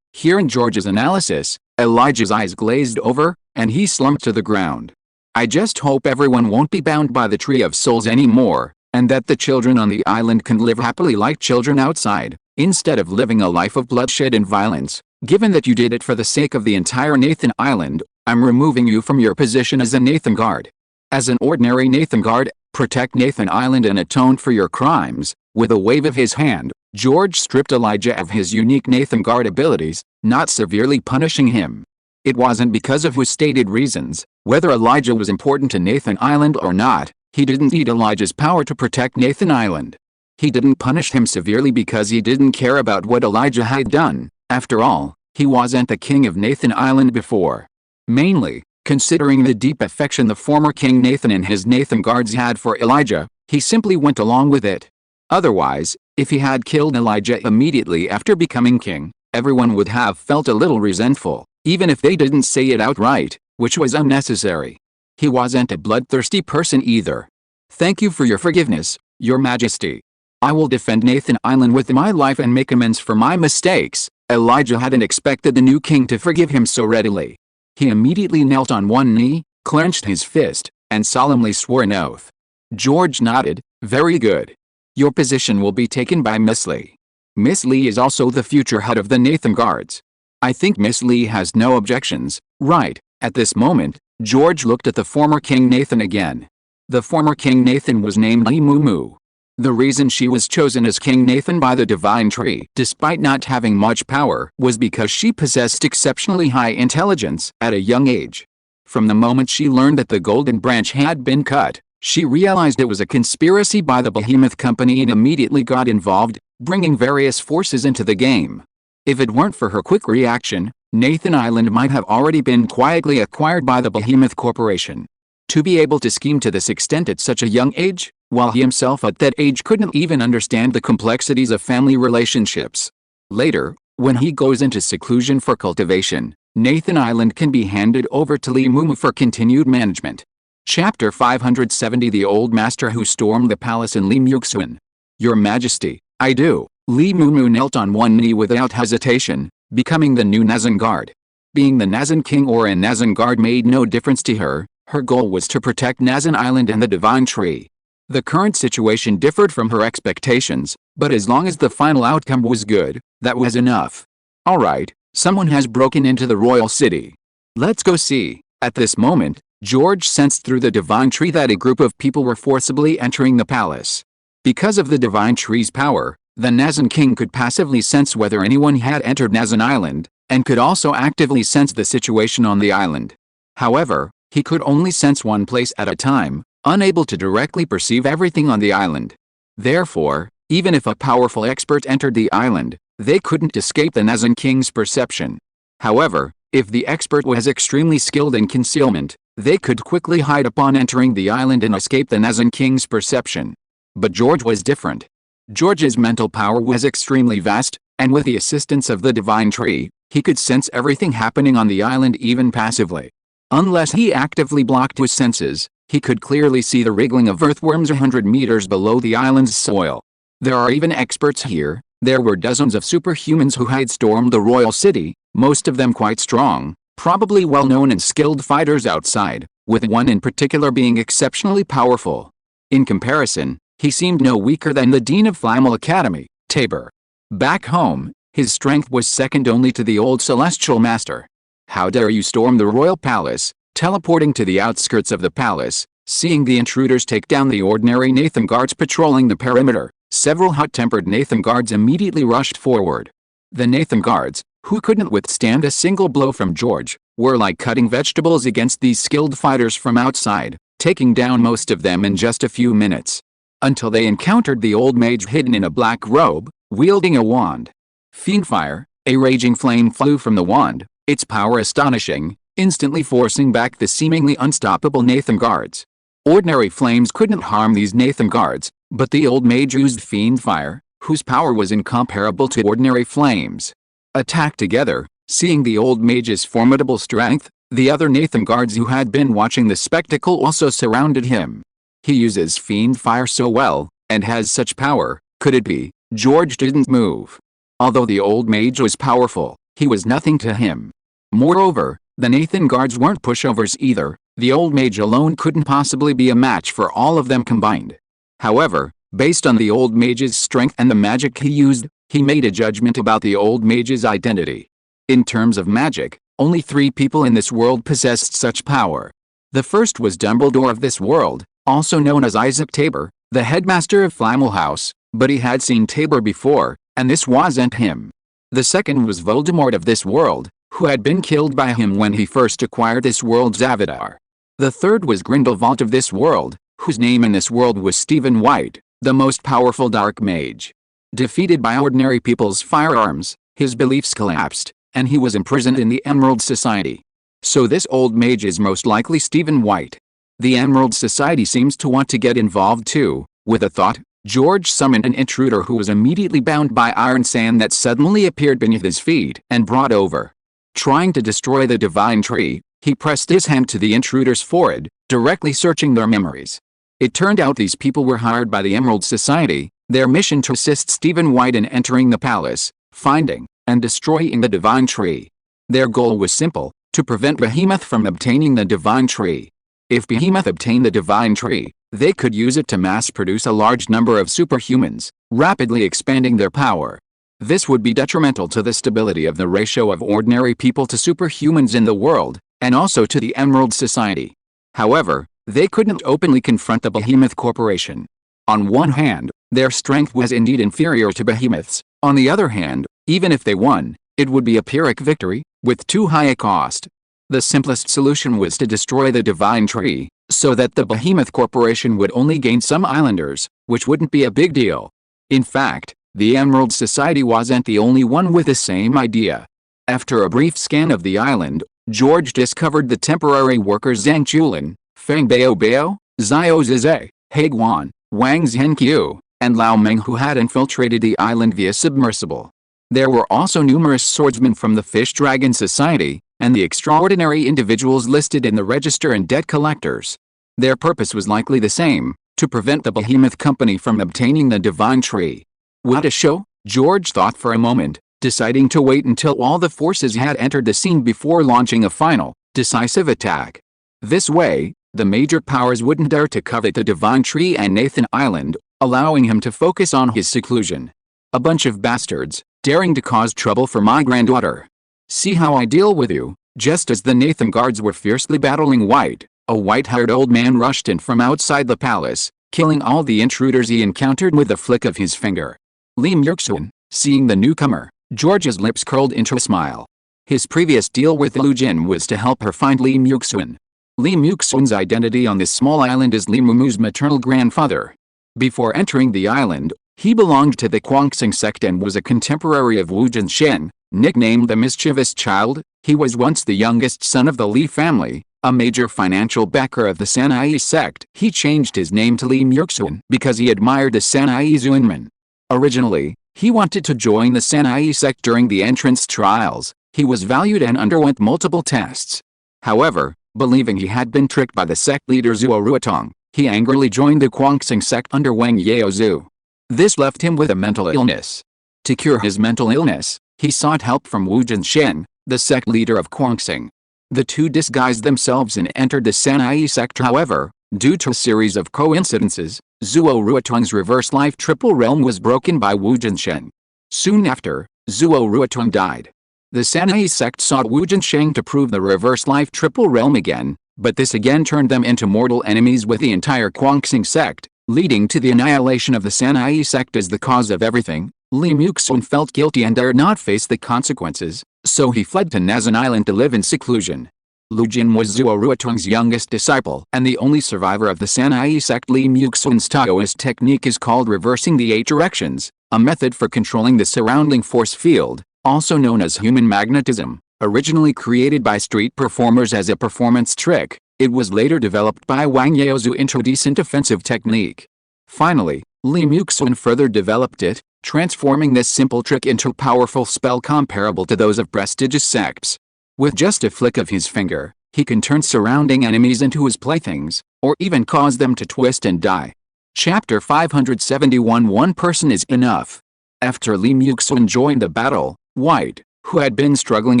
Hearing George's analysis, Elijah's eyes glazed over, and he slumped to the ground. I just hope everyone won't be bound by the Tree of Souls anymore, and that the children on the island can live happily like children outside, instead of living a life of bloodshed and violence. Given that you did it for the sake of the entire Nathan Island, I'm removing you from your position as a Nathan Guard. As an ordinary Nathan Guard, protect Nathan Island and atone for your crimes. With a wave of his hand, George stripped Elijah of his unique Nathan Guard abilities, not severely punishing him. It wasn't because of his stated reasons. Whether Elijah was important to Nathan Island or not, he didn't need Elijah's power to protect Nathan Island. He didn't punish him severely because he didn't care about what Elijah had done. After all, he wasn't the king of Nathan Island before. Mainly, considering the deep affection the former King Nathan and his Nathan Guards had for Elijah, he simply went along with it. Otherwise, if he had killed Elijah immediately after becoming king, everyone would have felt a little resentful, even if they didn't say it outright, which was unnecessary. He wasn't a bloodthirsty person either. Thank you for your forgiveness, Your Majesty. I will defend Nathan Island with my life and make amends for my mistakes. Elijah hadn't expected the new king to forgive him so readily. He immediately knelt on one knee, clenched his fist, and solemnly swore an oath. George nodded. Very good. Your position will be taken by Miss Lee. Miss Lee is also the future head of the Nathan Guards. I think Miss Lee has no objections, right? At this moment, George looked at the former King Nathan again. The former King Nathan was named Lee Moo. The reason she was chosen as King Nathan by the Divine Tree, despite not having much power, was because she possessed exceptionally high intelligence at a young age. From the moment she learned that the Golden Branch had been cut, she realized it was a conspiracy by the Behemoth Company and immediately got involved, bringing various forces into the game. If it weren't for her quick reaction, Nathan Island might have already been quietly acquired by the Behemoth Corporation. To be able to scheme to this extent at such a young age, while he himself at that age couldn't even understand the complexities of family relationships. Later, when he goes into seclusion for cultivation, Nathan Island can be handed over to Lee Moo for continued management. Chapter 570 The Old Master Who Stormed the Palace in Lee Muxuan. Your Majesty, I do. Lee Moo knelt on one knee without hesitation, becoming the new Nazan Guard. Being the Nazan King or a Nazan Guard made no difference to her. Her goal was to protect Nazan Island and the Divine Tree. The current situation differed from her expectations, but as long as the final outcome was good, that was enough. Alright, someone has broken into the royal city. Let's go see. At this moment, George sensed through the Divine Tree that a group of people were forcibly entering the palace. Because of the Divine Tree's power, the Nazan King could passively sense whether anyone had entered Nazan Island, and could also actively sense the situation on the island. However, he could only sense one place at a time, unable to directly perceive everything on the island. Therefore, even if a powerful expert entered the island, they couldn't escape the Nazan King's perception. However, if the expert was extremely skilled in concealment, they could quickly hide upon entering the island and escape the Nazan King's perception. But George was different. George's mental power was extremely vast, and with the assistance of the Divine Tree, he could sense everything happening on the island even passively. Unless he actively blocked his senses, he could clearly see the wriggling of earthworms 100 meters below the island's soil. There are even experts here. There were dozens of superhumans who had stormed the royal city, most of them quite strong, probably well-known and skilled fighters outside, with one in particular being exceptionally powerful. In comparison, he seemed no weaker than the Dean of Flammel Academy, Tabor. Back home, his strength was second only to the old Celestial Master. How dare you storm the royal palace? Teleporting to the outskirts of the palace, seeing the intruders take down the ordinary Nathan guards patrolling the perimeter, several hot-tempered Nathan guards immediately rushed forward. The Nathan guards, who couldn't withstand a single blow from George, were like cutting vegetables against these skilled fighters from outside, taking down most of them in just a few minutes. Until they encountered the old mage hidden in a black robe, wielding a wand. Fiendfire, a raging flame flew from the wand, its power astonishing, instantly forcing back the seemingly unstoppable Nathan guards. Ordinary flames couldn't harm these Nathan guards, but the old mage used Fiendfire, whose power was incomparable to ordinary flames. Attacked together, seeing the old mage's formidable strength, the other Nathan guards who had been watching the spectacle also surrounded him. He uses Fiendfire so well, and has such power, could it be? George didn't move. Although the old mage was powerful, he was nothing to him. Moreover, the Nathan guards weren't pushovers either. The old mage alone couldn't possibly be a match for all of them combined. However, based on the old mage's strength and the magic he used, he made a judgment about the old mage's identity. In terms of magic, only 3 people in this world possessed such power. The first was Dumbledore of this world, also known as Isaac Tabor, the headmaster of Flammel House, but he had seen Tabor before, and this wasn't him. The second was Voldemort of this world, who had been killed by him when he first acquired this world's avatar. The third was Grindelwald of this world, whose name in this world was Stephen White, the most powerful dark mage. Defeated by ordinary people's firearms, his beliefs collapsed, and he was imprisoned in the Emerald Society. So this old mage is most likely Stephen White. The Emerald Society seems to want to get involved too. With a thought, George summoned an intruder who was immediately bound by iron sand that suddenly appeared beneath his feet and brought over. Trying to destroy the Divine Tree, he pressed his hand to the intruder's forehead, directly searching their memories. It turned out these people were hired by the Emerald Society, their mission to assist Stephen White in entering the palace, finding, and destroying the Divine Tree. Their goal was simple, to prevent Behemoth from obtaining the Divine Tree. If Behemoth obtained the Divine Tree, they could use it to mass-produce a large number of superhumans, rapidly expanding their power. This would be detrimental to the stability of the ratio of ordinary people to superhumans in the world, and also to the Emerald Society. However, they couldn't openly confront the Behemoth Corporation. On one hand, their strength was indeed inferior to Behemoth's. On the other hand, even if they won, it would be a Pyrrhic victory, with too high a cost. The simplest solution was to destroy the Divine Tree, so that the Behemoth Corporation would only gain some islanders, which wouldn't be a big deal. In fact, the Emerald Society wasn't the only one with the same idea. After a brief scan of the island, George discovered the temporary workers Zhang Chulin, Feng Bao Bao, Zhao Zizhe, Haiguan, Wang Zhenqiu, and Lao Meng who had infiltrated the island via submersible. There were also numerous swordsmen from the Fish Dragon Society, and the extraordinary individuals listed in the register and debt collectors. Their purpose was likely the same, to prevent the Behemoth Company from obtaining the Divine Tree. What a show, George thought for a moment, deciding to wait until all the forces had entered the scene before launching a final, decisive attack. This way, the major powers wouldn't dare to covet the Divine Tree and Nathan Island, allowing him to focus on his seclusion. A bunch of bastards, daring to cause trouble for my granddaughter. See how I deal with you? Just as the Nathan guards were fiercely battling White, a white-haired old man rushed in from outside the palace, killing all the intruders he encountered with a flick of his finger. Lee Myung-sun, seeing the newcomer, George's lips curled into a smile. His previous deal with Lu Jin was to help her find Lee Myung-sun. Lee Myung-sun's identity on this small island is Lee Mumu's maternal grandfather. Before entering the island, he belonged to the Kwangsing sect and was a contemporary of Wu Jinshen, nicknamed the Mischievous Child. He was once the youngest son of the Lee family, a major financial backer of the Sanai sect. He changed his name to Lee Myung-sun because he admired the Sanai Zuinman. Originally, he wanted to join the Sanai sect during the entrance trials. He was valued and underwent multiple tests. However, believing he had been tricked by the sect leader Zuo Ruotong, he angrily joined the Kwangsing sect under Wang Yaozu. This left him with a mental illness. To cure his mental illness, he sought help from Wu Jinshen, the sect leader of Kwangsing. The two disguised themselves and entered the Sanai sect. However, due to a series of coincidences, Zuo Ruotong's reverse life triple realm was broken by Wu Jinshen. Soon after, Zuo Ruotong died. The Sanai sect sought Wu Jinshen to prove the reverse life triple realm again, but this again turned them into mortal enemies with the entire Kwangsing sect, leading to the annihilation of the Sanai sect as the cause of everything. Lee Myung-sun felt guilty and dared not face the consequences, so he fled to Nazan Island to live in seclusion. Lu Jin was Zuo Ruotong's youngest disciple and the only survivor of the Sanai sect. Lee Myung-sun's Taoist technique is called reversing the 8 directions, a method for controlling the surrounding force field, also known as human magnetism. Originally created by street performers as a performance trick, it was later developed by Wang Yaozu into a decent offensive technique. Finally, Lee Myung-sun further developed it, transforming this simple trick into a powerful spell comparable to those of prestigious sects. With just a flick of his finger, he can turn surrounding enemies into his playthings, or even cause them to twist and die. Chapter 571. One person is enough. After Lee Myung-sun joined the battle, White, who had been struggling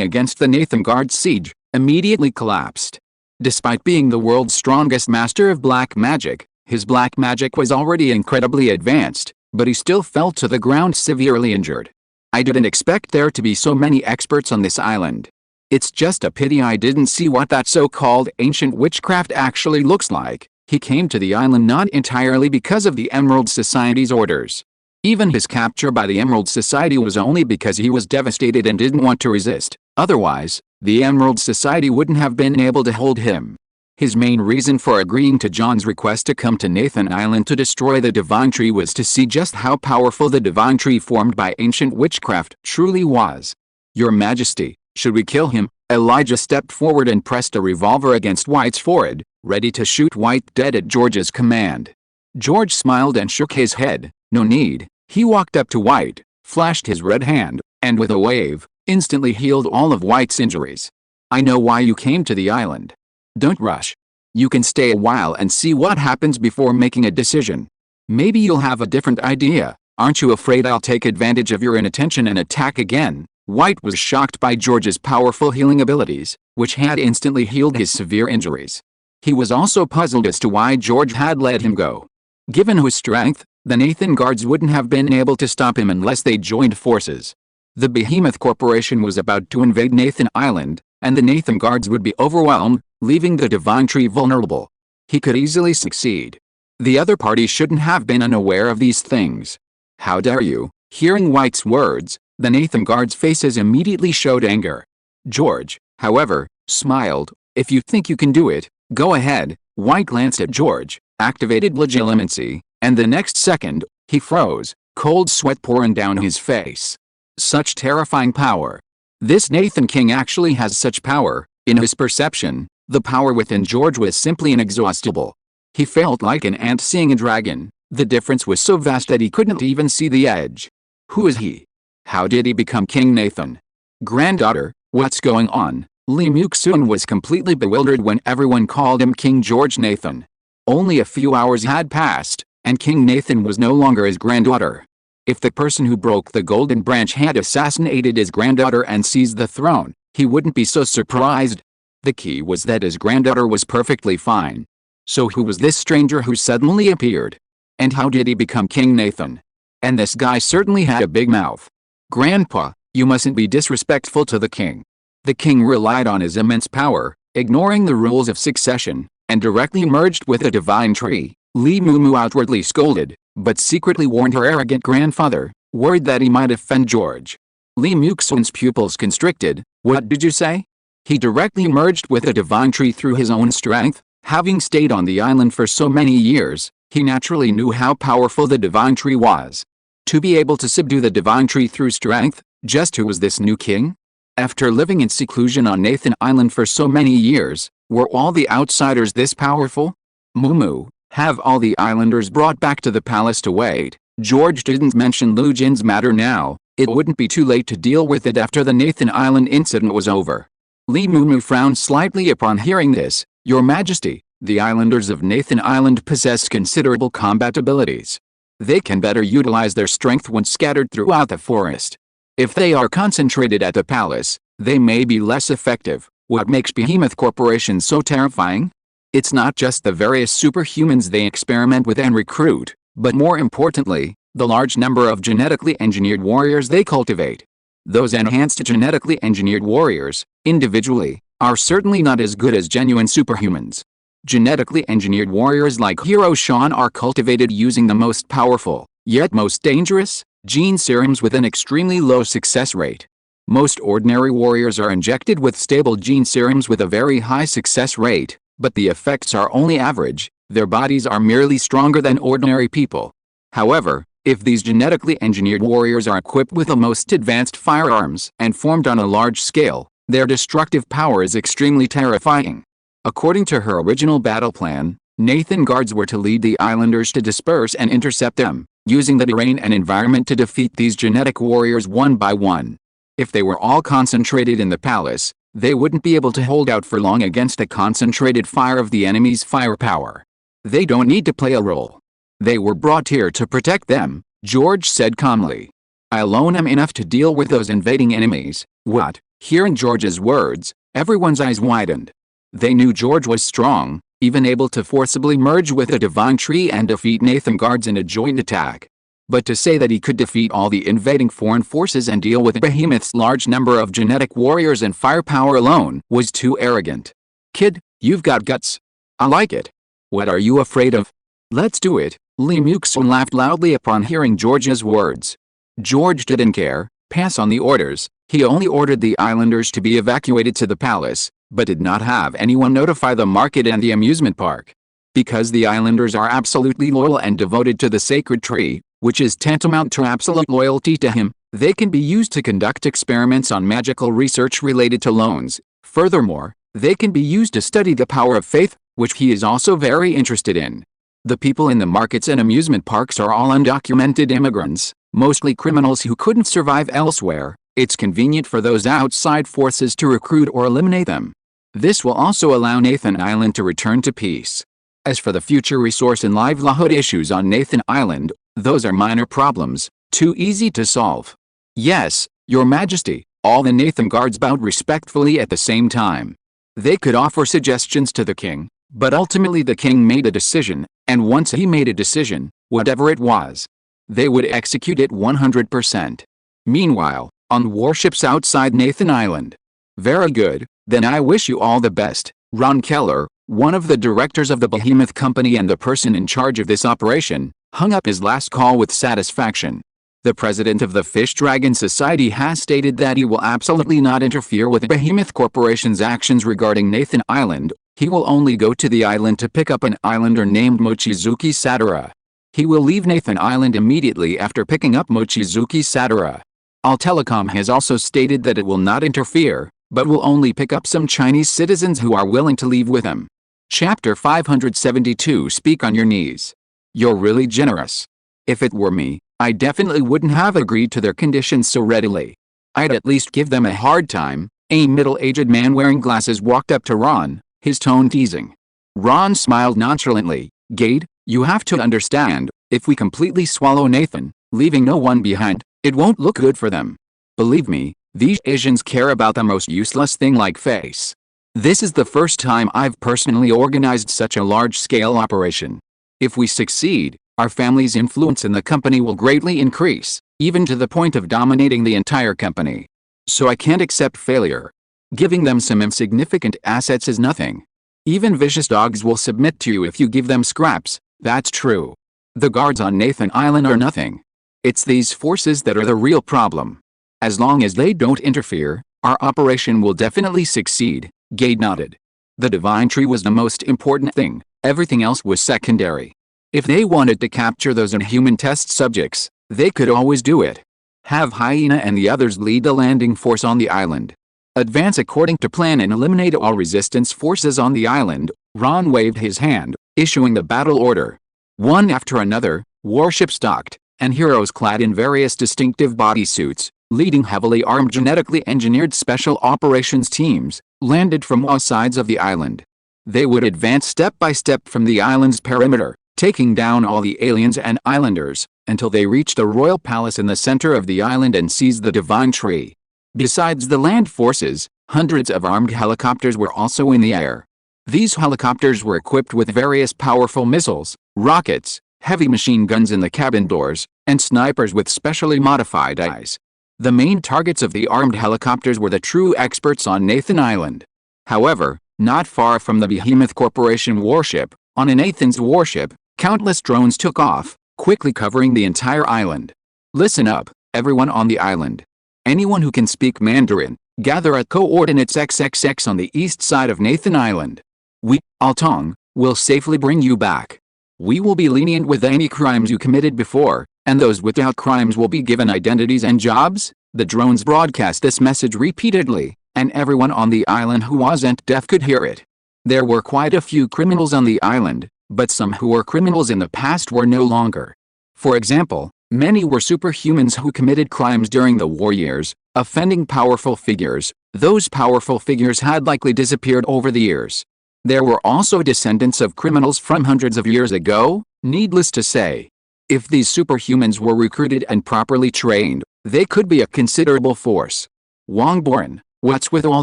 against the Nathan Guard's siege, immediately collapsed. Despite being the world's strongest master of black magic, his black magic was already incredibly advanced, but he still fell to the ground severely injured. I didn't expect there to be so many experts on this island. It's just a pity I didn't see what that so-called ancient witchcraft actually looks like. He came to the island not entirely because of the Emerald Society's orders. Even his capture by the Emerald Society was only because he was devastated and didn't want to resist. Otherwise, the Emerald Society wouldn't have been able to hold him. His main reason for agreeing to John's request to come to Nathan Island to destroy the Divine Tree was to see just how powerful the Divine Tree formed by ancient witchcraft truly was. Your Majesty, should we kill him? Elijah stepped forward and pressed a revolver against White's forehead, ready to shoot White dead at George's command. George smiled and shook his head. No need. He walked up to White, flashed his red hand, and with a wave, instantly healed all of White's injuries. I know why you came to the island. Don't rush. You can stay a while and see what happens before making a decision. Maybe you'll have a different idea. Aren't you afraid I'll take advantage of your inattention and attack again? White was shocked by George's powerful healing abilities, which had instantly healed his severe injuries. He was also puzzled as to why George had let him go. Given his strength, the Nathan Guards wouldn't have been able to stop him unless they joined forces. The Behemoth Corporation was about to invade Nathan Island, and the Nathan Guards would be overwhelmed, leaving the Divine Tree vulnerable. He could easily succeed. The other party shouldn't have been unaware of these things. How dare you? Hearing White's words, the Nathan Guards' faces immediately showed anger. George, however, smiled. If you think you can do it, go ahead. White glanced at George, activated legitimacy, and the next second, he froze, cold sweat pouring down his face. Such terrifying power. This Nathan King actually has such power. In his perception, the power within George was simply inexhaustible. He felt like an ant seeing a dragon. The difference was so vast that he couldn't even see the edge. Who is he? How did he become King Nathan? Granddaughter, what's going on? Lee Myung-sun was completely bewildered when everyone called him King George Nathan. Only a few hours had passed, and King Nathan was no longer his granddaughter. If the person who broke the golden branch had assassinated his granddaughter and seized the throne, he wouldn't be so surprised. The key was that his granddaughter was perfectly fine. So who was this stranger who suddenly appeared? And how did he become King Nathan? And this guy certainly had a big mouth. Grandpa, you mustn't be disrespectful to the king. The king relied on his immense power, ignoring the rules of succession, and directly merged with a divine tree. Li Mumu outwardly scolded, but secretly warned her arrogant grandfather, worried that he might offend George. Li Muxun's pupils constricted. What did you say? He directly merged with a divine tree through his own strength. Having stayed on the island for so many years, he naturally knew how powerful the divine tree was. To be able to subdue the divine tree through strength, just who was this new king? After living in seclusion on Nathan Island for so many years, were all the outsiders this powerful? Mumu, have all the islanders brought back to the palace to wait. George didn't mention Lu Jin's matter now. It wouldn't be too late to deal with it after the Nathan Island incident was over. Li Mumu frowned slightly upon hearing this. Your Majesty, the islanders of Nathan Island possess considerable combat abilities. They can better utilize their strength when scattered throughout the forest. If they are concentrated at the palace, they may be less effective. What makes Behemoth Corporation so terrifying? It's not just the various superhumans they experiment with and recruit, but more importantly, the large number of genetically engineered warriors they cultivate. Those enhanced genetically engineered warriors, individually, are certainly not as good as genuine superhumans. Genetically engineered warriors like Hero Sean are cultivated using the most powerful, yet most dangerous, gene serums with an extremely low success rate. Most ordinary warriors are injected with stable gene serums with a very high success rate, but the effects are only average. Their bodies are merely stronger than ordinary people. However, if these genetically engineered warriors are equipped with the most advanced firearms and formed on a large scale, their destructive power is extremely terrifying. According to her original battle plan, Nathan guards were to lead the islanders to disperse and intercept them, using the terrain and environment to defeat these genetic warriors one by one. If they were all concentrated in the palace, they wouldn't be able to hold out for long against the concentrated fire of the enemy's firepower. They don't need to play a role. They were brought here to protect them, George said calmly. I alone am enough to deal with those invading enemies. What? Hearing George's words, everyone's eyes widened. They knew George was strong, even able to forcibly merge with a divine tree and defeat Nathan guards in a joint attack. But to say that he could defeat all the invading foreign forces and deal with Behemoth's large number of genetic warriors and firepower alone was too arrogant. Kid, you've got guts. I like it. What are you afraid of? Let's do it. Li Muxun laughed loudly upon hearing George's words. George didn't care, pass on the orders. He only ordered the islanders to be evacuated to the palace, but did not have anyone notify the market and the amusement park. Because the islanders are absolutely loyal and devoted to the sacred tree, which is tantamount to absolute loyalty to him, they can be used to conduct experiments on magical research related to loans. Furthermore, they can be used to study the power of faith, which he is also very interested in. The people in the markets and amusement parks are all undocumented immigrants, mostly criminals who couldn't survive elsewhere. It's convenient for those outside forces to recruit or eliminate them. This will also allow Nathan Island to return to peace. As for the future resource and livelihood issues on Nathan Island, those are minor problems, too easy to solve. Yes, Your Majesty, all the Nathan guards bowed respectfully at the same time. They could offer suggestions to the king, but ultimately the king made a decision, and once he made a decision, whatever it was, they would execute it 100%. Meanwhile, on warships outside Nathan Island. Very good, then I wish you all the best. Ron Keller, one of the directors of the Behemoth Company and the person in charge of this operation, hung up his last call with satisfaction. The president of the Fish Dragon Society has stated that he will absolutely not interfere with Behemoth Corporation's actions regarding Nathan Island. He will only go to the island to pick up an islander named Mochizuki Sadara. He will leave Nathan Island immediately after picking up Mochizuki Sadara. All Telecom has also stated that it will not interfere, but will only pick up some Chinese citizens who are willing to leave with him. Chapter 572 Speak on your knees. You're really generous. If it were me, I definitely wouldn't have agreed to their conditions so readily. I'd at least give them a hard time. A middle-aged man wearing glasses walked up to Ron, his tone teasing. Ron smiled nonchalantly. Gade, you have to understand, if we completely swallow Nathan, leaving no one behind, it won't look good for them. Believe me, these Asians care about the most useless thing like face. This is the first time I've personally organized such a large-scale operation. If we succeed, our family's influence in the company will greatly increase, even to the point of dominating the entire company. So I can't accept failure. Giving them some insignificant assets is nothing. Even vicious dogs will submit to you if you give them scraps, that's true. The guards on Nathan Island are nothing. It's these forces that are the real problem. As long as they don't interfere, our operation will definitely succeed. Gade nodded. The divine tree was the most important thing, everything else was secondary. If they wanted to capture those inhuman test subjects, they could always do it. Have Hyena and the others lead the landing force on the island. Advance according to plan and eliminate all resistance forces on the island. Ron waved his hand, issuing the battle order. One after another, warships docked, and heroes clad in various distinctive bodysuits, leading heavily armed genetically engineered special operations teams, landed from all sides of the island. They would advance step by step from the island's perimeter, taking down all the aliens and islanders, until they reached the royal palace in the center of the island and seized the divine tree. Besides the land forces, hundreds of armed helicopters were also in the air. These helicopters were equipped with various powerful missiles, rockets, heavy machine guns in the cabin doors, and snipers with specially modified eyes. The main targets of the armed helicopters were the true experts on Nathan Island. However, not far from the Behemoth Corporation warship, on an Nathan's warship, countless drones took off, quickly covering the entire island. Listen up, everyone on the island. Anyone who can speak Mandarin, gather at coordinates XXX on the east side of Nathan Island. We, Altong, will safely bring you back. We will be lenient with any crimes you committed before, and those without crimes will be given identities and jobs. The drones broadcast this message repeatedly, and everyone on the island who wasn't deaf could hear it. There were quite a few criminals on the island, but some who were criminals in the past were no longer. For example, many were superhumans who committed crimes during the war years, offending powerful figures. Those powerful figures had likely disappeared over the years. There were also descendants of criminals from hundreds of years ago, needless to say. If these superhumans were recruited and properly trained, they could be a considerable force. Wongborn, what's with all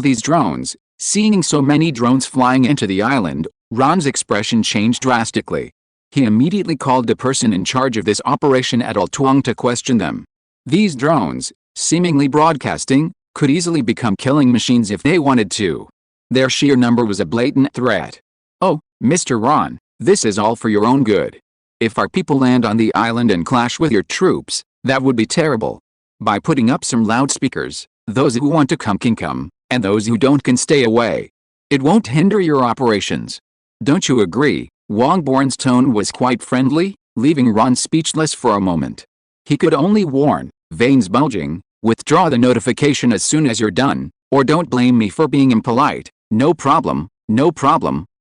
these drones? Seeing so many drones flying into the island, Ron's expression changed drastically. He immediately called the person in charge of this operation at Altuang to question them. These drones, seemingly broadcasting, could easily become killing machines if they wanted to. Their sheer number was a blatant threat. Oh, Mr. Ron, this is all for your own good. If our people land on the island and clash with your troops, that would be terrible. By putting up some loudspeakers, those who want to come can come, and those who don't can stay away. It won't hinder your operations. Don't you agree? Wongborn's tone was quite friendly, leaving Ron speechless for a moment. He could only warn, veins bulging, withdraw the notification as soon as you're done, or don't blame me for being impolite. No problem,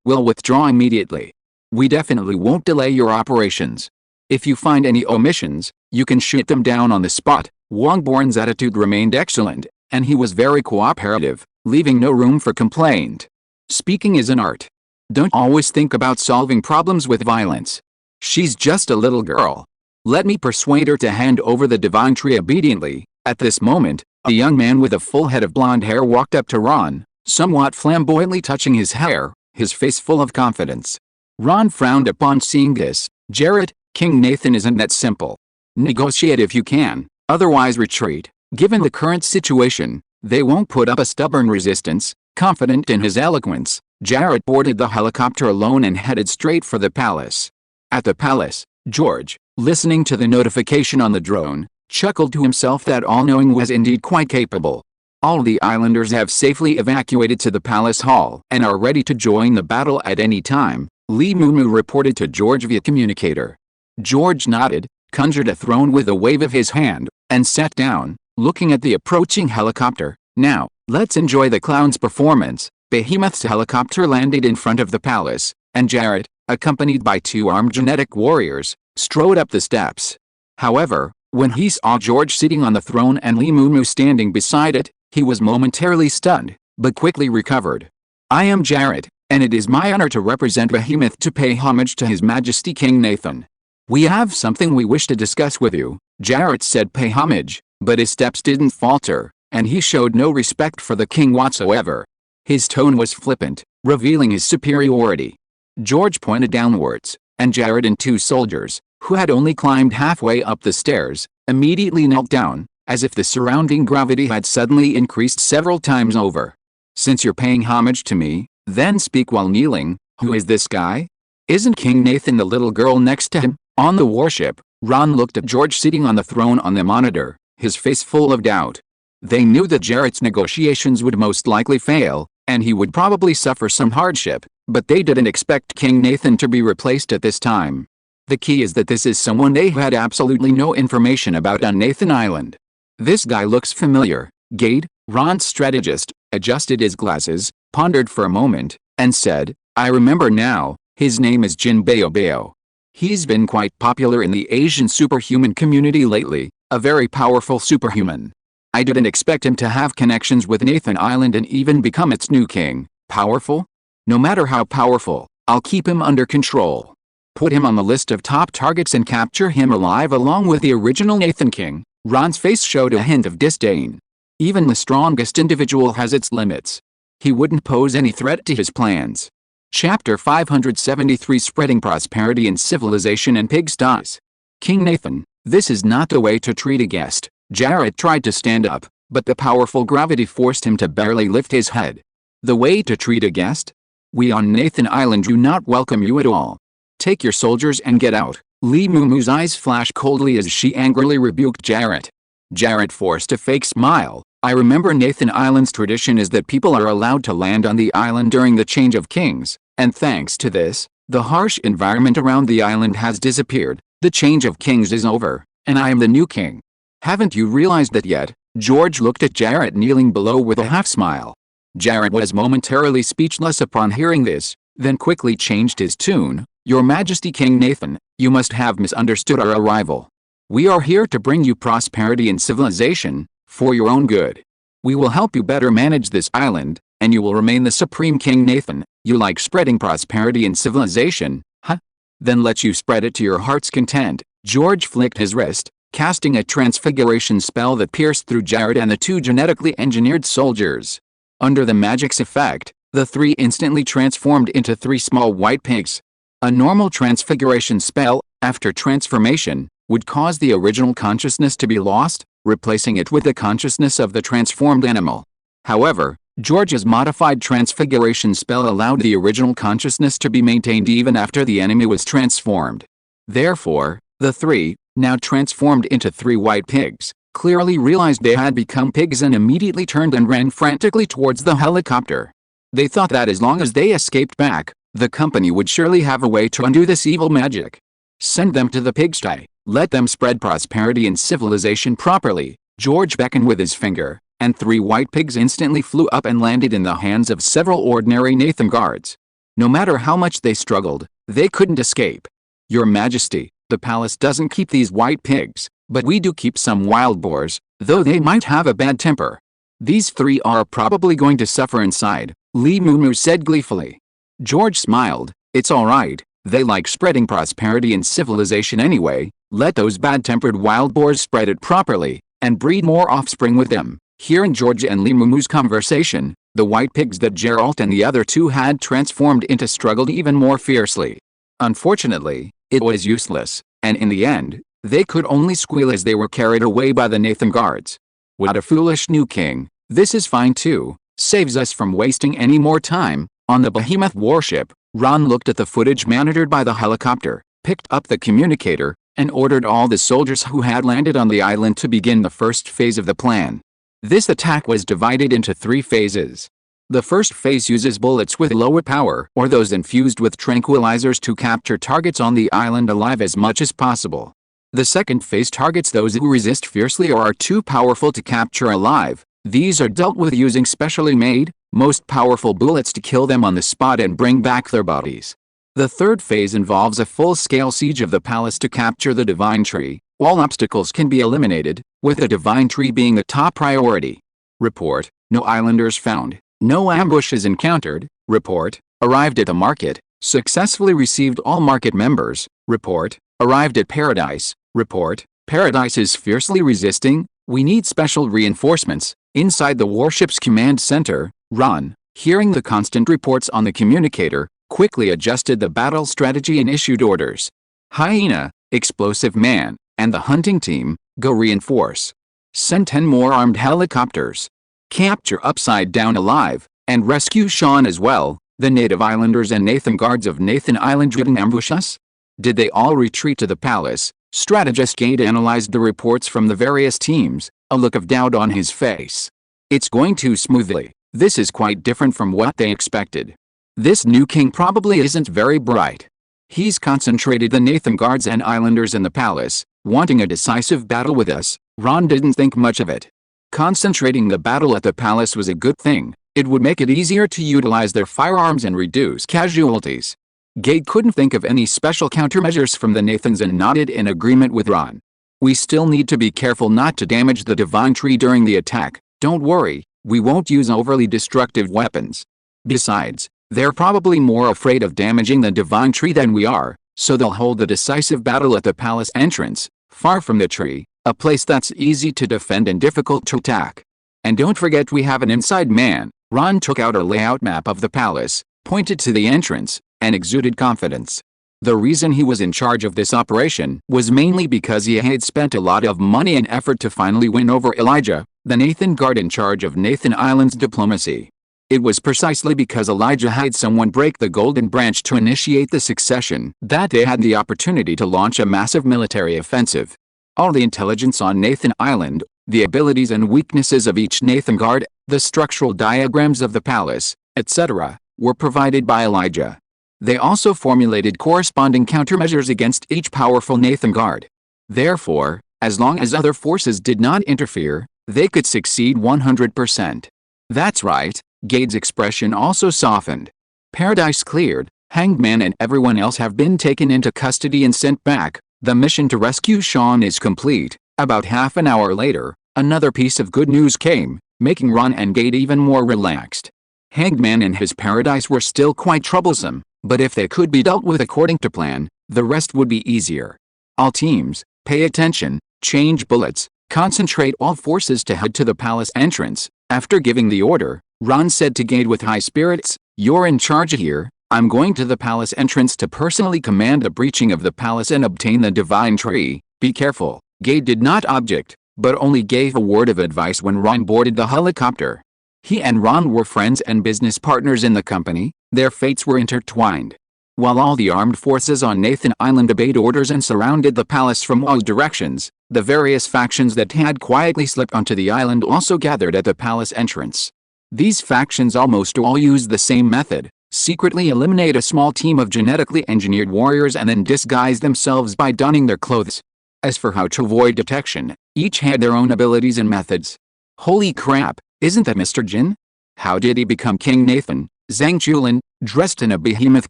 we'll withdraw immediately. We definitely won't delay your operations. If you find any omissions, you can shoot them down on the spot. Wongborn's attitude remained excellent, and he was very cooperative, leaving no room for complaint. Speaking is an art. Don't always think about solving problems with violence. She's just a little girl. Let me persuade her to hand over the divine tree obediently. At this moment, a young man with a full head of blonde hair walked up to Ron, somewhat flamboyantly touching his hair, his face full of confidence. Ron frowned upon seeing this. Jarrett, King Nathan isn't that simple. Negotiate if you can, otherwise retreat. Given the current situation, they won't put up a stubborn resistance. Confident in his eloquence, Jarrett boarded the helicopter alone and headed straight for the palace. At the palace, George, listening to the notification on the drone, chuckled to himself that all-knowing was indeed quite capable. All the islanders have safely evacuated to the palace hall and are ready to join the battle at any time, Lee Mumu reported to George via communicator. George nodded, conjured a throne with a wave of his hand, and sat down, looking at the approaching helicopter. Now, let's enjoy the clown's performance. Behemoth's helicopter landed in front of the palace, and Jarrett, accompanied by two armed genetic warriors, strode up the steps. However, when he saw George sitting on the throne and Lee Mumu standing beside it, he was momentarily stunned, but quickly recovered. I am Jarrett, and it is my honor to represent Behemoth to pay homage to His Majesty King Nathan. We have something we wish to discuss with you. Jarrett said pay homage, but his steps didn't falter, and he showed no respect for the king whatsoever. His tone was flippant, revealing his superiority. George pointed downwards, and Jared and two soldiers, who had only climbed halfway up the stairs, immediately knelt down, as if the surrounding gravity had suddenly increased several times over. "Since you're paying homage to me, then speak while kneeling. Who is this guy? Isn't King Nathan the little girl next to him, on the warship?" Ron looked at George sitting on the throne on the monitor, his face full of doubt. They knew that Jared's negotiations would most likely fail, and he would probably suffer some hardship, but they didn't expect King Nathan to be replaced at this time. The key is that this is someone they had absolutely no information about on Nathan Island. "This guy looks familiar." Gade, Ron's strategist, adjusted his glasses, pondered for a moment, and said, "I remember now, his name is Jin Baobao. He's been quite popular in the Asian superhuman community lately, a very powerful superhuman. I didn't expect him to have connections with Nathan Island and even become its new king." "Powerful? No matter how powerful, I'll keep him under control. Put him on the list of top targets and capture him alive along with the original Nathan King." Ron's face showed a hint of disdain. Even the strongest individual has its limits. He wouldn't pose any threat to his plans. Chapter 573, Spreading Prosperity in Civilization and Pigsties. "King Nathan, this is not the way to treat a guest." Jared tried to stand up, but the powerful gravity forced him to barely lift his head. "The way to treat a guest? We on Nathan Island do not welcome you at all. Take your soldiers and get out." Lee Mumu's eyes flashed coldly as she angrily rebuked Jared. Jared forced a fake smile. "I remember Nathan Island's tradition is that people are allowed to land on the island during the change of kings, and thanks to this, the harsh environment around the island has disappeared. The change of kings is over, and I am the new king. Haven't you realized that yet?" George looked at Jared kneeling below with a half-smile. Jared was momentarily speechless upon hearing this, then quickly changed his tune. "Your Majesty King Nathan, you must have misunderstood our arrival. We are here to bring you prosperity and civilization, for your own good. We will help you better manage this island, and you will remain the Supreme King Nathan." "You like spreading prosperity and civilization, huh? Then let you spread it to your heart's content." George flicked his wrist, casting a transfiguration spell that pierced through Jared and the two genetically engineered soldiers. Under the magic's effect, the three instantly transformed into three small white pigs. A normal transfiguration spell, after transformation, would cause the original consciousness to be lost, replacing it with the consciousness of the transformed animal. However, George's modified transfiguration spell allowed the original consciousness to be maintained even after the enemy was transformed. Therefore, the three, now transformed into three white pigs, clearly realized they had become pigs and immediately turned and ran frantically towards the helicopter. They thought that as long as they escaped back, the company would surely have a way to undo this evil magic. "Send them to the pigsty. Let them spread prosperity and civilization properly." George beckoned with his finger, and three white pigs instantly flew up and landed in the hands of several ordinary Nathan guards. No matter how much they struggled, they couldn't escape. "Your Majesty, the palace doesn't keep these white pigs, but we do keep some wild boars, though they might have a bad temper. These three are probably going to suffer inside," Lee Mumu said gleefully. George smiled. "It's all right. They like spreading prosperity and civilization anyway. Let those bad-tempered wild boars spread it properly, and breed more offspring with them." Hearing George and Lee Mumu's conversation, the white pigs that Geralt and the other two had transformed into struggled even more fiercely. Unfortunately, it was useless, and in the end, they could only squeal as they were carried away by the Nathan guards. "What a foolish new king. This is fine too. Saves us from wasting any more time." On the behemoth warship, Ron looked at the footage monitored by the helicopter, picked up the communicator, and ordered all the soldiers who had landed on the island to begin the first phase of the plan. This attack was divided into three phases. The first phase uses bullets with lower power or those infused with tranquilizers to capture targets on the island alive as much as possible. The second phase targets those who resist fiercely or are too powerful to capture alive. These are dealt with using specially made, most powerful bullets to kill them on the spot and bring back their bodies. The third phase involves a full-scale siege of the palace to capture the Divine Tree. All obstacles can be eliminated, with the Divine Tree being the top priority. Report: no islanders found. No ambushes encountered. Report: arrived at the market. Successfully received all market members. Report: arrived at Paradise. Report: Paradise is fiercely resisting. We need special reinforcements. Inside the warship's command center, Ron, hearing the constant reports on the communicator, quickly adjusted the battle strategy and issued orders. Hyena, Explosive Man, and the hunting team, go reinforce. Send 10 more armed helicopters. Capture Upside Down alive, and rescue Sean as well. The native islanders and Nathan guards of Nathan Island didn't ambush us? Did they all retreat to the palace? Strategist Gade analyzed the reports from the various teams, a look of doubt on his face. It's going too smoothly. This is quite different from what they expected. This new king probably isn't very bright. He's concentrated the Nathan guards and islanders in the palace, wanting a decisive battle with us. Ron didn't think much of it. Concentrating the battle at the palace was a good thing. It would make it easier to utilize their firearms and reduce casualties. Gade couldn't think of any special countermeasures from the Nathans and nodded in agreement with Ron. We still need to be careful not to damage the divine tree during the attack. Don't worry, we won't use overly destructive weapons. Besides, they're probably more afraid of damaging the divine tree than we are, so they'll hold the decisive battle at the palace entrance, far from the tree, a place that's easy to defend and difficult to attack. And don't forget we have an inside man. Ron took out a layout map of the palace, pointed to the entrance, and exuded confidence. The reason he was in charge of this operation was mainly because he had spent a lot of money and effort to finally win over Elijah, the Nathan guard in charge of Nathan Island's diplomacy. It was precisely because Elijah had someone break the Golden Branch to initiate the succession that they had the opportunity to launch a massive military offensive. All the intelligence on Nathan Island, the abilities and weaknesses of each Nathan guard, the structural diagrams of the palace, etc., were provided by Elijah. They also formulated corresponding countermeasures against each powerful Nathan guard. Therefore, as long as other forces did not interfere, they could succeed 100%. That's right, Gade's expression also softened. Paradise cleared, Hanged Man and everyone else have been taken into custody and sent back. The mission to rescue Sean is complete. About half an hour later, another piece of good news came, making Ron and Gade even more relaxed. Hanged Man and his paradise were still quite troublesome, but if they could be dealt with according to plan, the rest would be easier. All teams, pay attention, change bullets, concentrate all forces to head to the palace entrance. After giving the order, Ron said to Gade with high spirits, "You're in charge here. I'm going to the palace entrance to personally command the breaching of the palace and obtain the divine tree. Be careful." Gade did not object, but only gave a word of advice when Ron boarded the helicopter. He and Ron were friends and business partners in the company. Their fates were intertwined. While all the armed forces on Nathan Island obeyed orders and surrounded the palace from all directions, the various factions that had quietly slipped onto the island also gathered at the palace entrance. These factions almost all used the same method: secretly eliminate a small team of genetically engineered warriors and then disguise themselves by donning their clothes. As for how to avoid detection, each had their own abilities and methods. Holy crap, isn't that Mr. Jin? How did he become King Nathan? Zhang Chulin, dressed in a Behemoth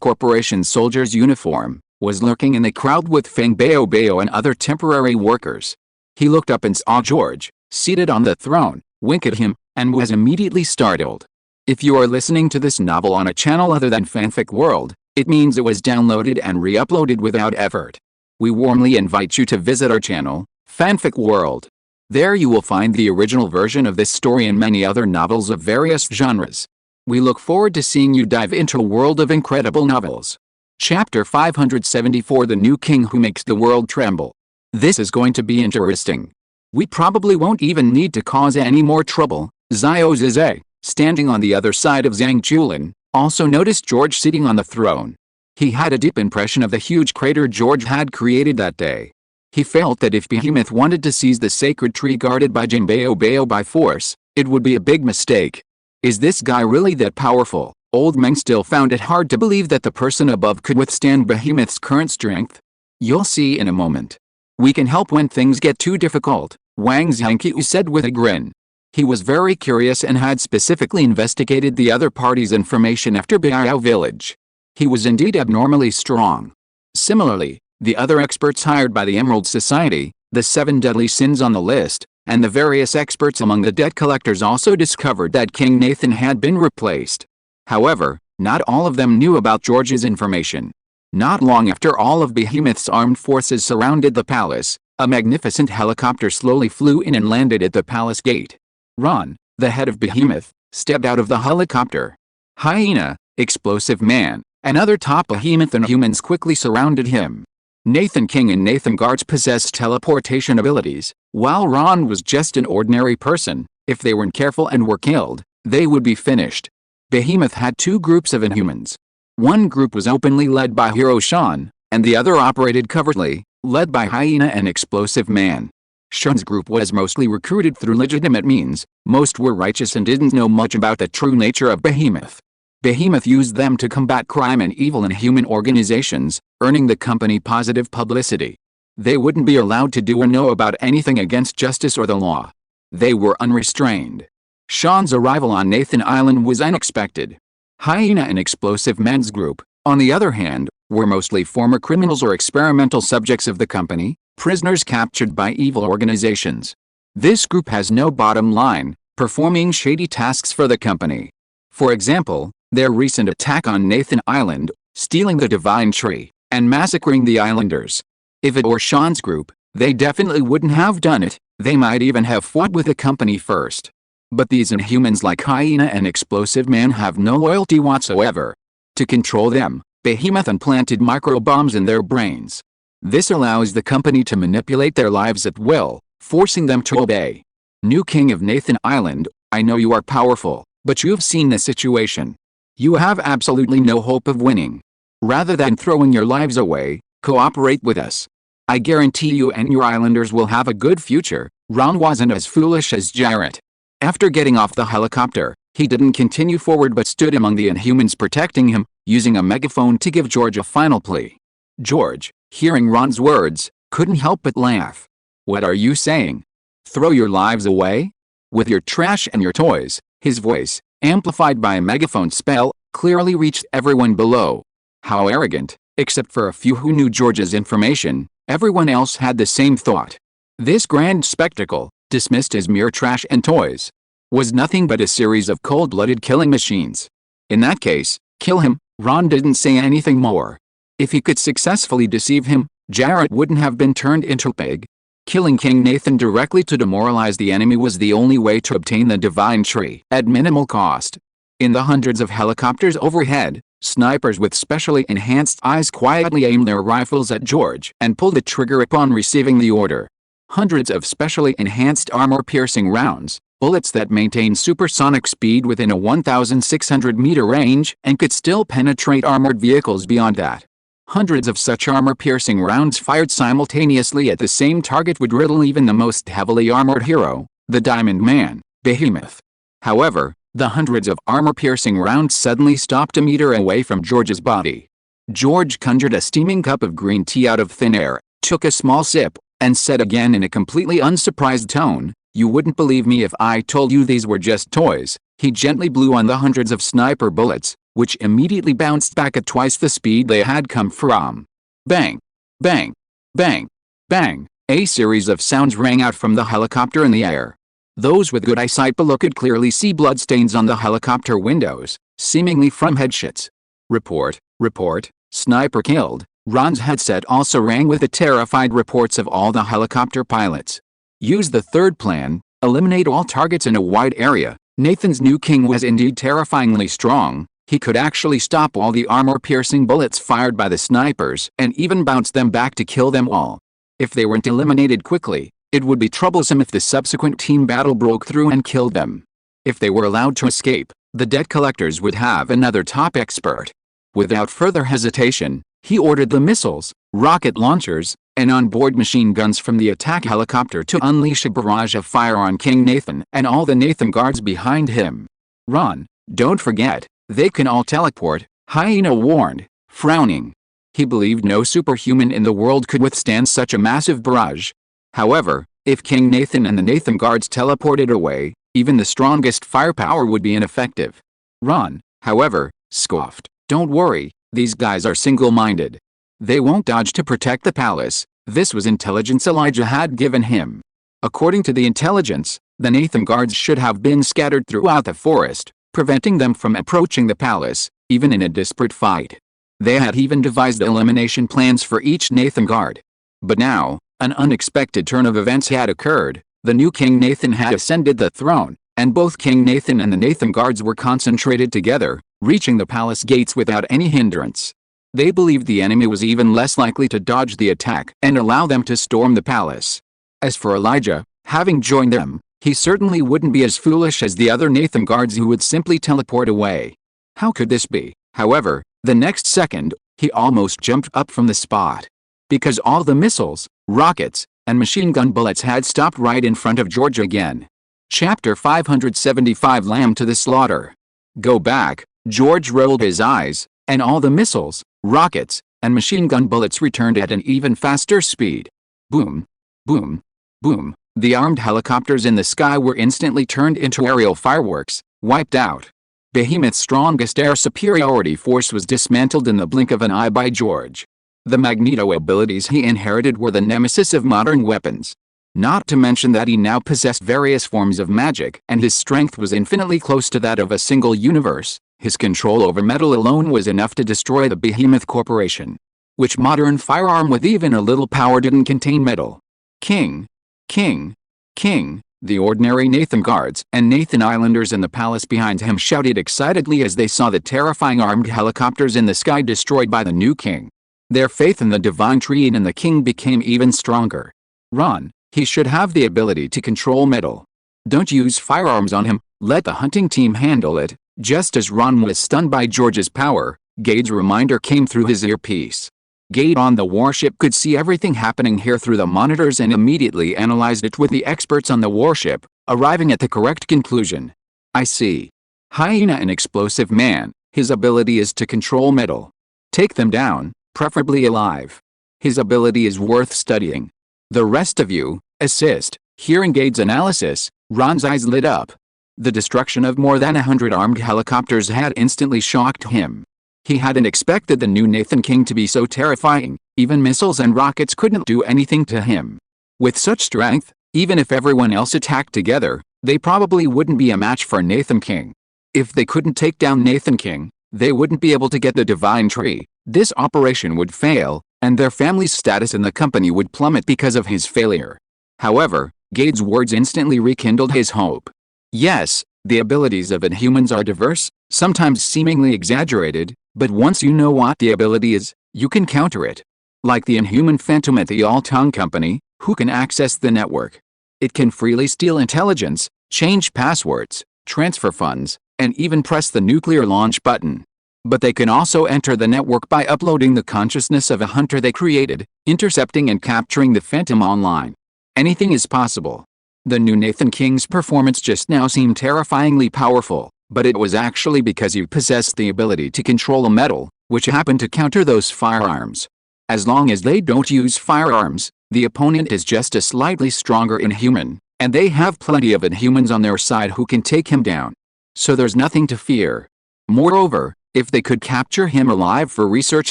Corporation soldier's uniform, was lurking in the crowd with Feng Bao and other temporary workers. He looked up and saw George, seated on the throne, wink at him, and was immediately startled. If you are listening to this novel on a channel other than Fanfic World, it means it was downloaded and re-uploaded without effort. We warmly invite you to visit our channel, Fanfic World. There you will find the original version of this story and many other novels of various genres. We look forward to seeing you dive into a world of incredible novels. Chapter 574: The New King Who Makes the World Tremble. This is going to be interesting. We probably won't even need to cause any more trouble. Zio Zizé, standing on the other side of Zhang Chulin, also noticed George sitting on the throne. He had a deep impression of the huge crater George had created that day. He felt that if Behemoth wanted to seize the sacred tree guarded by Jinbeo by force, it would be a big mistake. Is this guy really that powerful? Old Meng still found it hard to believe that the person above could withstand Behemoth's current strength. You'll see in a moment. We can help when things get too difficult, Wang Zhangqiu said with a grin. He was very curious and had specifically investigated the other party's information after Biao village. He was indeed abnormally strong. Similarly, the other experts hired by the Emerald Society, the 7 deadly sins on the list, and the various experts among the debt collectors also discovered that King Nathan had been replaced. However, not all of them knew about George's information. Not long after all of Behemoth's armed forces surrounded the palace, a magnificent helicopter slowly flew in and landed at the palace gate. Ron, the head of Behemoth, stepped out of the helicopter. Hyena, Explosive Man, and other top behemoth and humans quickly surrounded him. Nathan King and Nathan Guards possessed teleportation abilities, while Ron was just an ordinary person. If they weren't careful and were killed, they would be finished. Behemoth had two groups of Inhumans. One group was openly led by hero Sean, and the other operated covertly, led by Hyena and Explosive Man. Sean's group was mostly recruited through legitimate means. Most were righteous and didn't know much about the true nature of Behemoth. Behemoth used them to combat crime and evil in human organizations, earning the company positive publicity. They wouldn't be allowed to do or know about anything against justice or the law. They were unrestrained. Sean's arrival on Nathan Island was unexpected. Hyena and Explosive Man's group, on the other hand, were mostly former criminals or experimental subjects of the company, prisoners captured by evil organizations. This group has no bottom line, performing shady tasks for the company. For example, their recent attack on Nathan Island, stealing the Divine Tree, and massacring the islanders. If it were Sean's group, they definitely wouldn't have done it. They might even have fought with the company first. But these Inhumans like Hyena and Explosive Man have no loyalty whatsoever. To control them, Behemoth implanted microbombs in their brains. This allows the company to manipulate their lives at will, forcing them to obey. New King of Nathan Island, I know you are powerful, but you've seen the situation. You have absolutely no hope of winning. Rather than throwing your lives away, cooperate with us. I guarantee you and your islanders will have a good future. Ron wasn't as foolish as Jarrett. After getting off the helicopter, he didn't continue forward but stood among the Inhumans protecting him, using a megaphone to give George a final plea. George, hearing Ron's words, couldn't help but laugh. What are you saying? Throw your lives away? With your trash and your toys? His voice, amplified by a megaphone spell, clearly reached everyone below. How arrogant. Except for a few who knew George's information, everyone else had the same thought. This grand spectacle, dismissed as mere trash and toys, was nothing but a series of cold-blooded killing machines. In that case, kill him. Ron didn't say anything more. If he could successfully deceive him, Jarrett wouldn't have been turned into a pig. Killing King Nathan directly to demoralize the enemy was the only way to obtain the Divine Tree at minimal cost. In the hundreds of helicopters overhead, snipers with specially enhanced eyes quietly aimed their rifles at George and pulled the trigger upon receiving the order. Hundreds of specially enhanced armor-piercing rounds, bullets that maintain supersonic speed within a 1,600-meter range and could still penetrate armored vehicles beyond that. Hundreds of such armor-piercing rounds fired simultaneously at the same target would riddle even the most heavily armored hero, the Diamond Man, Behemoth. However, the hundreds of armor-piercing rounds suddenly stopped a meter away from George's body. George conjured a steaming cup of green tea out of thin air, took a small sip, and said again in a completely unsurprised tone, "You wouldn't believe me if I told you these were just toys." He gently blew on the hundreds of sniper bullets, which immediately bounced back at twice the speed they had come from. Bang! Bang! Bang! Bang! A series of sounds rang out from the helicopter in the air. Those with good eyesight below could clearly see bloodstains on the helicopter windows, seemingly from headshots. Report, report, sniper killed. Ron's headset also rang with the terrified reports of all the helicopter pilots. Use the third plan, eliminate all targets in a wide area. Nathan's new king was indeed terrifyingly strong. He could actually stop all the armor-piercing bullets fired by the snipers and even bounce them back to kill them all. If they weren't eliminated quickly, it would be troublesome if the subsequent team battle broke through and killed them. If they were allowed to escape, the debt collectors would have another top expert. Without further hesitation, he ordered the missiles, rocket launchers, and onboard machine guns from the attack helicopter to unleash a barrage of fire on King Nathan and all the Nathan guards behind him. Ron, don't forget, they can all teleport, Hyena warned, frowning. He believed no superhuman in the world could withstand such a massive barrage. However, if King Nathan and the Nathan guards teleported away, even the strongest firepower would be ineffective. Ron, however, scoffed, "Don't worry, these guys are single-minded. They won't dodge to protect the palace." This was intelligence Elijah had given him. According to the intelligence, the Nathan guards should have been scattered throughout the forest, preventing them from approaching the palace, even in a desperate fight. They had even devised elimination plans for each Nathan guard. But now, an unexpected turn of events had occurred. The new King Nathan had ascended the throne, and both King Nathan and the Nathan Guards were concentrated together, reaching the palace gates without any hindrance. They believed the enemy was even less likely to dodge the attack and allow them to storm the palace. As for Elijah, having joined them, he certainly wouldn't be as foolish as the other Nathan Guards who would simply teleport away. How could this be? However, the next second, he almost jumped up from the spot. Because all the missiles, rockets, and machine gun bullets had stopped right in front of George again. Chapter 575 Lamb to the Slaughter. Go back. George rolled his eyes, and all the missiles, rockets, and machine gun bullets returned at an even faster speed. Boom. Boom. Boom. The armed helicopters in the sky were instantly turned into aerial fireworks, wiped out. Behemoth's strongest air superiority force was dismantled in the blink of an eye by George. The Magneto abilities he inherited were the nemesis of modern weapons. Not to mention that he now possessed various forms of magic and his strength was infinitely close to that of a single universe. His control over metal alone was enough to destroy the Behemoth Corporation. Which modern firearm with even a little power didn't contain metal? King. King. King. The ordinary Nathan Guards and Nathan Islanders in the palace behind him shouted excitedly as they saw the terrifying armed helicopters in the sky destroyed by the new king. Their faith in the divine tree and in the king became even stronger. Run. He should have the ability to control metal. Don't use firearms on him, let the hunting team handle it. Just as Ron was stunned by George's power, Gade's reminder came through his earpiece. Gade on the warship could see everything happening here through the monitors and immediately analyzed it with the experts on the warship, arriving at the correct conclusion. I see. Hyena an explosive man, his ability is to control metal. Take them down, preferably alive. His ability is worth studying. The rest of you, assist. Hearing Gade's analysis, Ron's eyes lit up. The destruction of more than 100 armed helicopters had instantly shocked him. He hadn't expected the new Nathan King to be so terrifying, even missiles and rockets couldn't do anything to him. With such strength, even if everyone else attacked together, they probably wouldn't be a match for Nathan King. If they couldn't take down Nathan King, they wouldn't be able to get the divine tree. This operation would fail, and their family's status in the company would plummet because of his failure. However, Gade's words instantly rekindled his hope. Yes, the abilities of Inhumans are diverse, sometimes seemingly exaggerated, but once you know what the ability is, you can counter it. Like the Inhuman Phantom at the All-Tongue Company, who can access the network. It can freely steal intelligence, change passwords, transfer funds, and even press the nuclear launch button. But they can also enter the network by uploading the consciousness of a hunter they created, intercepting and capturing the Phantom online. Anything is possible. The new Nathan King's performance just now seemed terrifyingly powerful, but it was actually because you possessed the ability to control a metal, which happened to counter those firearms. As long as they don't use firearms, the opponent is just a slightly stronger Inhuman, and they have plenty of Inhumans on their side who can take him down. So there's nothing to fear. Moreover, if they could capture him alive for research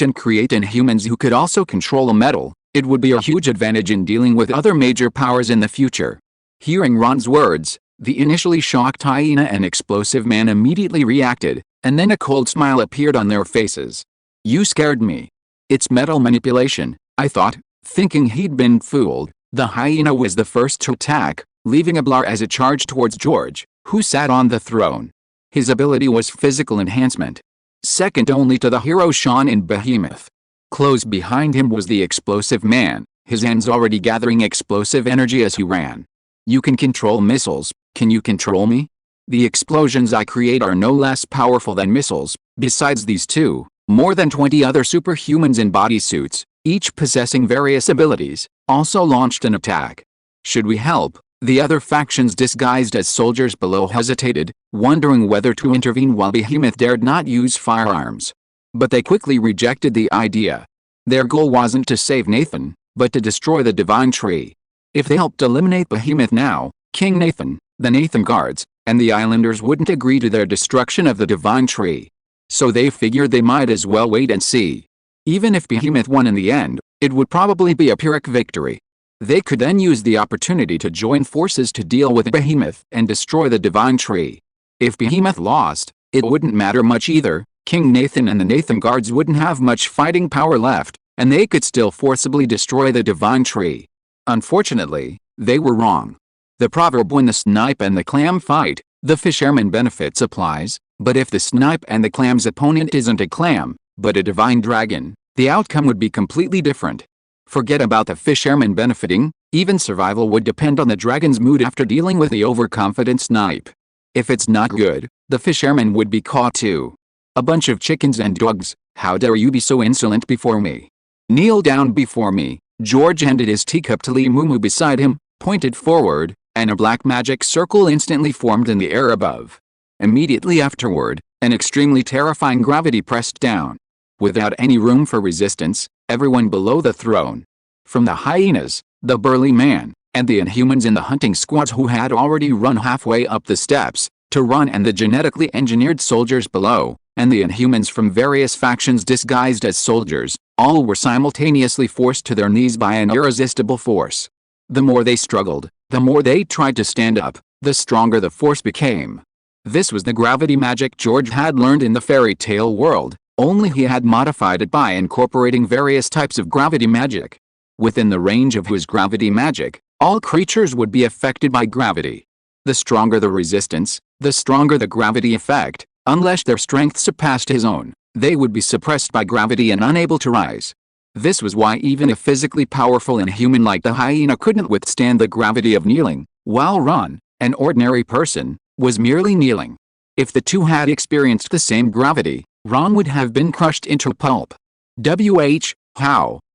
and create Inhumans who could also control a metal, it would be a huge advantage in dealing with other major powers in the future. Hearing Ron's words, the initially shocked hyena and explosive man immediately reacted, and then a cold smile appeared on their faces. You scared me. It's metal manipulation, I thought, thinking he'd been fooled. The hyena was the first to attack, leaving a blur as it charged towards George, who sat on the throne. His ability was physical enhancement. Second only to the hero Sean in Behemoth. Close behind him was the explosive man, his hands already gathering explosive energy as he ran. You can control missiles, can you control me? The explosions I create are no less powerful than missiles. Besides these two, more than 20 other superhumans in bodysuits, each possessing various abilities, also launched an attack. Should we help? The other factions disguised as soldiers below hesitated, wondering whether to intervene while Behemoth dared not use firearms. But they quickly rejected the idea. Their goal wasn't to save Nathan, but to destroy the divine tree. If they helped eliminate Behemoth now, King Nathan, the Nathan Guards, and the Islanders wouldn't agree to their destruction of the divine tree. So they figured they might as well wait and see. Even if Behemoth won in the end, it would probably be a Pyrrhic victory. They could then use the opportunity to join forces to deal with Behemoth and destroy the divine tree. If Behemoth lost, it wouldn't matter much either. King Nathan and the Nathan Guards wouldn't have much fighting power left, and they could still forcibly destroy the divine tree. Unfortunately, they were wrong. The proverb when the snipe and the clam fight, The fisherman benefits applies, but if the snipe and the clam's opponent isn't a clam, but a divine dragon, the outcome would be completely different. Forget about the fisherman benefiting, even survival would depend on the dragon's mood after dealing with the overconfident snipe. If it's not good, the fisherman would be caught too. A bunch of chickens and dogs, how dare you be so insolent before me? Kneel down before me. George handed his teacup to Lee Mumu beside him, pointed forward, and a black magic circle instantly formed in the air above. Immediately afterward, an extremely terrifying gravity pressed down. Without any room for resistance, everyone below the throne, from the hyenas, the burly man, and the inhumans in the hunting squads who had already run halfway up the steps, to run, and the genetically engineered soldiers below, and the inhumans from various factions disguised as soldiers, all were simultaneously forced to their knees by an irresistible force. The more they struggled, the more they tried to stand up, the stronger the force became. This was the gravity magic George had learned in the fairy tale world, only he had modified it by incorporating various types of gravity magic. Within the range of his gravity magic, all creatures would be affected by gravity. The stronger the resistance, the stronger the gravity effect. Unless their strength surpassed his own, they would be suppressed by gravity and unable to rise. This was why even a physically powerful inhuman like the hyena couldn't withstand the gravity of kneeling, while Ron, an ordinary person, was merely kneeling. If the two had experienced the same gravity, Ron would have been crushed into pulp.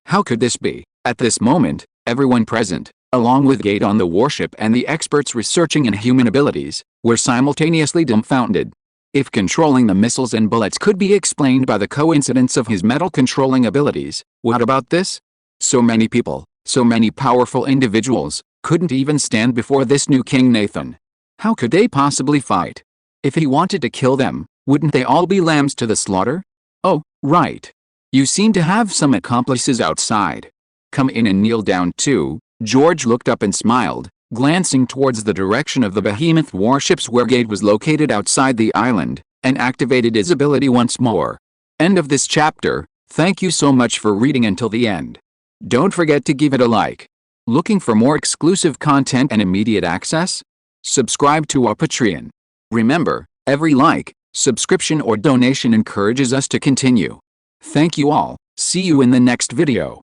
How could this be? At this moment, everyone present, along with Gate on the warship and the experts researching inhuman abilities, were simultaneously dumbfounded. If controlling the missiles and bullets could be explained by the coincidence of his metal controlling abilities, what about this? So many people, so many powerful individuals, couldn't even stand before this new King Nathan. How could they possibly fight? If he wanted to kill them, wouldn't they all be lambs to the slaughter? Oh, right. You seem to have some accomplices outside. Come in and kneel down too. George looked up and smiled, glancing towards the direction of the behemoth warships where Gate was located outside the island, and activated his ability once more. End of this chapter. Thank you so much for reading until the end. Don't forget to give it a like. Looking for more exclusive content and immediate access? Subscribe to our Patreon. Remember, every like, subscription or donation encourages us to continue. Thank you all. See you in the next video.